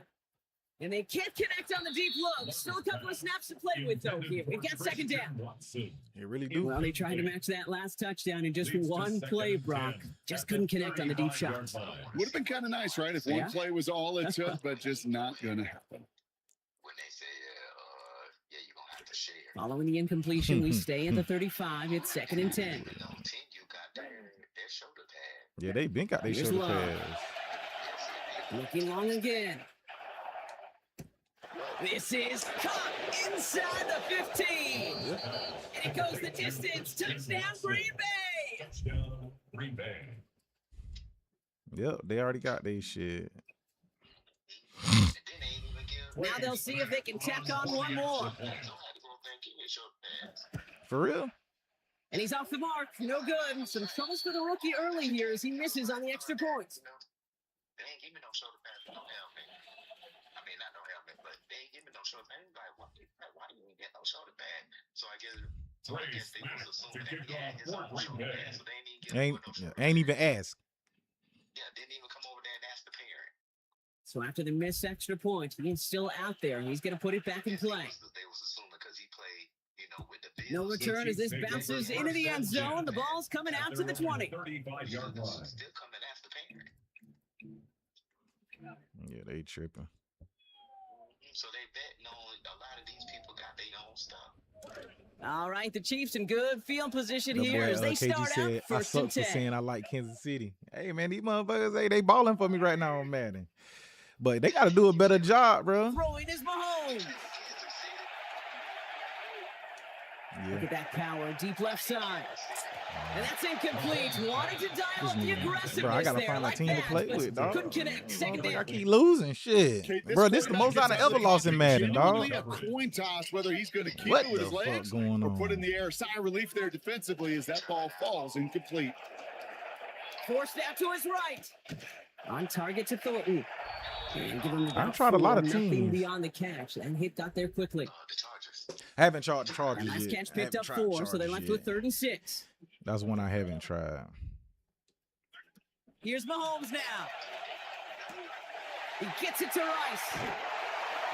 And they can't connect on the deep look. Still a couple of snaps to play with, though, here. We've got second down. It really do. Well, they tried to match that last touchdown in just one play, Brock. Just couldn't connect on the deep shots. Would have been kind of nice, right, if one play was all it took, but just not going to happen. When they say, yeah, you're going to have to share. Following the incompletion, we stay at the 35. It's second and 10. You got their shoulder pad. Yeah, they been got their Here's shoulder Love. pads. Looking long again. This is caught inside the 15. And it goes the distance. Touchdown, Green Bay. Touchdown, Green Bay. Yep, they already got their shit. Now they'll see if they can tack on one more. For real? And he's off the mark. No good. Some troubles for the rookie early here as he misses on the extra points. They ain't give me no shoulder pads, no helmet. I mean, not no helmet, but they ain't give me no shoulder pads. Like, why you ain't get no shoulder pad? So I guess they was assuming that he had his own shoulder pad, so they ain't even give him no shoulder pad. Ain't even ask. Yeah, didn't even come over there and ask the parent. So after the missed extra point, he's still out there. He's going to put it back in play. They was assuming because he played, with the Bills. No return as this bounces into the end zone. The ball's coming out to the 20. 35-yard line. Still come and ask the parent. Yeah, they tripping. So they betting on a lot of these people got their own stuff. All right, the Chiefs in good field position The here boy, as they KG start said, out I first suck and for 10. saying I like Kansas City. Hey, man, these motherfuckers, hey, they balling for me right now on Madden. But they got to do a better job, bro. Throwing is Mahomes. Look at that power, deep left side. And that's incomplete. Wanted to dial up the aggressiveness Bro, I got to there find a like team that, to play but with, dog. couldn't connect. Second I down. keep losing. Shit. Okay, Bro, this is the most I've quarterback ever gets lost in Madden, dog. genuinely a coin toss whether he's going to keep What it with the his fuck legs going or on? put in the air. Sigh of relief there defensively as that ball falls incomplete. Forced out to his right. On target to Thornton. And give him I've about tried a lot of 4-0 teams. beyond the catch. And hit got there quickly. The Chargers. I haven't tried the A Chargers nice yet. catch I picked haven't up tried the 4, so they're Chargers left yet. with 3rd and 6. That's one I haven't tried. Here's Mahomes now. He gets it to Rice.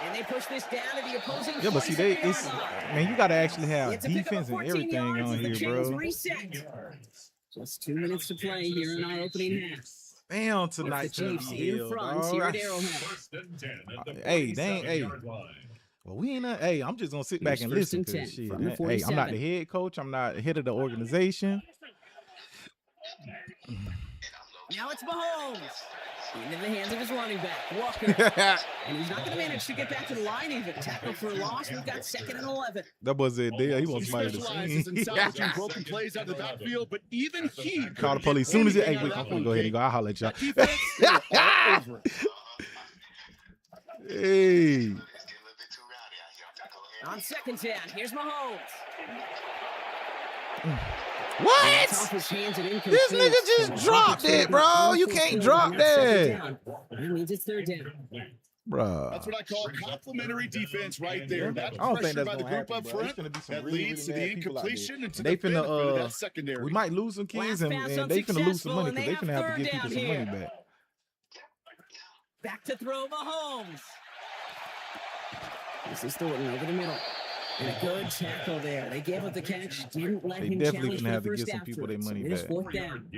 And they push this down to the opposing Yeah, but see, they, 47-yard it's, line. man, you got to actually have It's a pickup defense of and 14 everything yards on as the here, chains bro. reset. Just 2 minutes to play here in our opening half. Damn, It's the tonight's gonna Chiefs be in hell, front dog. here at Arrowhead. First and 10 at the Hey, dang, hey. 47-yard line. Well, we ain't. Hey, I'm just gonna sit back Here's and first listen and to 10 this shit. from the Hey, I'm not 47. the head coach. I'm not the head of the organization. Now it's Mahomes. Into the hands of his running back, Walker. And he's not going to manage to get back to the line even. Tackle for a loss. We've got 2nd and 11. That was it. There, he wants He somebody to specializes in see. salvaging broken plays out of the backfield, but even he Call the couldn't police. get Soon as it, anything hey, out wait, of I'm that gonna one, go ahead Kate. and go. I'll holler at y'all. That defense, they were all over it. Hey, On 2nd down, here's Mahomes. What? It's off his hands and incomplete. This nigga just dropped it, bro. You can't drop that. That means it's third down. Bro. That's what I call complimentary defense right there. That I don't think pressure that's by the gonna group happen, up bro. front It's gonna be some that really, leads to really the bad people out there. incompletion and to They the benefit of finna that secondary. we might lose some kids and they finna lose some money because they finna have to give people some money back. Back to throw Mahomes. This is Thornton over the middle. And a good tackle there. They gave up the catch, didn't let They him definitely challenge gonna have for to the give first some down people their throws. money It is back. fourth down.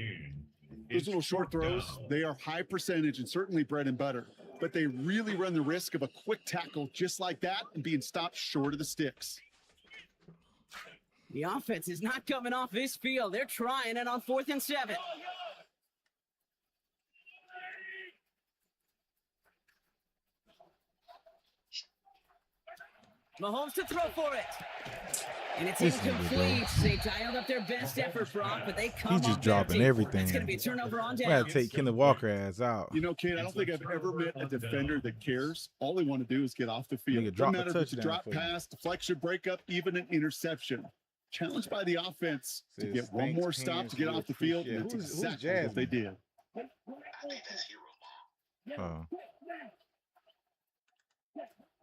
Those little short throws, they are high percentage and certainly bread and butter, but they really run the risk of a quick tackle just like that and being stopped short of the sticks. The offense is not coming off this field. They're trying it on 4th and 7. Mahomes to throw for it. And it's incomplete. They dialed up their best effort, Brock, but they come He's just up dropping empty. everything. It's going to be a turnover on We down. gotta take Kenneth Walker ass out. You know, Kate, I don't think I've ever met a defender that cares. All they want to do is get off the field. Nigga, Doesn't drop the matter if it's a touchdown drop for you. pass, deflection, breakup, even an interception. Challenged by the offense to Says, get one "Thanks, more stop Pence, to get we off the field, and appreciate that's it." Who's exactly what they did.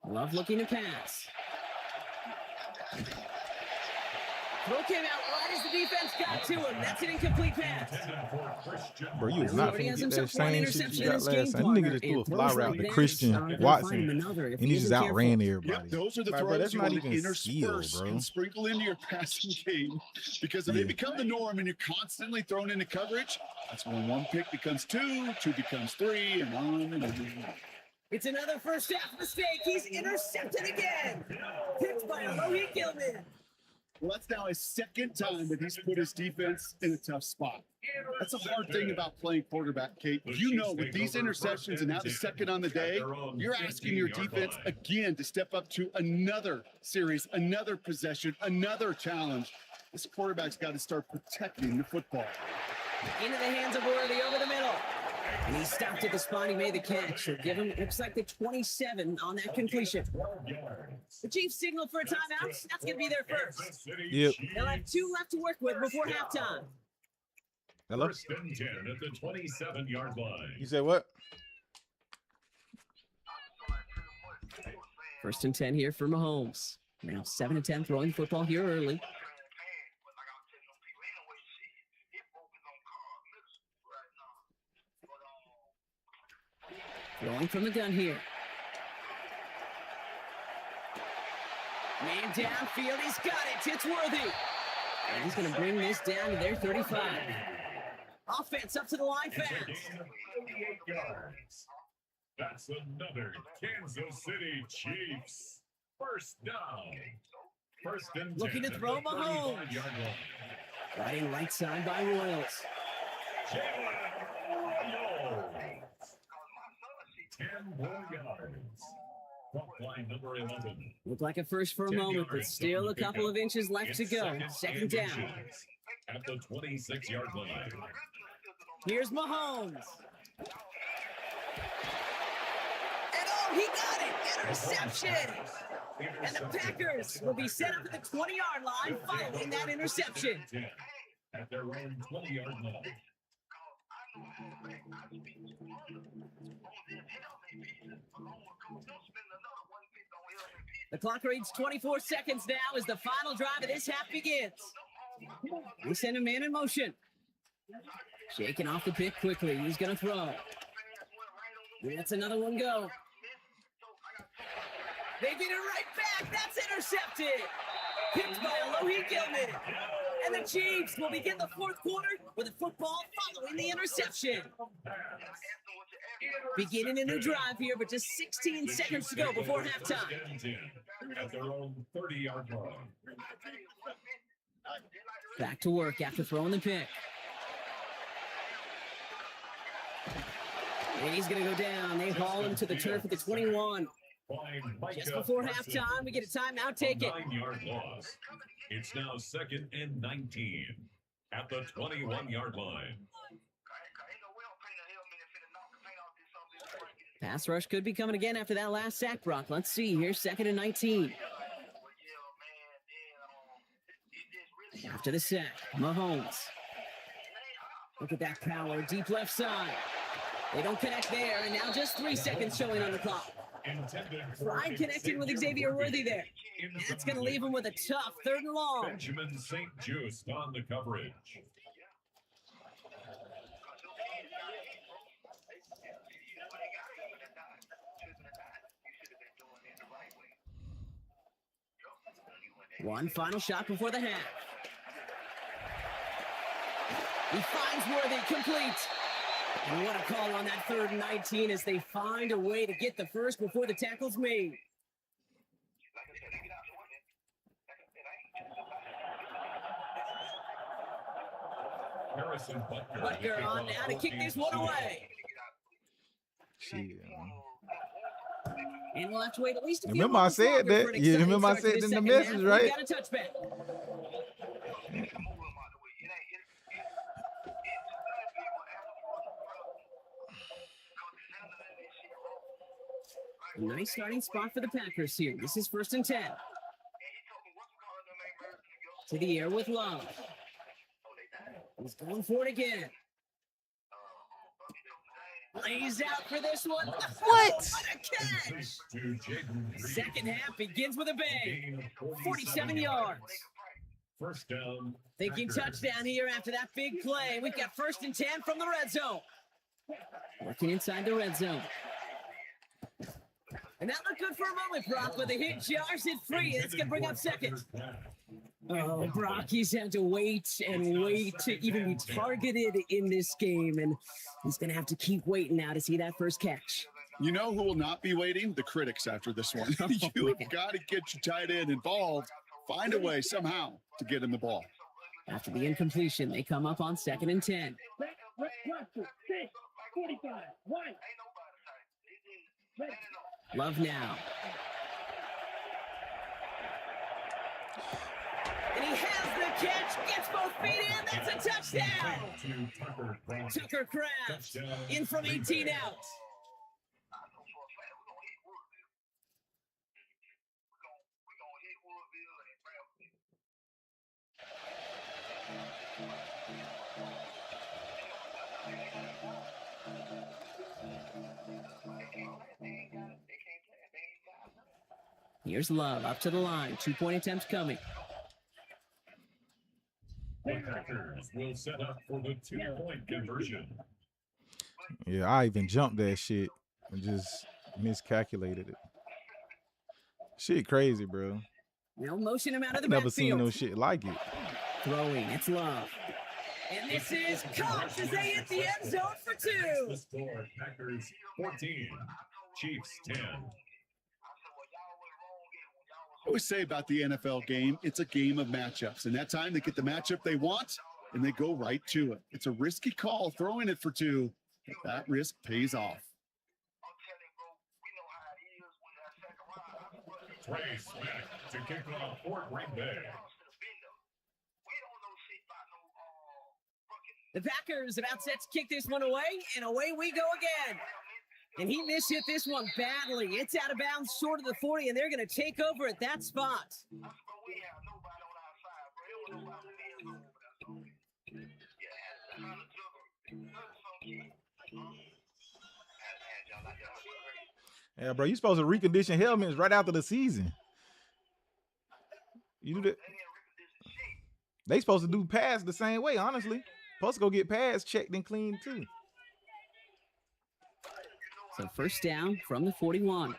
Love looking to pass. Throw came out right as the defense got to him. That's an incomplete pass. Bro, you was He not already finna has get that himself one same shit interception you in got his last game time. Nigga partner, just threw a and fly throws route like to that, Christian they'll find him Watson, another if and he just isn't outran careful. everybody. Yep, those are the Like, bro, throws that's you not want to even skill, intersperse bro. and sprinkle into your passing game, because if Yeah. they become the norm and you're constantly thrown into coverage, that's when one pick becomes two, two becomes three, and on and on. It's another first half mistake. He's intercepted again. Picked by Alohi Gilman. Well, that's now his second time that he's put his defense in a tough spot. That's a hard thing about playing quarterback, Kate. You know, with these interceptions and now the second on the day, you're asking your defense again to step up to another series, another possession, another challenge. This quarterback's got to start protecting the football. Into the hands of Worthy over the middle. And he stopped at the spot. He made the catch. He'll give him, looks like the 27 on that completion. The Chiefs signal for a timeout. That's going to be their first. Yep. They'll have 2 left to work with before halftime. Hello? First and 10 at the 27-yard line. You said what? First and 10 here for Mahomes. Now 7 and 10 throwing the football here early. Throwing from the gun here. Man downfield, he's got it. It's Worthy. And he's going to bring this down to their 35. Offense up to the line fast. 38 yards. That's another Kansas City Chiefs. First down. First and 10 Looking to at throw the Mahomes. 35-yard line. Right in right side by Royals. 10 more yards. Front line number 11. Looked like a first for a 10 moment, but yards still on a the couple of pickup. inches left to It's go. Second down. inches at the 26-yard line. Here's Mahomes. And oh, he got it! Interception! And the Packers will be set up at the 20-yard line following that interception. 10 at their own 20-yard line. The clock reads 24 seconds now as the final drive of this half begins. They send a man in motion. Shaking off the pick quickly. He's going to throw. That's another one go. They get it right back. That's intercepted. Picked by Alohi Gilman. And the Chiefs will begin the fourth quarter with a football following the interception. Beginning a new drive here, but just 16 seconds to go before halftime. At their own 30-yard line. Back to work after throwing the pick. And he's going to go down. They haul him to the turf at the 21. Just before halftime, we get a timeout. Take it. 9-yard loss. It's now 2nd and 19 at the 21-yard line. Pass rush could be coming again after that last sack, Brock. Let's see. Here's 2nd and 19. After the sack, Mahomes. Look at that power, deep left side. They don't connect there, and now just 3 seconds showing on the clock. Tried connecting with Xavier Worthy there. That's going to leave him with a tough 3rd and long. Benjamin St. Just on the coverage. One final shot before the half. He finds Worthy, complete. And what a call on that 3rd and 19 as they find a way to get the first before the tackle's made. Harrison Butker on now to kick this one away. Shit. And we'll have to wait at least a few Remember I said that? You remember I said in the message, right? Got a touchback. Nice starting spot for the Packers here. This is 1st and 10. To the air with Love. He's going for it again. Lays out for this one. What? What a catch! Second half begins with a bang. 47 yards. First down. Thinking touchdown here after that big play. We've got 1st and 10 from the red zone. Working inside the red zone. And that looked good for a moment, Brock, but the hit jars it free, and it's going to bring up 2nd. Oh, Brock, he's had to wait and wait to even be targeted in this game, and he's going to have to keep waiting now to see that first catch. You know who will not be waiting? The critics after this one. You've got to get your tight end involved. Find a way somehow to get him the ball. After the incompletion, they come up on 2nd and 10. Love now. And he has the catch, gets both feet in, that's a touchdown! Tucker Kraft in from 18 out. Here's Love up to the line. 2-point attempts coming. The Packers will set up for the 2-point conversion. Yeah, I even jumped that shit and just miscalculated it. Shit crazy, bro. They'll motion him out of the Never backfield. seen no shit like it. Throwing, it's Love. And this is caught as they hit the end zone for 2. The score, Packers 14, Chiefs 10. I always say about the NFL game, it's a game of matchups. And that time they get the matchup they want and they go right to it. It's a risky call throwing it for 2, but that risk pays off. Trey Smack to kick off for Green Bay. The Packers about set to kick this one away, and away we go again. And he mishit this one badly. It's out of bounds short of the 40, and they're going to take over at that spot. Yeah, bro, you supposed to recondition helmets right after the season. You do that. They supposed to do pads the same way, honestly. Supposed to go get pads checked and cleaned too. So 1st down from the 41.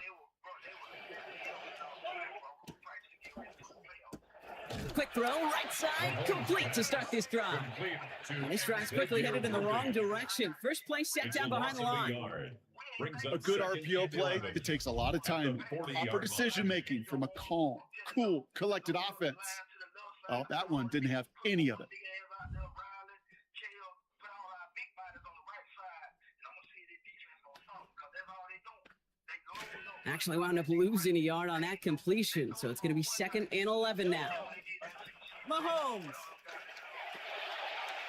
Quick throw, right side, complete to start this drive. And this drive's quickly headed in the wrong direction. First play set down behind the line. A good RPO play, it takes a lot of time. Proper decision-making from a calm, cool, collected offense. Oh, that one didn't have any of it. Actually wound up losing a yard on that completion, so it's going to be 2nd and 11 now. Mahomes.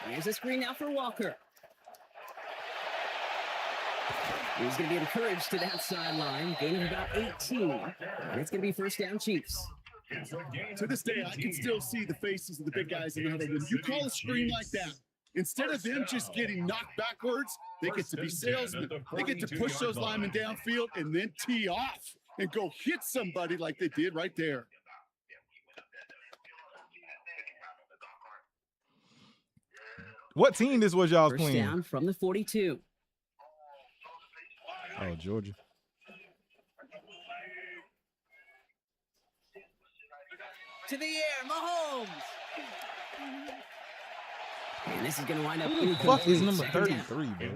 Here's a screen now for Walker. He's going to be encouraged to that sideline. Gain of about 18. And it's going to be 1st down Chiefs. To this day, I can still see the faces of the big guys in the huddle. When you call a screen like that, instead of them just getting knocked backwards, they get to be salesmen. They get to push those linemen downfield and then tee off and go hit somebody like they did right there. What team this was y'all First playing? down from the 42. Oh, Georgia. To the air, Mahomes. And this is going to wind up. Who the fuck is number Second down. 33,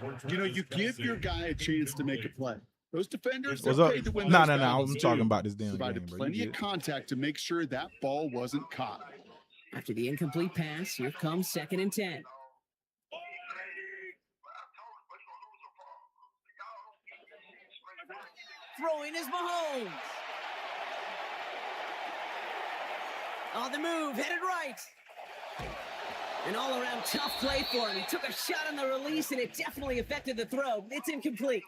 bro? You know, you give your guy a chance to make a play. Those defenders, What's they're up? paid to win No, those no, no. battles, I'm too. talking about this damn Provided game, bro. plenty You of get it. contact to make sure that ball wasn't caught. After the incomplete pass, here comes 2nd and 10. Throwing is Mahomes. On the move, headed right. An all-around tough play for him. He took a shot on the release, and it definitely affected the throw. It's incomplete.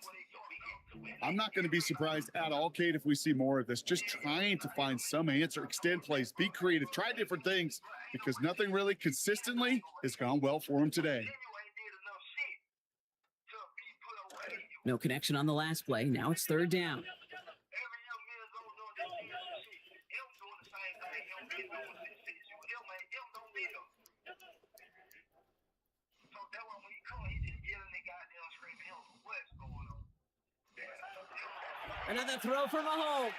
I'm not going to be surprised at all, Kate, if we see more of this. Just trying to find some answer, extend plays, be creative, try different things, because nothing really consistently has gone well for him today. No connection on the last play. Now it's 3rd down. Another throw for Mahomes.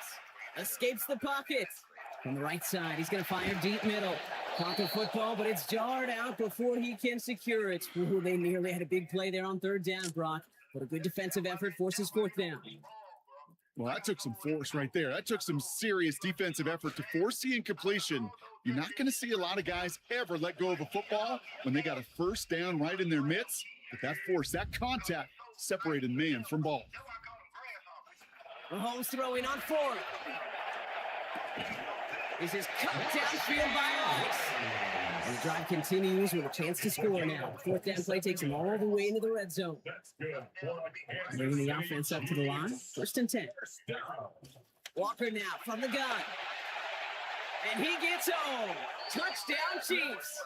Escapes the pocket. From the right side, he's going to fire deep middle. Conquer football, but it's jarred out before he can secure it. Ooh, they nearly had a big play there on 3rd down, Brock. But a good defensive effort forces 4th down. Well, that took some force right there. That took some serious defensive effort to force the incompletion. You're not going to see a lot of guys ever let go of a football when they got a 1st down right in their midst. But that force, that contact, separated man from ball. Mahomes throwing on 4th. This is cut downfield by Ice. And the drive continues with a chance to score now. 4th down play takes him all the way into the red zone. Bringing the offense up to the line. 1st and 10. Walker now from the gun. And he gets home. Touchdown, Chiefs.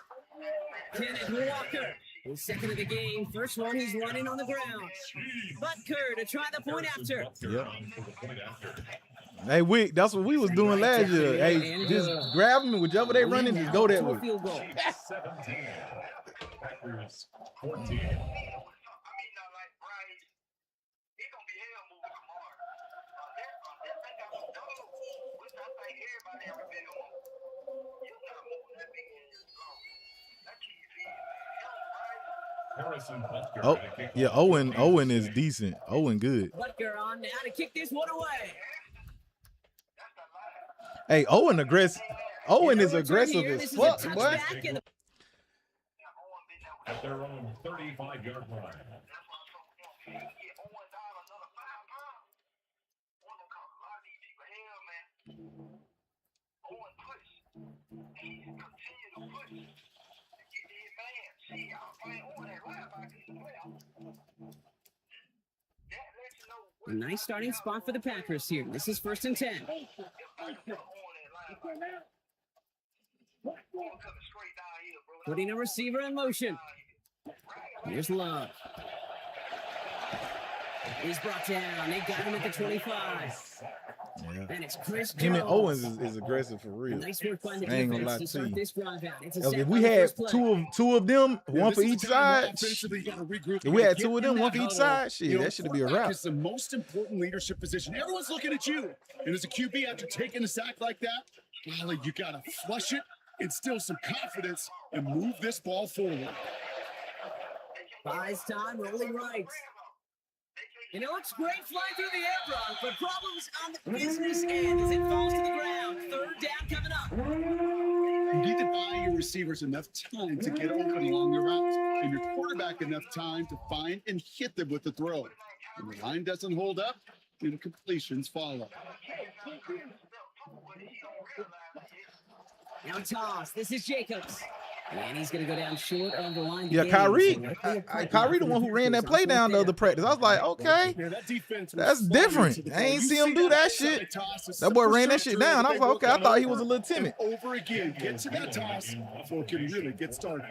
Kenneth Walker, his 2nd of the game. First one he's running on the ground. Butker to try the point after. Yep. Hey, Wick, that's what we was doing last year. Hey, just grab them, whichever they running, just go that way. Field goal. 17. Packers 14. Oh, yeah, Owen is decent. Owen good. Butker on now to kick this one away. Hey, Owen aggressive. Owen is aggressive Here, as this is fuck, a boy. touchback and At their own 35-yard line. a nice starting spot for the Packers here. This is 1st and 10. Putting a receiver in motion. Here's Love. He's brought down. They got him at the 25. Yeah. And it's Chris Him and Jones. Owens is aggressive for real. Nice work by the I ain't gonna defense lie to to start you. this drive out. It's a If step we on the had first play. two of them, one for This is each the time side, offensively you gotta regroup. if we had Get two of in them, that one for each huddle. side, shit, You know, that should be a quarterback wrap. is the most important leadership position. Everyone's looking at you. And as a QB, after taking a sack like that, golly, you gotta flush it, instill some confidence, and move this ball forward. Buys time, rolling right. And it looks great flying through the air, Brock, but problems on the business end as it falls to the ground. 3rd down coming up. You need to buy your receivers enough time to get open along the route, and your quarterback enough time to find and hit them with the throw. When the line doesn't hold up, incompletions follow. Now toss. This is Jacobs. And he's going to go down short of the line. Yeah, Kyrie the one who ran that play down the other practice. I was like, okay, that's different. I ain't see him do that shit. That boy ran that shit down. I was like, okay, I thought he was a little timid. Over again, get to that toss before it can really get started.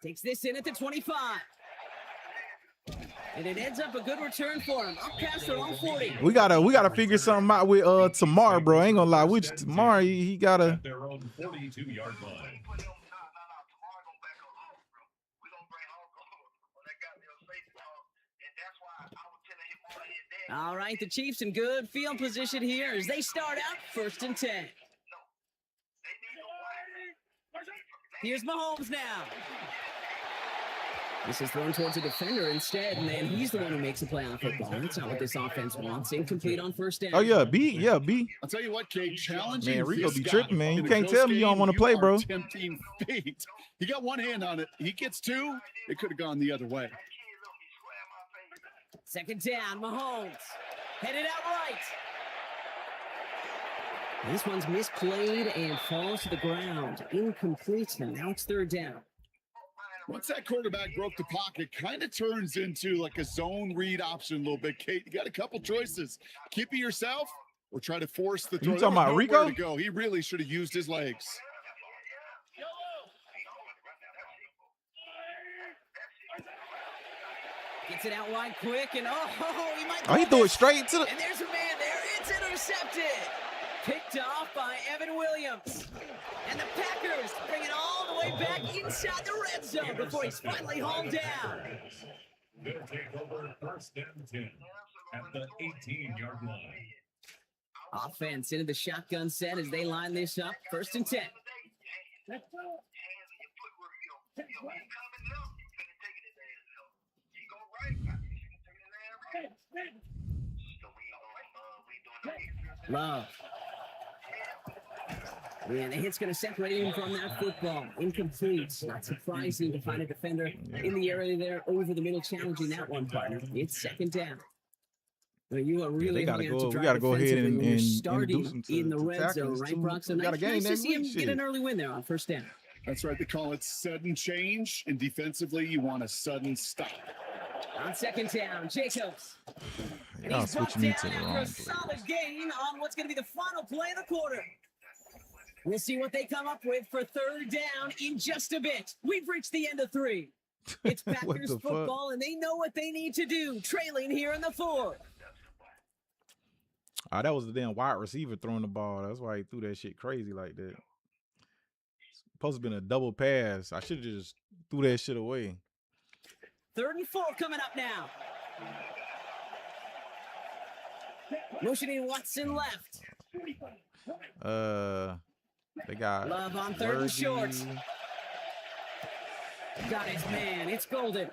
Takes this in at the 25. And it ends up a good return for him. Up past their own 40. We gotta figure something out with Tamar, bro. I ain't gonna lie. With Tamar, he gotta. At their own 42-yard line. All right, the Chiefs in good field position here as they start out 1st and 10. Here's Mahomes now. This is thrown towards a defender instead, and then he's the one who makes a play on football. That's not what this offense wants. Incomplete on 1st down. Oh, yeah, B. I'll tell you what, Kate, challenging. Man, Rico be tripping, man. You can't tell me you don't want to play, bro. Tempting fate. He got one hand on it. He gets two. It could have gone the other way. 2nd down, Mahomes. Headed out right. This one's misplayed and falls to the ground. Incomplete, and now it's 3rd down. Once that quarterback broke the pocket, kind of turns into like a zone read option a little bit. Kate, you got a couple choices. Keep it yourself or try to force the throw. You talking about Rico? To go. He really should have used his legs. Gets it out wide quick, and he might. Oh, he threw it straight to the. And there's a man there. It's intercepted. Picked off by Evan Williams. And the Packers bring it all the way back inside the red zone before he's finally hauled down. They'll take over 1st and 10 at the 18-yard line. Offense into the shotgun set as they line this up. 1st and 10. Love. And the hit's going to separate him from that football. Incomplete. Not surprising to find a defender in the area there over the middle, challenging that one, partner. It's 2nd down. Well, you are really we gotta go ahead and starting in the red zone, right, Brock? So nice to see him get an early win there on 1st down. That's right. They call it sudden change, and defensively, you want a sudden stop. On 2nd down, Jacobs. And Y'all he's brought switching me down to the after wrong a play. solid gain on what's going to be the final play of the quarter. We'll see what they come up with for 3rd down in just a bit. We've reached the end of 3. It's Packers football, and they know what they need to do, trailing here in the 4th. Oh, that was the damn wide receiver throwing the ball. That's why he threw that shit crazy like that. Supposed to have been a double pass. I should have just threw that shit away. 3rd and 4 coming up now. Motioning Watson left. They got Love on 3rd and short. Got his man. It's Golden.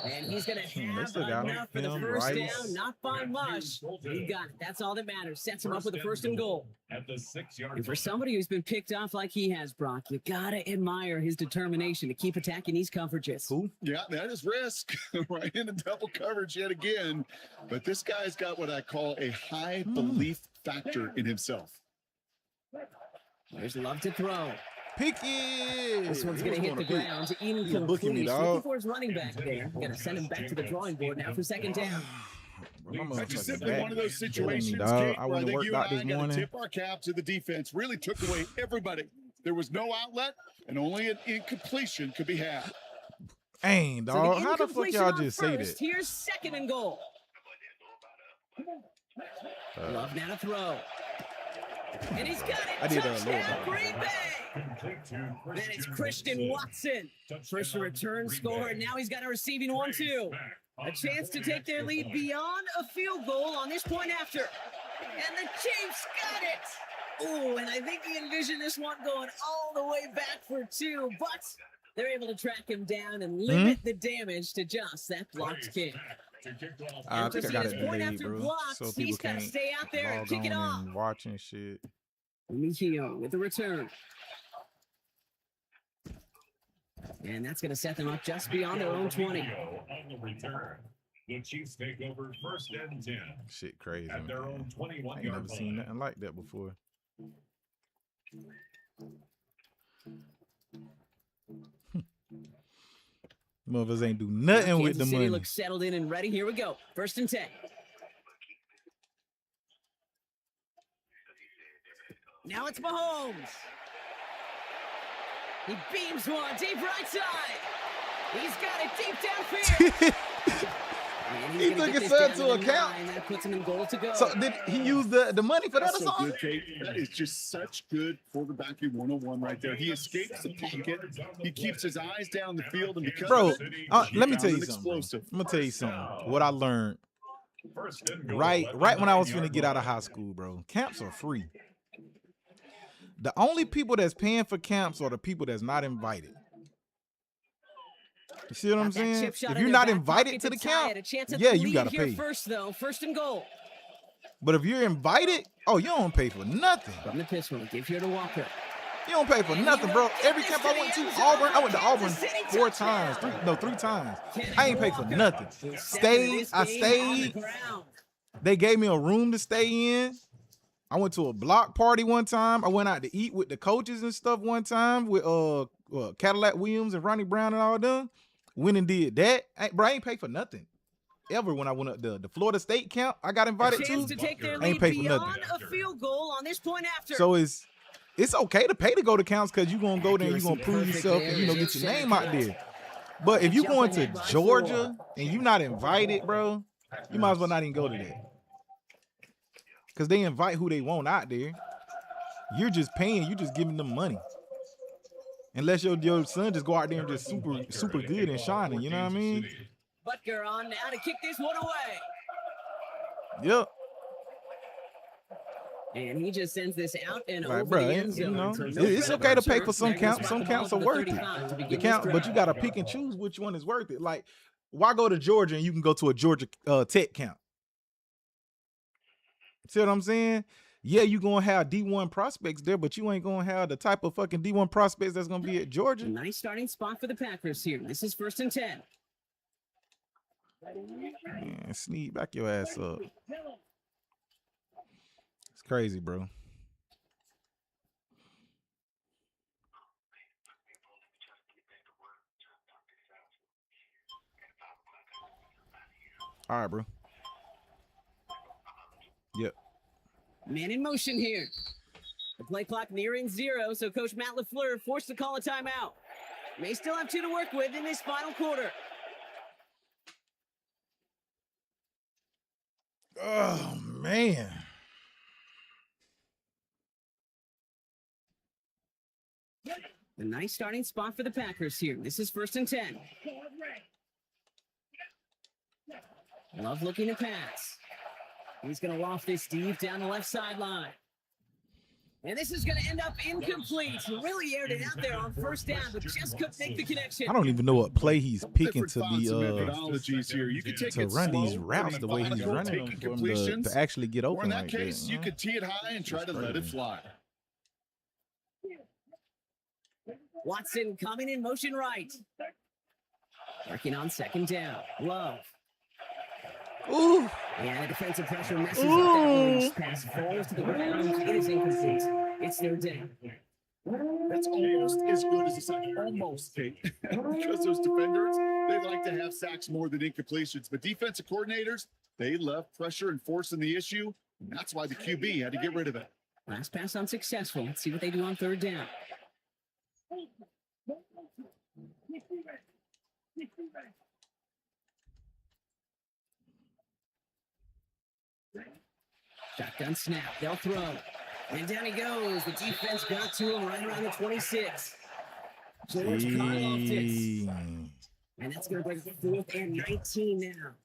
And he's going to have enough for the 1st down. Not by much. He got it. That's all that matters. Sets him up with a 1st and goal. At the 6-yard And for somebody who's been picked off like he has, Brock, you got to admire his determination to keep attacking these coverages. Who? Yeah, that is risk. Right into double coverage yet again. But this guy's got what I call a high belief factor in himself. There's Love to throw. Picky. This one's going to hit the ground. Incomplete. Looking for his running back there. Going to send him back to the drawing board now for 2nd down. That's just simply one of those situations, Kate, I where I think worked you and out this I got to morning. tip our cap to the defense. Really took away everybody. There was no outlet, and only an incompletion could be had. Dang, dog. How the fuck y'all just say that? Here's 2nd and goal. Love now to throw. And he's got it. I did Touchdown, Green Bay. Then it's Christian Watson. First return score, and now he's got a receiving one, too. A chance to take their lead beyond a field goal on this point after. And the Chiefs got it. Oh, and I think he envisioned this one going all the way back for 2, but they're able to track him down and limit the damage to just that blocked kick. I think I got it delayed, bro. Blocks, So people he's got can't to stay out there and log kick it off. on and watching shit. Mihio with the return. And that's going to set them up just beyond their own 20. The Chiefs take over 1st and 10 Shit crazy, at their man. own I ain't 21-yard never seen line. nothing like that before. Motherfuckers ain't do nothing with the Kansas City money. looks settled in and ready. Here we go. 1st and 10. Now it's Mahomes. He beams one deep right side. He's got it deep downfield. And He he's gonna took get his this son down to the account. 9. That puts him in goal to go. So did he use the money for that That's or so something? good, Kate. That is just such good quarterbacking 101 right there. He escapes the pocket. He keeps his eyes down the field, and because Bro, of it, let me he tell you found an something. Bro. explosive. I'm gonna tell you something. What I learned First and goal right at when I was 9-yard finna get out of line. high school, bro. Camps are free. The only people that's paying for camps are the people that's not invited. You see what I'm Got that saying? chip shot If in you're their not back invited pocket to the tie camp, it. A chance at yeah, the you lead gotta here pay. first, though. 1st and goal. But if you're invited, oh, you don't pay for nothing. From the pistol, give here to Walker. You don't pay for nothing, bro. Every camp I went to, Auburn, I went to Auburn 4 times, 3 times. I ain't pay for nothing. I stayed. They gave me a room to stay in. I went to a block party one time. I went out to eat with the coaches and stuff one time with Cadillac Williams and Ronnie Brown and all them. Went and did that. I ain't pay for nothing. Ever when I went up the Florida State camp, I got invited Chance to. to take their I lead ain't pay for beyond nothing. a field goal on this point after. So it's okay to pay to go to camps because you're gonna go there and you're gonna prove yourself and get your name out there. But if you're going to Georgia and you're not invited, bro, you might as well not even go to that. Because they invite who they want out there. You're just paying, you're just giving them money. Unless your son just go out there and just super good and shining, you know what I mean? Butker on now to kick this one away. Yep. And he just sends this out and Like, over bro, the end zone. it's okay to pay for some camps. Some camps are worth it. The camp, but you gotta pick and choose which one is worth it. Like, why go to Georgia and you can go to a Georgia Tech camp? See what I'm saying? Yeah, you gonna have D1 prospects there, but you ain't gonna have the type of fucking D1 prospects that's gonna be at Georgia. Nice starting spot for the Packers here. This is 1st and 10. Man, Sneak, back your ass up. It's crazy, bro. All right, bro. Yep. Man in motion here. The play clock nearing 0, so Coach Matt LaFleur forced to call a timeout. May still have 2 to work with in this final quarter. Oh, man. A nice starting spot for the Packers here. This is 1st and 10. Love looking to pass. He's going to loft this deep down the left sideline. And this is going to end up incomplete. Really aired it out there on 1st down, but just couldn't make the connection. I don't even know what play he's picking to be methodologies here. You could take to it run slow, these routes the way he's methodical, running them taking for him completions. to actually get Or open in that like case, that. you could tee it high and try to let it fly. Watson coming in motion right. Working on 2nd down. Love. Ooh. And the defensive pressure messes up that release. Pass falls to the ground. It is incomplete. It's their day. That's almost as good as a sack. Almost, Kate. Because those defenders, they like to have sacks more than incompletions. But defensive coordinators, they love pressure and forcing the issue. And that's why the QB had to get rid of it. Last pass unsuccessful. Let's see what they do on 3rd down. Shotgun snap. They'll throw. And down he goes. The defense got to him right around the 26. George Karloftis. And that's going to bring 4th and 19 now.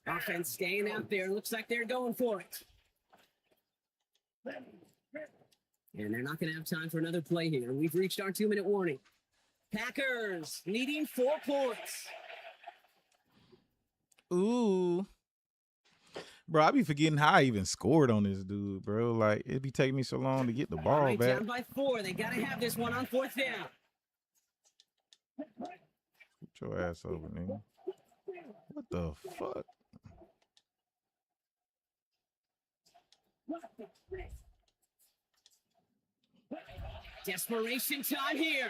Offense staying out there. Looks like they're going for it. And they're not going to have time for another play here. We've reached our 2-minute warning. Packers needing 4 points. Ooh. Bro, I be forgetting how I even scored on this dude, bro. Like, it be taking me so long to get the ball Right, back. down by 4. They got to have this one on 4th down. Put your ass over, nigga. What the fuck? Desperation time here.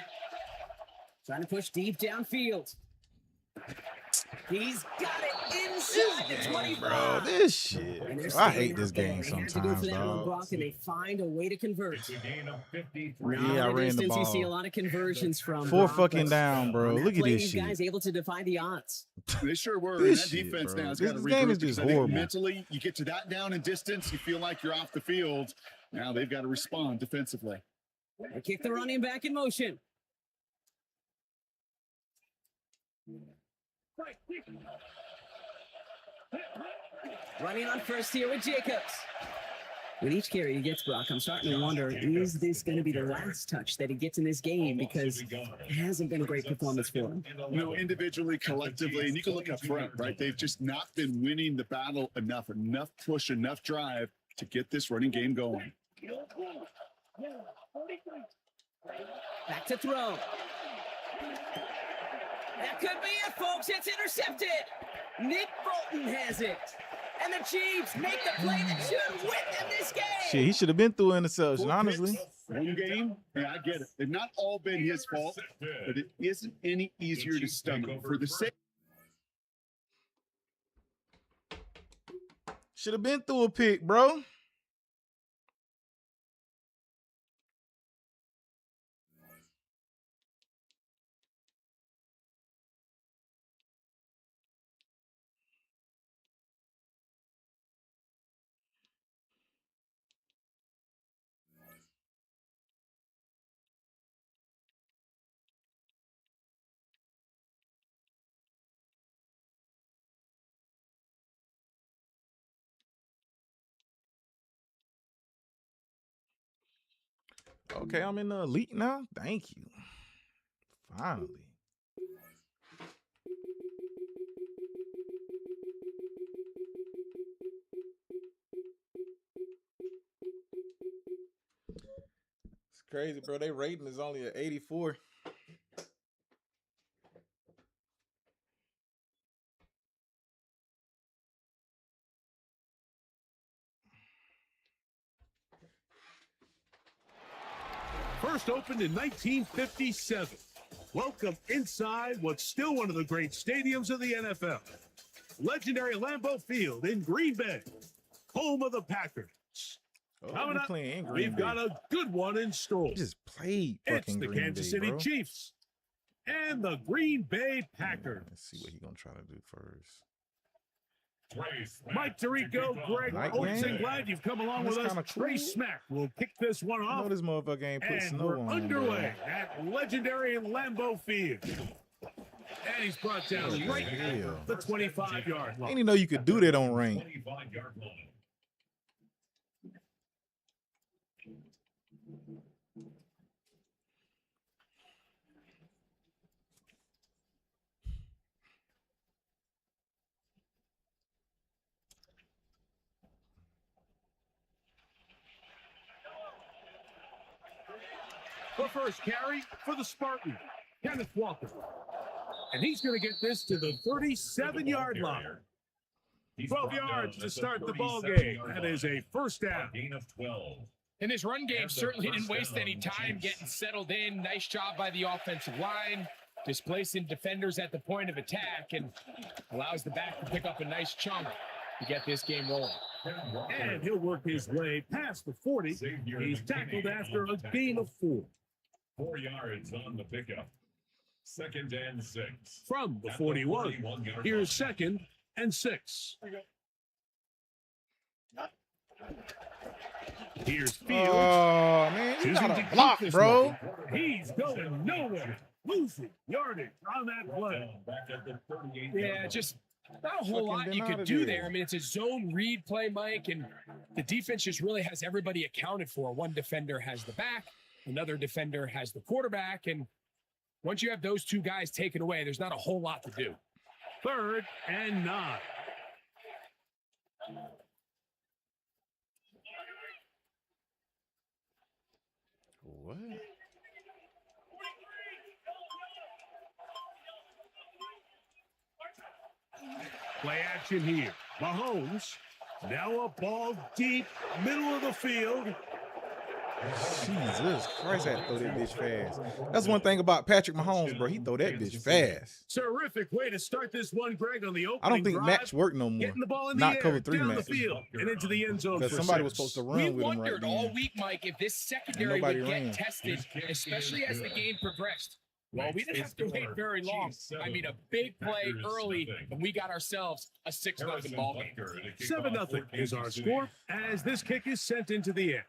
Trying to push deep downfield. He's got it inside the 25. Bro, this shit. I hate this game sometimes, dog. And they find a way to convert. It's a gain of 53. Yeah, I ran the You see a ball. lot of conversions from 4 Brock, fucking but down, bro. on Look that at play, this these shit. guys able to defy the odds. They sure were. This And that shit, defense bro. now has This got to game regroup is just because I think horrible. mentally, you get to that down in distance, you feel like you're off the field. Now they've got to respond defensively. They kick the running back in motion. Running on first here with Jacobs. With each carry he gets, Brock, I'm starting to wonder, is this going to be the last touch that he gets in this game? Because it hasn't been a great performance for him. You know, individually, collectively, and you can look up front, right? They've just not been winning the battle enough push, enough drive to get this running game going. Back to throw. That could be it, folks. It's intercepted. Nick Bolton has it. And the Chiefs make the play that should win them this game. Shit, he should have been through an interception, honestly. One game, yeah, I get it. They've not all been his fault, but it isn't any easier to stomach. For the sake Should have been through a pick, bro. Okay, I'm in the elite now. Thank you. Finally. It's crazy, bro. They rating is only at 84. First opened in 1957. Welcome inside what's still one of the great stadiums of the NFL. Legendary Lambeau Field in Green Bay, home of the Packers. Oh, Coming we up, playing in Green we've Bay. got a good one in store. We just played It's fucking the Green Kansas Bay, City bro. Chiefs and the Green Bay Packers. Let's see what he's gonna try to do first. Mike Tirico, Greg Night Olsen, game? glad you've come along That's with us. kinda Trey cool. Smack will kick this one I off. know this motherfucker ain't put And snow we're on. underway at legendary Lambeau Field. And he's brought down right hell? at the 25-yard I line. didn't know you could do that on rain. 25-yard line. The first carry for the Spartan, Kenneth Walker. And he's going to get this to the 37-yard line. 12 yards to start the ball game. That is a first down. Gain of 12. And this run game certainly didn't waste any time getting settled in. Nice job by the offensive line, displacing defenders at the point of attack, and allows the back to pick up a nice chunk to get this game rolling. And he'll work his way past the 40. He's tackled after a gain of 4. 4 yards on the pickup. 2nd and 6. From the At 41, 41-yard here's line. 2nd and 6. Here's Fields. Oh man, you Choosing to gotta keep block, this bro. one. He's going nowhere. Losing yardage on that play. Back at the 38. Yeah, just not a whole Fucking lot been you out could of do there. there. I mean, it's a zone read play, Mike, and the defense just really has everybody accounted for. One defender has the back, another defender has the quarterback, and once you have those two guys taken away, there's not a whole lot to do. 3rd and 9. What? action here. Mahomes, now a ball deep, middle of the field. Jesus Christ, I had to throw that bitch fast. That's one thing about Patrick Mahomes, bro. He throw that bitch fast. Terrific way to start this one, Greg, on the opening I don't think drive. match work no more. Getting the ball in the Not air, cover 3 down match. the field, and into the end zone. Because somebody was supposed to run We with him right wondered all then. week, Mike, if this secondary Nobody would get ran. tested, especially as the game progressed. Well, we didn't have to wait very long. I mean, a big play early, and we got ourselves a 6-0 ball game. 7-0 is our score as this kick is sent into the air.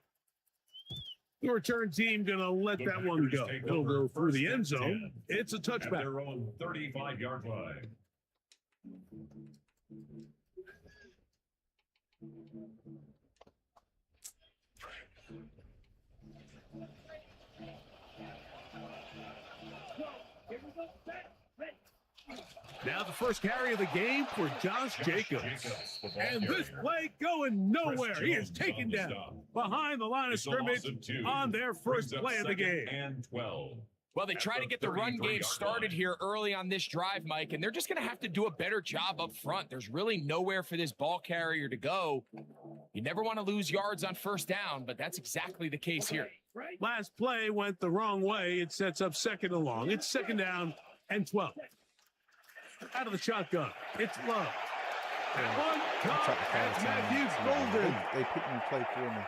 The return team going to let that one go. It'll go through the end zone. It's a touchback. Their own 35-yard line. Now the first carry of the game for Josh Jacobs. And this play going nowhere. He is taken down behind the line of scrimmage on their first play of the game. And 12. Well, they try to get the run game started here early on this drive, Mike, and they're just going to have to do a better job up front. There's really nowhere for this ball carrier to go. You never want to lose yards on first down, but that's exactly the case here. Last play went the wrong way. It sets up second and long. It's second down and 12. Out of the shotgun, it's Love. That one caught at Matthew Golden. They picked me play for me.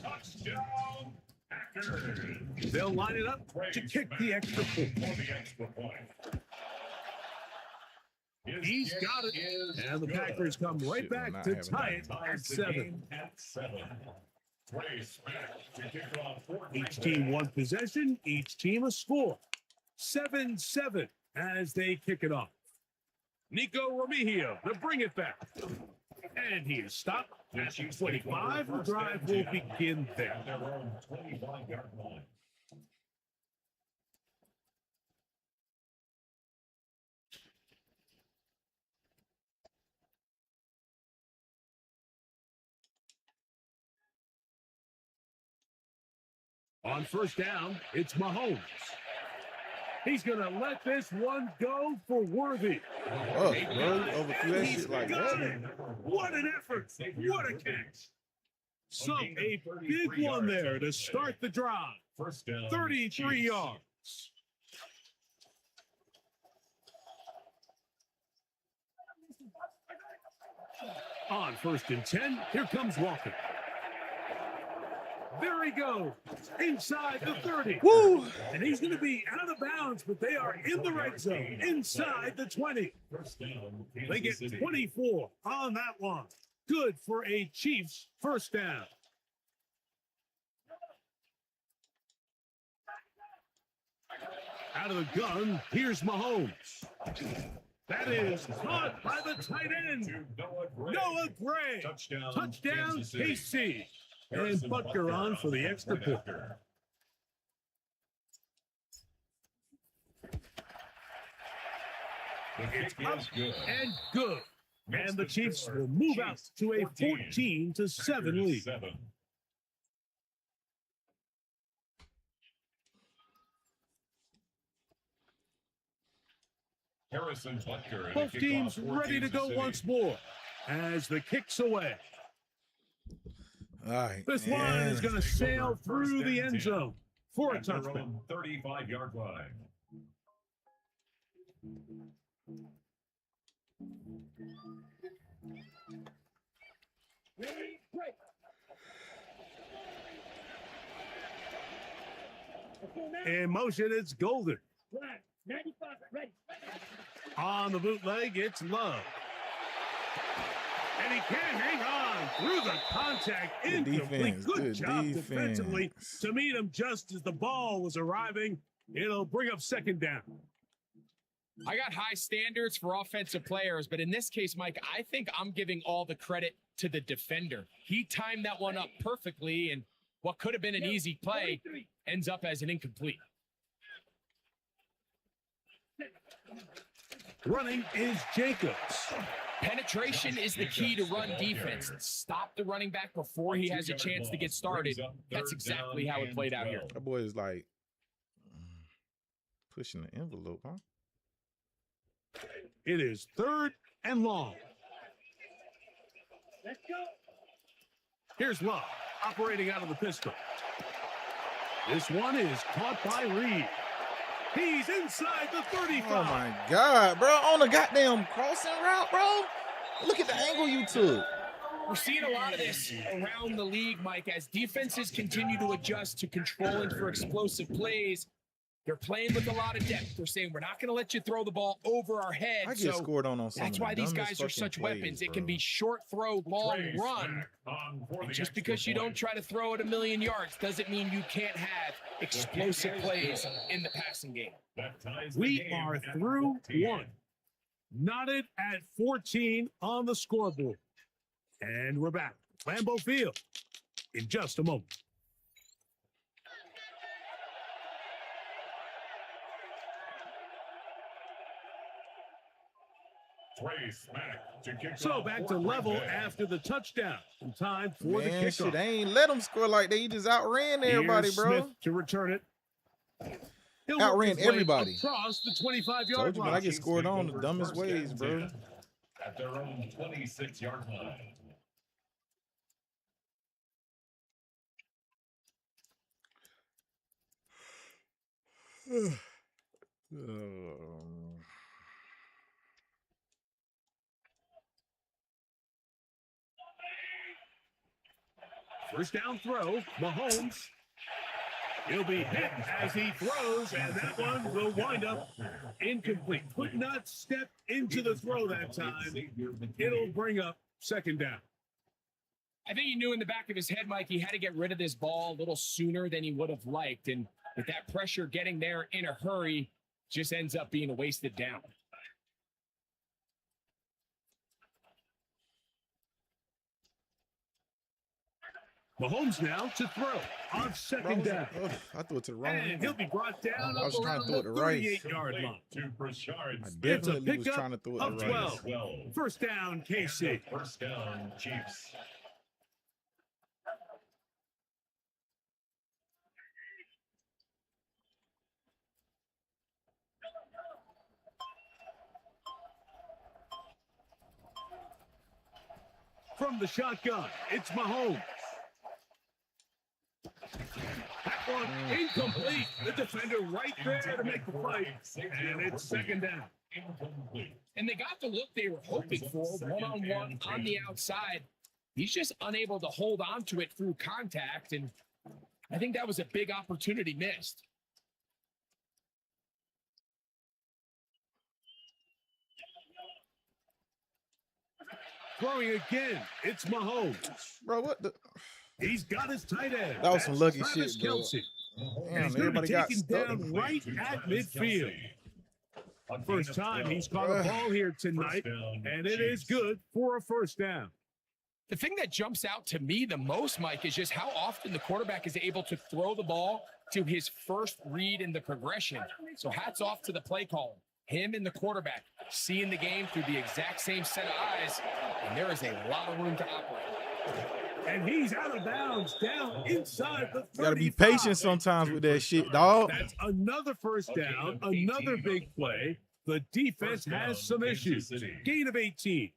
Touchdown, Packers. They'll line it up to kick the extra point. He's got it. And the Packers come right Shit, back not to having tie it that. at 7. Each team one possession, each team a score. 7-7 as they kick it off. Nico Remigio to bring it back. And he is stopped. At 25, the drive will begin there. On first down, it's Mahomes. He's going to let this one go for Worthy. Oh, bro, overthrew that He's shit like got that. it. What an effort. What a catch. So a big one there to start the drive. 33 yards. On first and 10, here comes Walker. There he goes, inside the 30. Woo! And he's going to be out of bounds, but they are in the red zone, inside the 20. They get 24 on that one. Good for a Chiefs first down. Out of the gun, here's Mahomes. That is caught by the tight end, Noah Gray. Touchdown, KC. And Butker on for the extra point. It's up and good. And the Chiefs will move out to a 14-7 lead. Both teams ready to go once more as the kick's away. All right. This one is going to sail through the end zone for a touchdown. 35-yard line. In motion, it's Golden. On the bootleg, it's Love. And he can't hang on through the contact. Incomplete. Good job defensively to meet him just as the ball was arriving. It'll bring up second down. I got high standards for offensive players, but in this case, Mike, I think I'm giving all the credit to the defender. He timed that one up perfectly, and what could have been an easy play ends up as an incomplete. Running is Jacobs. Penetration is the key to run defense. Stop the running back before he has a chance to get started. That's exactly how it played out here. That boy is like Pushing the envelope, huh? It is 3rd and long. Let's go. Here's Love operating out of the pistol. This one is caught by Reed. He's inside the 35. Oh my God, bro. On a goddamn crossing route, bro. Look at the angle you took. We're seeing a lot of this around the league, Mike, as defenses continue to adjust to controlling for explosive plays. They're playing with a lot of depth. They're saying, we're not going to let you throw the ball over our head. I get scored on some that's of why the these dumbest guys are such fucking weapons. plays, It can bro. be short throw, long run. And just because you don't try to throw it a million yards doesn't mean you can't have explosive plays in the passing game. We are through one. Knotted at 14 on the scoreboard. And we're back. Lambeau Field in just a moment. So back to level after the touchdown. And time for the Man, kickoff. shit, they ain't let them score like that. He just outran everybody, Here's bro. Smith to return it. He'll Outran work his way everybody. across the 25-yard Told you, man, I line. get scored on the dumbest ways, bro. At their own 26-yard line. First down throw, Mahomes. He'll be hit as he throws, and that one will wind up incomplete. Could not step into the throw that time. It'll bring up 2nd down. I think he knew in the back of his head, Mike, he had to get rid of this ball a little sooner than he would have liked. And with that pressure getting there in a hurry, just ends up being a wasted down. Mahomes now to throw on 2nd down. Oh, I threw it to the wrong And he'll one. be brought down I was up trying around to throw the it to right. 38-yard line. I It's a definitely was pickup trying to throw it of to right. 12. First down, KC. First down, Chiefs. From the shotgun, it's Mahomes. That one incomplete. The defender right there to make the play. And it's 2nd down. And they got the look they were hoping for, one-on-one on the outside. He's just unable to hold on to it through contact, and I think that was a big opportunity missed. Throwing again, it's Mahomes. Bro, what the? He's got his tight end. That was some lucky Travis shit, bro. Kelce. Damn, He's going to everybody be got taken stuck. down right at midfield. First time he's caught a ball here tonight, and it is good for a first down. The thing that jumps out to me the most, Mike, is just how often the quarterback is able to throw the ball to his first read in the progression. So hats off to the play caller. Him and the quarterback seeing the game through the exact same set of eyes, and there is a lot of room to operate. And he's out of bounds down inside the 35. You gotta be patient sometimes with that shit, dog. That's another first down, another big play. The defense has some issues. Gain of 18.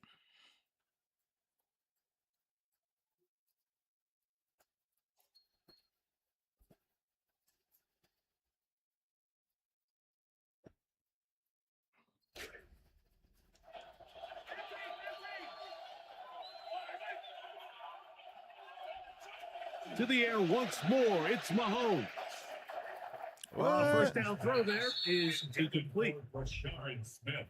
To the air once more, it's Mahomes. First down throw there is incomplete.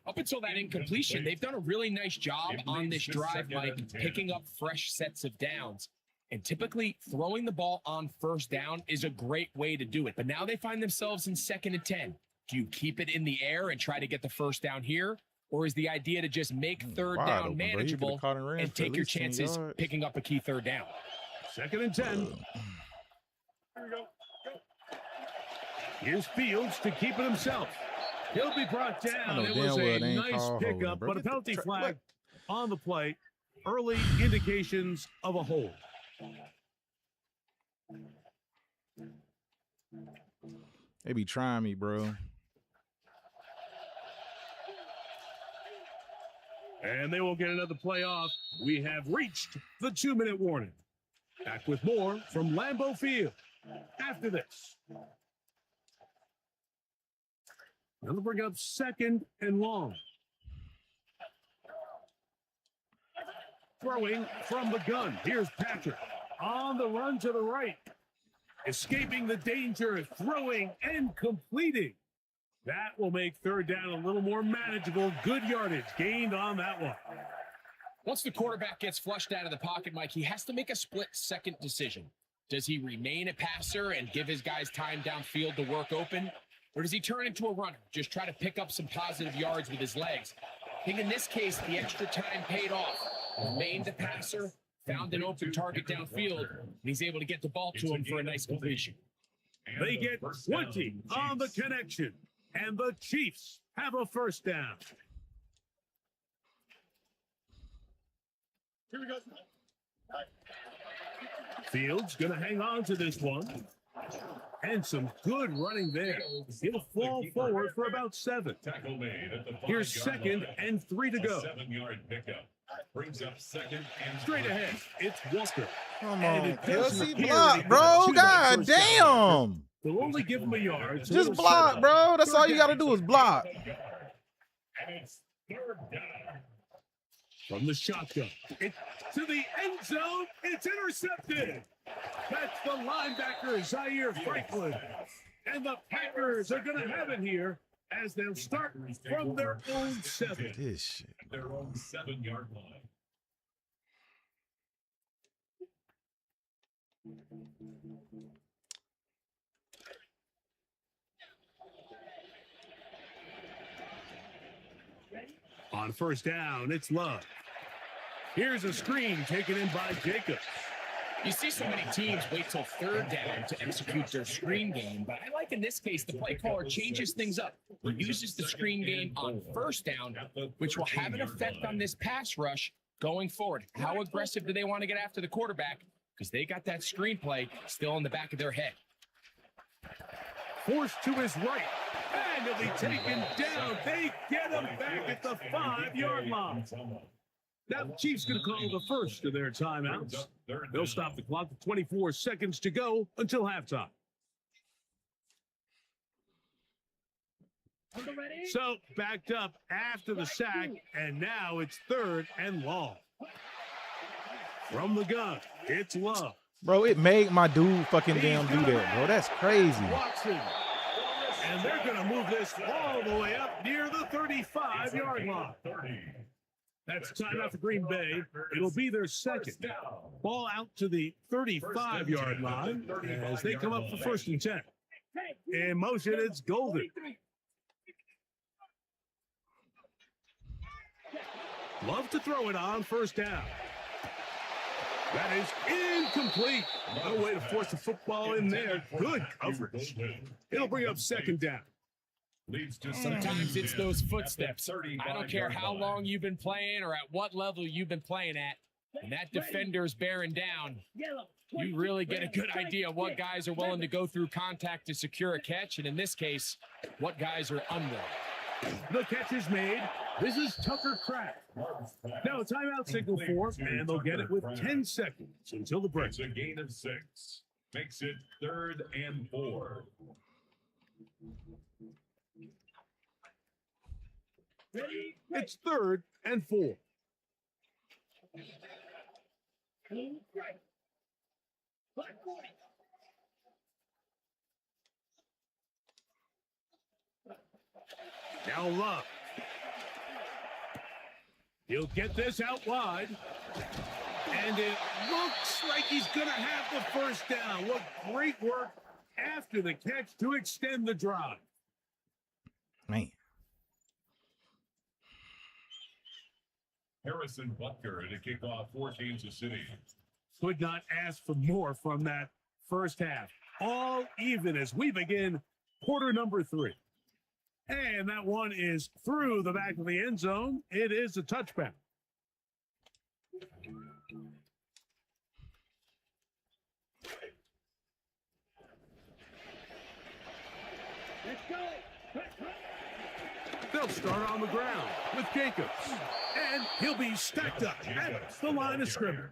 Up until that incompletion, they've done a really nice job on this drive, Mike, picking up fresh sets of downs. And typically, throwing the ball on first down is a great way to do it. But now they find themselves in 2nd and 10. Do you keep it in the air and try to get the first down here? Or is the idea to just make third Wide down open, bro. You manageable could've caught and ran and for at take your least 20 chances yards. picking up a key third down? 2nd and 10. Here's Fields to keep it himself. He'll be brought down. know It damn was well a they ain't nice call holding, pickup, bro. but a Get the penalty tra- flag what? on the play. Early indications of a hold. They be trying me, bro. And they will get another play off. We have reached the 2-minute warning. Back with more from Lambeau Field after this. Now they'll bring up 2nd and long. Throwing from the gun. Here's Patrick on the run to the right. Escaping the danger, throwing and completing. That will make 3rd down a little more manageable. Good yardage gained on that one. Once the quarterback gets flushed out of the pocket, Mike, he has to make a split-second decision. Does he remain a passer and give his guys time downfield to work open? Or does he turn into a runner, just try to pick up some positive yards with his legs? I think in this case, the extra time paid off. Remained a passer, found an open target downfield, and he's able to get the ball to him for a nice completion. They get 20 on the connection, and the Chiefs have a 1st down. Here we go. Fields going to hang on to this one. And some good running there. He'll fall forward for about 7. Here's 2nd and 3 to go. 7-yard pickup. Brings up 2nd and Straight ahead, it's Walker. Come And on, it doesn't Kelsey, appear block, they bro. can God achieve that 1st down. damn. They'll only give him a yard. so Just it'll block, set up bro. That's all 3rd you got to down. do is block. And it's 3rd down. From the shotgun. It's to the end zone. It's intercepted. That's the linebacker, Zaire Franklin. And the Packers are going to have it here as they'll start from their own 7. This shit. Their own 7-yard line. On 1st down, it's Love. Here's a screen taken in by Jacobs. You see so many teams wait till 3rd down to execute their screen game, but I like in this case the play caller changes things up. He uses the screen game on 1st down, which will have an effect on this pass rush going forward. How aggressive do they want to get after the quarterback? Because they got that screenplay still in the back of their head. Forced to his right. And he'll be taken down. They get him back at the 5-yard line. Now the Chiefs going to call the first of their timeouts. They'll stop the clock with 24 seconds to go until halftime. So backed up after the sack, and now it's 3rd and long. From the gun, it's Love. Bro, it made my dude fucking damn do that, bro. That's crazy. Watson. And they're going to move this all the way up near the 35-yard line. That's timeout for Green Bay. It'll be their 2nd. Ball out to the 35-yard line as they come up for 1st and 10. In motion, it's Golden. Love to throw it on 1st down. That is incomplete. No way to force the football in there. Good coverage. It'll bring up 2nd down. Sometimes it's those footsteps. I don't care how long you've been playing or at what level you've been playing at. When that defender's bearing down, you really get a good idea what guys are willing to go through contact to secure a catch, and in this case, what guys are unwilling. The catch is made. This is Tucker Kraft. Now a timeout signal for, and they'll get it with 10 seconds until the break. It's a gain of 6. Makes it 3rd and 4. It's 3rd and 4. Now Love. He'll get this out wide. And it looks like he's going to have the 1st down. What great work after the catch to extend the drive. Man. Harrison Butker to kick off for Kansas City. Could not ask for more from that 1st half. All even as we begin quarter number 3. And that one is through the back of the end zone. It is a touchback. They'll start on the ground with Jacobs. And he'll be stacked up at the line of scrimmage.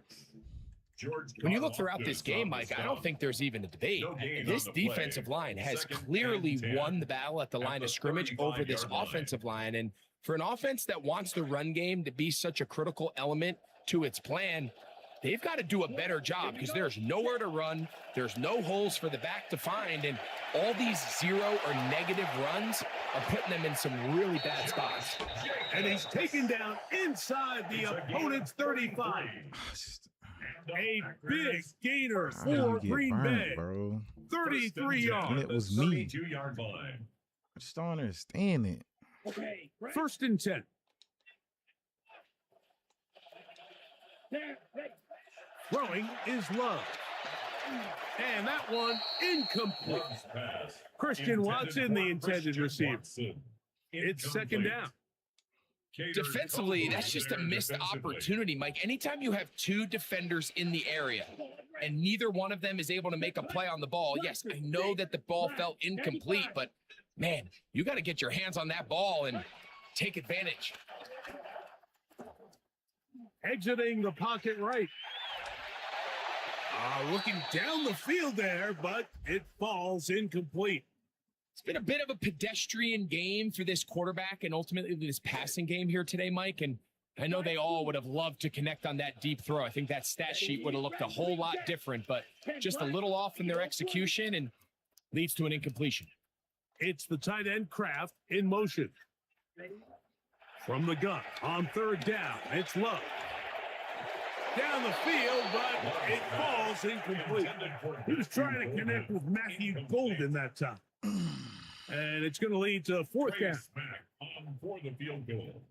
When you look throughout this game, Mike, I don't think there's even a debate. This defensive line has clearly won the battle at the line of scrimmage over this offensive line. And for an offense that wants the run game to be such a critical element to its plan, they've got to do a better job because there's nowhere to run. There's no holes for the back to find. And all these 0 or negative runs are putting them in some really bad spots. And he's taken down inside the opponent's 35. A big gainer for Green Bay. Bro. 33 yards. And it was me. 32-yard line. I just don't understand it. First and 10. Throwing is Love. And that one incomplete. Christian Watson, the intended receiver. It's second down. Defensively, that's just a missed opportunity, Mike. Anytime you have two defenders in the area and neither one of them is able to make a play on the ball, yes, I know that the ball felt incomplete, but man, you got to get your hands on that ball and take advantage. Exiting the pocket right. Looking down the field there, but it falls incomplete. It's been a bit of a pedestrian game for this quarterback and ultimately this passing game here today, Mike. And I know they all would have loved to connect on that deep throw. I think that stat sheet would have looked a whole lot different, but just a little off in their execution and leads to an incompletion. It's the tight end Kraft in motion. From the gun on third down, it's Love. Down the field, but it falls incomplete. He was trying to connect with Matthew Golden that time. And it's going to lead to a fourth down. For the field goal.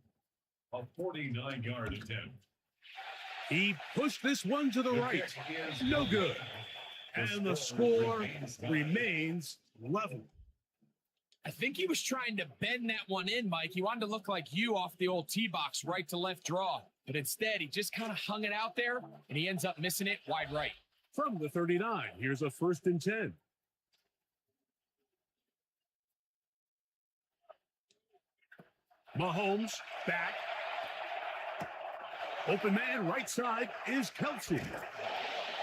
A 49-yard attempt. He pushed this one to the right. No good. And the score remains level. I think he was trying to bend that one in, Mike. He wanted to look like you off the old tee box, right to left draw. But instead, he just kind of hung it out there, and he ends up missing it wide right. From the 39, here's a 1st and 10. Mahomes back. Open man right side is Kelsey.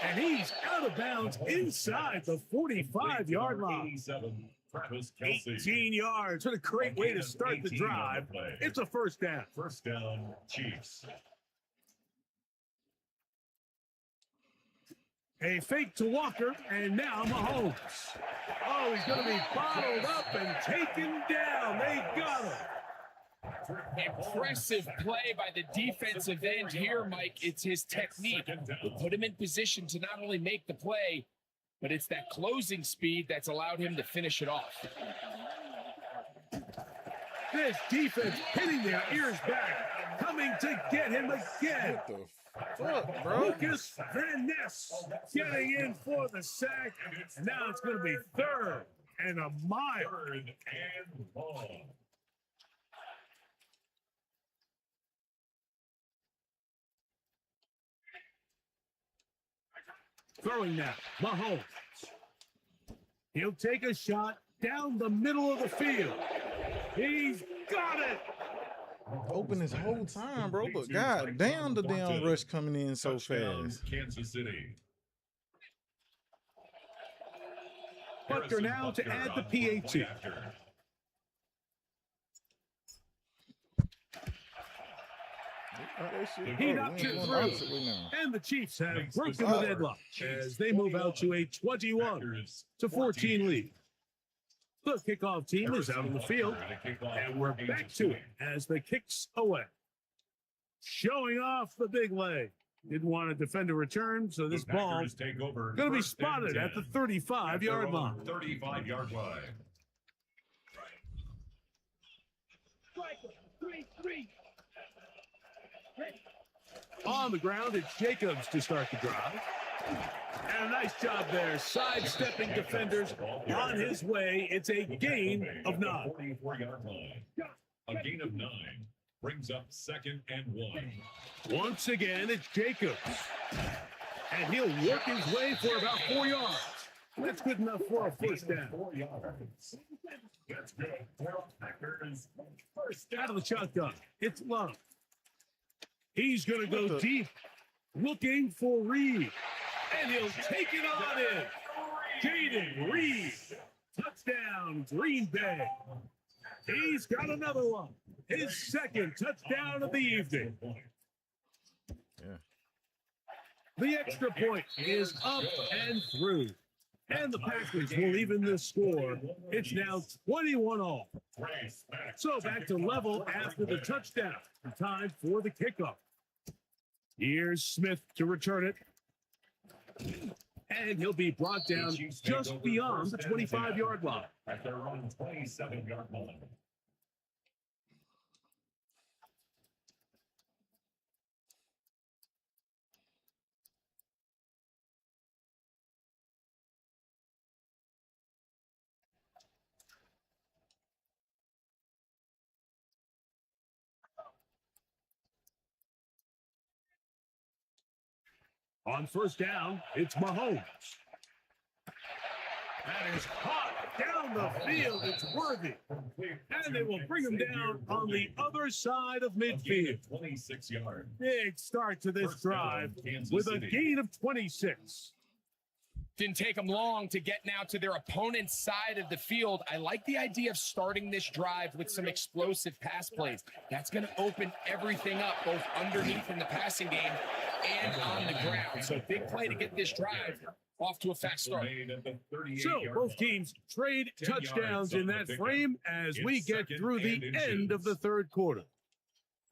And he's out of bounds inside the 45-yard line. 18 yards. What a great way to start the drive. It's a first down. First down, Chiefs. A fake to Walker, and now Mahomes. Oh, he's going to be bottled up and taken down. They got him. Impressive play by the defensive end here, Mike. It's his technique. Will put him in position to not only make the play, but it's that closing speed that's allowed him to finish it off. This defense hitting their ears back, coming to get him again. What the fuck, bro? Lucas Van Ness getting in for the sack, and now it's going to be 3rd and a mile. 3rd and long. Throwing now, Mahomes. He'll take a shot down the middle of the field. He's got it. Open this whole time, bro. But god damn, the damn rush coming in so fast. Kansas City. Butker now to add the PAT. He knocked it through, and the Chiefs have broken the deadlock as they move out to a 21-14 lead. The kickoff team is out on the field, and we're back to it as the kicks away. Showing off the big leg. Didn't want to defend a return, so this ball is going to be spotted at the 35-yard line. 35-yard line. On the ground, it's Jacobs to start the drive. And a nice job there, sidestepping defenders on his way. It's a gain of 9. 44-yard line. A gain of 9 brings up 2nd and 1. Once again, it's Jacobs. And he'll work his way for about 4 yards. That's good enough for a first down. 4 yards. That's good. For Packers. First out of the shotgun. It's Love. He's going to go deep, looking for Reed. And he'll take it on in. Jaden Reed. Touchdown, Green Bay. He's got another one. His second touchdown of the evening. The extra point is up and through. And the Packers will even the score. It's now 21-all. So back to level after the touchdown. Time for the kickoff. Here's Smith to return it. And he'll be brought down just beyond the 25-yard line. At their own 27-yard line. On first down, it's Mahomes. That is caught down the field. It's Worthy. And they will bring him down on the other side of midfield. 26 yards. Big start to this drive with a gain of 26. Didn't take them long to get now to their opponent's side of the field. I like the idea of starting this drive with some explosive pass plays. That's going to open everything up, both underneath in the passing game and on the ground. So big play to get this drive off to a fast start. So both teams trade touchdowns in that frame as we get through the end of the third quarter.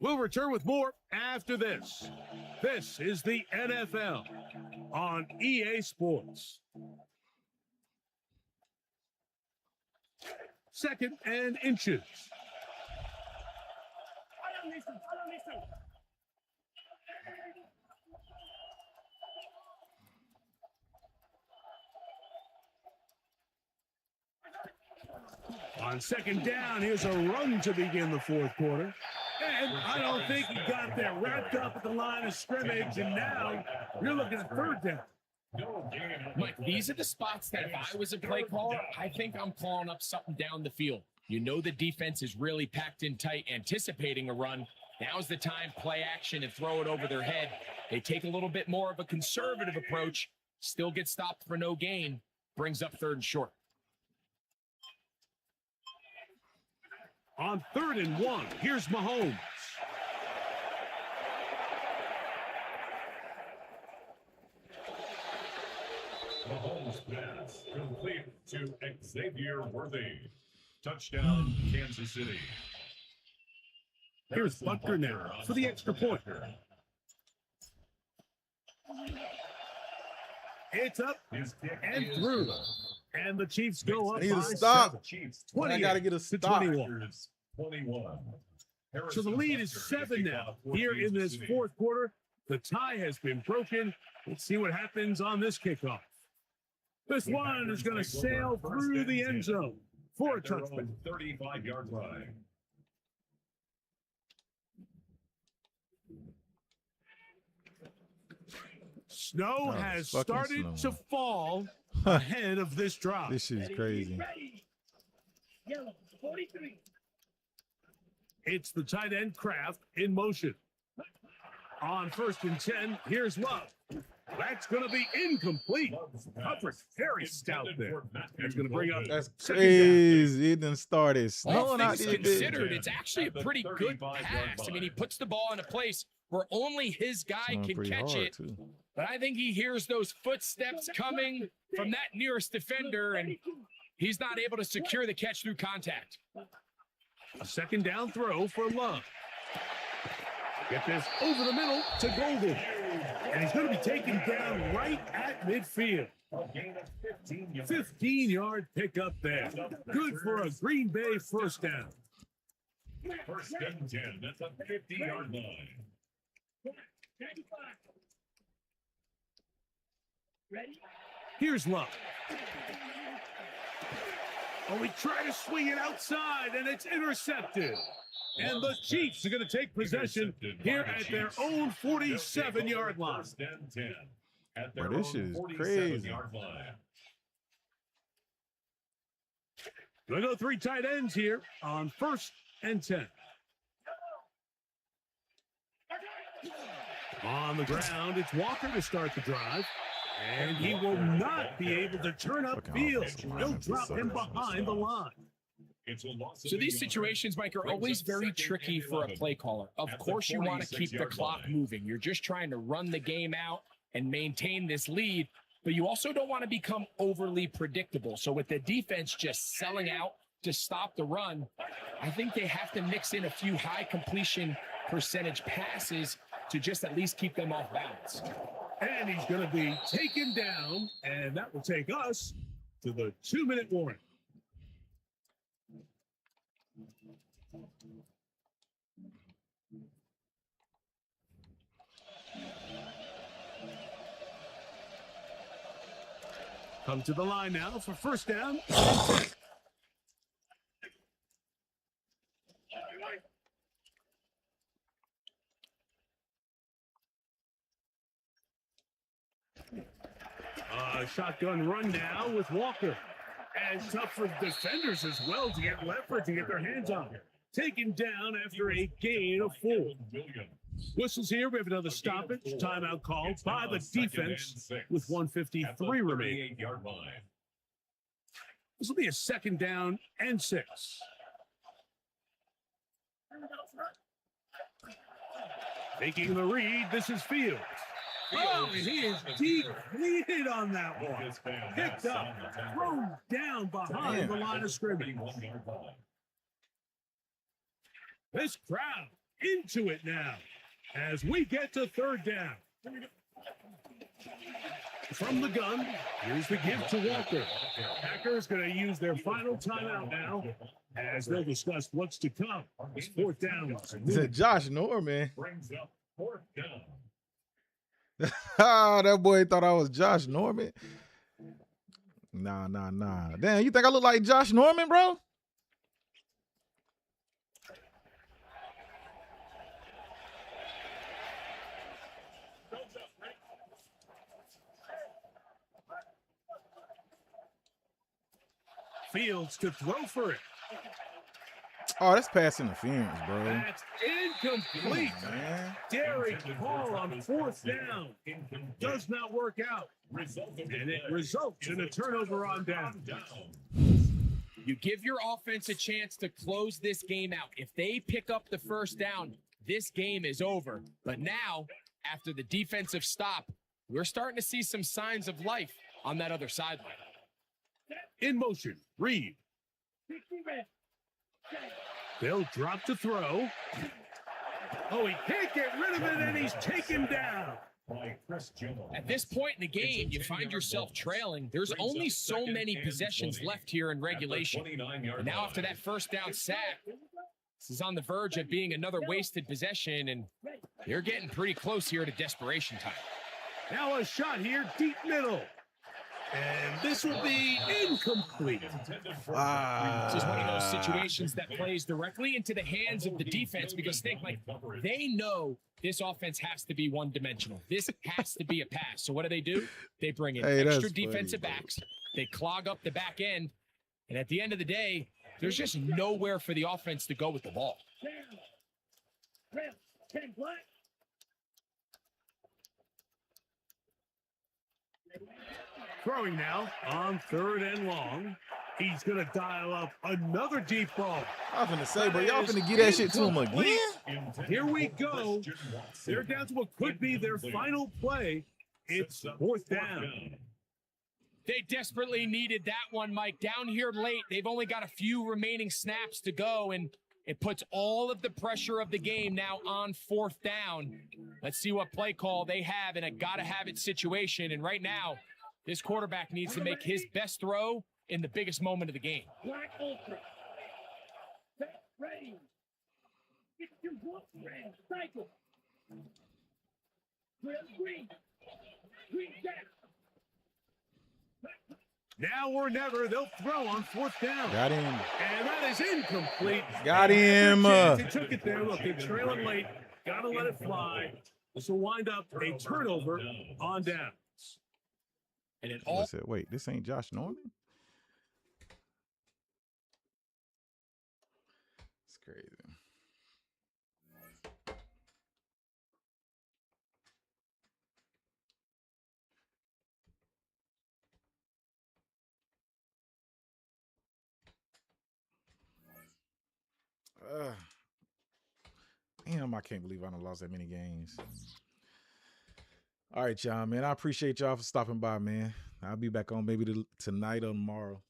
We'll return with more after this. This is the NFL on EA Sports. Second and inches. On second down, here's a run to begin the fourth quarter. And I don't think he got there wrapped up at the line of scrimmage, and now you're looking at third down. Mike, these are the spots that if I was a play caller, I think I'm calling up something down the field. You know the defense is really packed in tight, anticipating a run. Now's the time, play action and throw it over their head. They take a little bit more of a conservative approach, still get stopped for no gain, brings up third and short. On 3rd and 1, here's Mahomes. Mahomes pass complete to Xavier Worthy. Touchdown, Kansas City. Here's Butker now for the extra point. It's up and through. And the Chiefs go up I need by a stop. 7. I gotta get a stop. 21. So the lead is 7 now. Here in this fourth quarter, the tie has been broken. Let's see what happens on this kickoff. This one is going to sail through the end zone for a touchdown. 35-yard line. Snow has fucking started snow. to fall ahead of this drive. This shit is crazy. It's the tight end Kraft in motion. On 1st and 10, here's Love. That's going to be incomplete. Coverage very stout there. That's going to bring up That's second down. crazy. It done started All snowing out things there. considered, it's actually a pretty good pass. I mean, he puts the ball in a place where only his guy Snowing can pretty catch hard, it. too. But I think he hears those footsteps coming from that nearest defender, and he's not able to secure the catch through contact. A second down throw for Love. Get this over the middle to Golden. And he's going to be taken down right at midfield. 15-yard pickup there. Good for a Green Bay first down. First and 10. That's a 50-yard line. Here's Love. Oh, we try to swing it outside, and it's intercepted. And the Chiefs are going to take possession here at their own 47-yard line. First and 10. At their Bro, this own shit is crazy. 47-yard line. They'll go 3 tight ends here on 1st and 10. On the ground, it's Walker to start the drive. And he will not be able to turn upfield. They'll drop him behind the line. So these situations, Mike, are always very tricky for a play caller. Of course, you want to keep the clock moving. You're just trying to run the game out and maintain this lead, but you also don't want to become overly predictable. So with the defense just selling out to stop the run, I think they have to mix in a few high completion percentage passes to just at least keep them off balance. And he's going to be taken down, and that will take us to the 2-minute warning. Come to the line now for 1st down. Shotgun run now with Walker. And tough for defenders as well to get Leffert to get their hands on him. Taken down after a gain of 4. Whistles here. We have another stoppage. Timeout called by the defense with 1:53 remaining. This will be a 2nd down and 6. Taking the read, this is Fields. Oh, and he is depleted on that one. Picked up, thrown down behind the line of scrimmage. This crowd into it now as we get to 3rd down. From the gun, here's the give to Walker. Packers going to use their final timeout now as they'll discuss what's to come. It's 4th down. Is it Josh Norman? Brings up 4th down. That boy thought I was Josh Norman. Nah. Damn, you think I look like Josh Norman, bro? Fields to throw for it. Oh, that's pass interference, bro. That's incomplete. Man. Derek Hall on 4th down. Does not work out. And it results in a turnover on down. You give your offense a chance to close this game out. If they pick up the 1st down, this game is over. But now, after the defensive stop, we're starting to see some signs of life on that other sideline. In motion, Reed. They'll drop to throw. Oh, he can't get rid of it, and he's taken down. At this point in the game, you find yourself trailing. There's only so many possessions left here in regulation. And now after that 1st down sack, this is on the verge of being another wasted possession, and you're getting pretty close here to desperation time. Now a shot here, deep middle. And this will be incomplete. This is one of those situations that plays directly into the hands of the defense because they know this offense has to be one-dimensional. This has to be a pass. So what do? They bring in extra defensive backs. They clog up the back end. And at the end of the day, there's just nowhere for the offense to go with the ball. Throwing now on 3rd and long. He's going to dial up another deep ball. I was going to say, but y'all finna get that shit to him again? Here we go. They're down to what could be their final play. It's 4th down. They desperately needed that one, Mike. Down here late, they've only got a few remaining snaps to go, and it puts all of the pressure of the game now on 4th down. Let's see what play call they have in a gotta-have-it situation, and right now, this quarterback needs to make his best throw in the biggest moment of the game. Now or never, they'll throw on 4th down. Got him. And that is incomplete. Got him. They took it there. Look, they're trailing late. Got to let it fly. This will wind up a turnover on down. And it all. Wait, this ain't Josh Norman? crazy. Damn, I can't believe I done lost that many games. All right, y'all, man. I appreciate y'all for stopping by, man. I'll be back on maybe tonight or tomorrow.